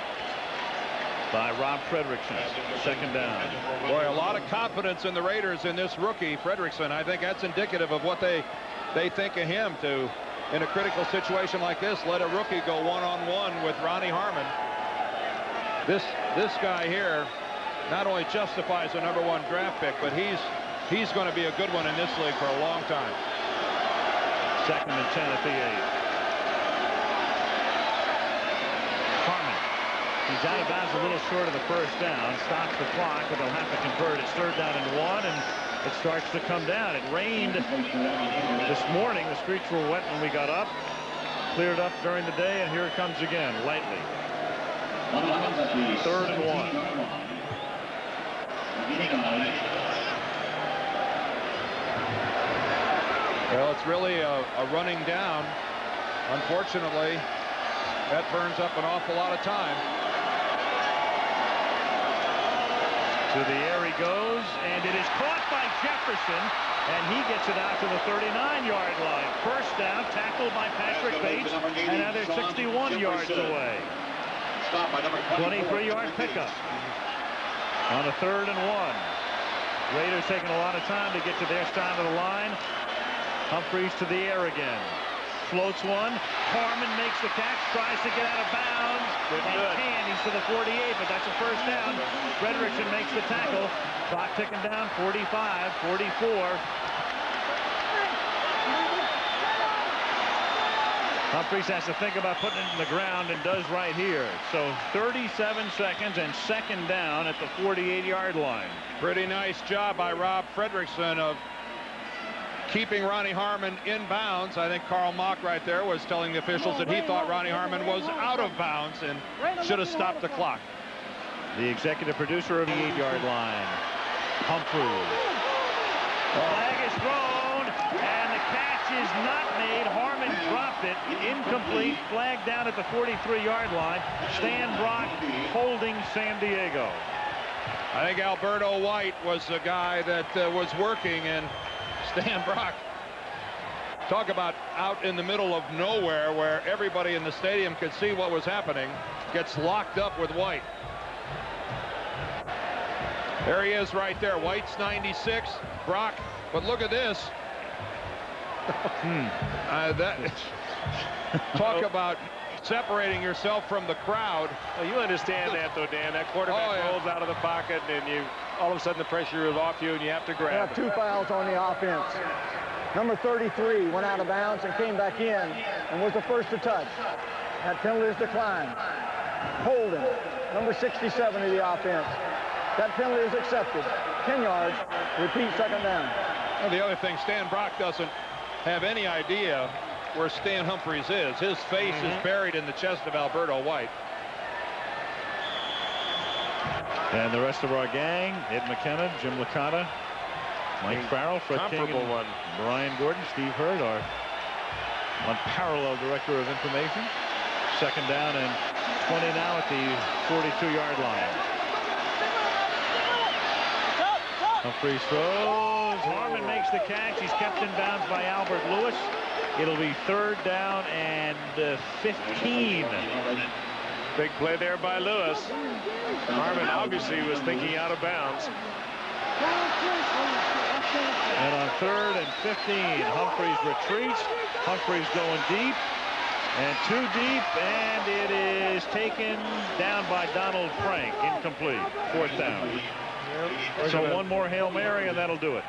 by Rob Fredrickson. Second down. Boy, a lot of confidence in the Raiders in this rookie, Fredrickson. I think that's indicative of what they think of him to, in a critical situation like this, let a rookie go one-on-one with Ronnie Harmon. This guy here not only justifies a #1 draft pick, but he's going to be a good one in this league for a long time. Second and 10 at the 8. He's out of bounds a little short of the first down. Stops the clock, but they'll have to convert. It's 3rd down and 1, and it starts to come down. It rained this morning. The streets were wet when we got up. Cleared up during the day, and here it comes again, lightly. 3rd and 1. Well, it's really a running down. Unfortunately, that burns up an awful lot of time. To the air he goes, and it is caught by Jefferson, and he gets it out to the 39-yard line. First down, tackled by Patrick Bates, and now they're 61 yards away. 23-yard pickup on a 3rd and 1. Raiders taking a lot of time to get to their side of the line. Humphries to the air again. Floats one. Harmon makes the catch, tries to get out of bounds, and he's to the 48, but that's a first down. Fredrickson makes the tackle. Clock ticking down, 45, 44. Humphries has to think about putting it in the ground and does right here. So 37 seconds and second down at the 48-yard line. Pretty nice job by Rob Fredrickson of keeping Ronnie Harmon in bounds. I think Carl Mock right there was telling the officials that he thought Ronnie Harmon was out of bounds and should have stopped the clock. The executive producer of the 8-yard line, Humphries. The flag is thrown, and the catch is not made. Harmon dropped it. Incomplete. Flag down at the 43-yard line. Stan Brock holding San Diego. I think Alberto White was the guy that was working, and Stan Brock, talk about out in the middle of nowhere where everybody in the stadium could see what was happening, gets locked up with White. There he is right there. White's 96, Brock, but look at this. Talk about separating yourself from the crowd. Well, you understand that, though, Dan. That quarterback rolls out of the pocket, and all of a sudden the pressure is off you, and you have to grab. We have 2 fouls on the offense. Number 33 went out of bounds and came back in and was the first to touch. That penalty is declined. Holding. Number 67 of the offense. That penalty is accepted. 10 yards. Repeat, second down. Well, the other thing, Stan Brock doesn't have any idea where Stan Humphries is. His face is buried in the chest of Alberto White. And the rest of our gang, Ed McKenna, Jim Licata, Mike Farrell, Fred King, and Brian Gordon, Steve Hurd, our unparalleled director of information. Second down and 20 now at the 42-yard line. Humphries throws. Harmon makes the catch. He's kept in bounds by Albert Lewis. It'll be 3rd down and 15. Big play there by Lewis. Harmon obviously was thinking out of bounds. And on 3rd and 15, Humphreys retreats. Humphreys going deep. And too deep, and it is taken down by Donald Frank. Incomplete. 4th down. So one more Hail Mary, and that'll do it.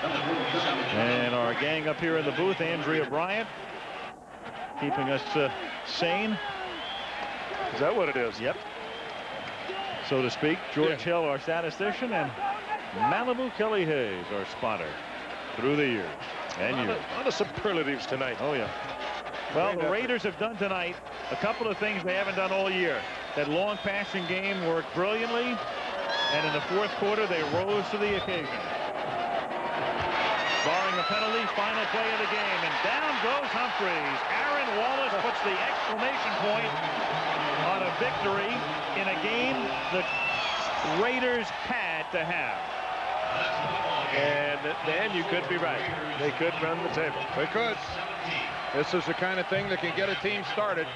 And our gang up here in the booth, Andrea Bryant, keeping us sane. Is that what it is? Yep. So to speak. George Hill, our statistician, and Malibu Kelly Hayes, our spotter, through the years and years. A lot of superlatives tonight. Oh, yeah. Well, the Raiders have done tonight a couple of things they haven't done all year. That long passing game worked brilliantly, and in the 4th quarter, they rose to the occasion. Barring a penalty, final play of the game, and down goes Humphreys. Aaron Wallace puts the exclamation point on a victory in a game the Raiders had to have. And Dan, you could be right. They could run the table. They could. This is the kind of thing that can get a team started.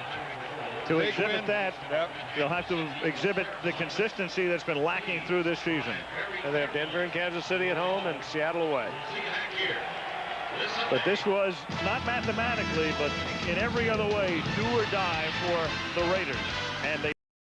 To Big exhibit win. that, Yep. you'll have to exhibit the consistency that's been lacking through this season. And they have Denver and Kansas City at home and Seattle away. But this was not mathematically, but in every other way, do or die for the Raiders. And they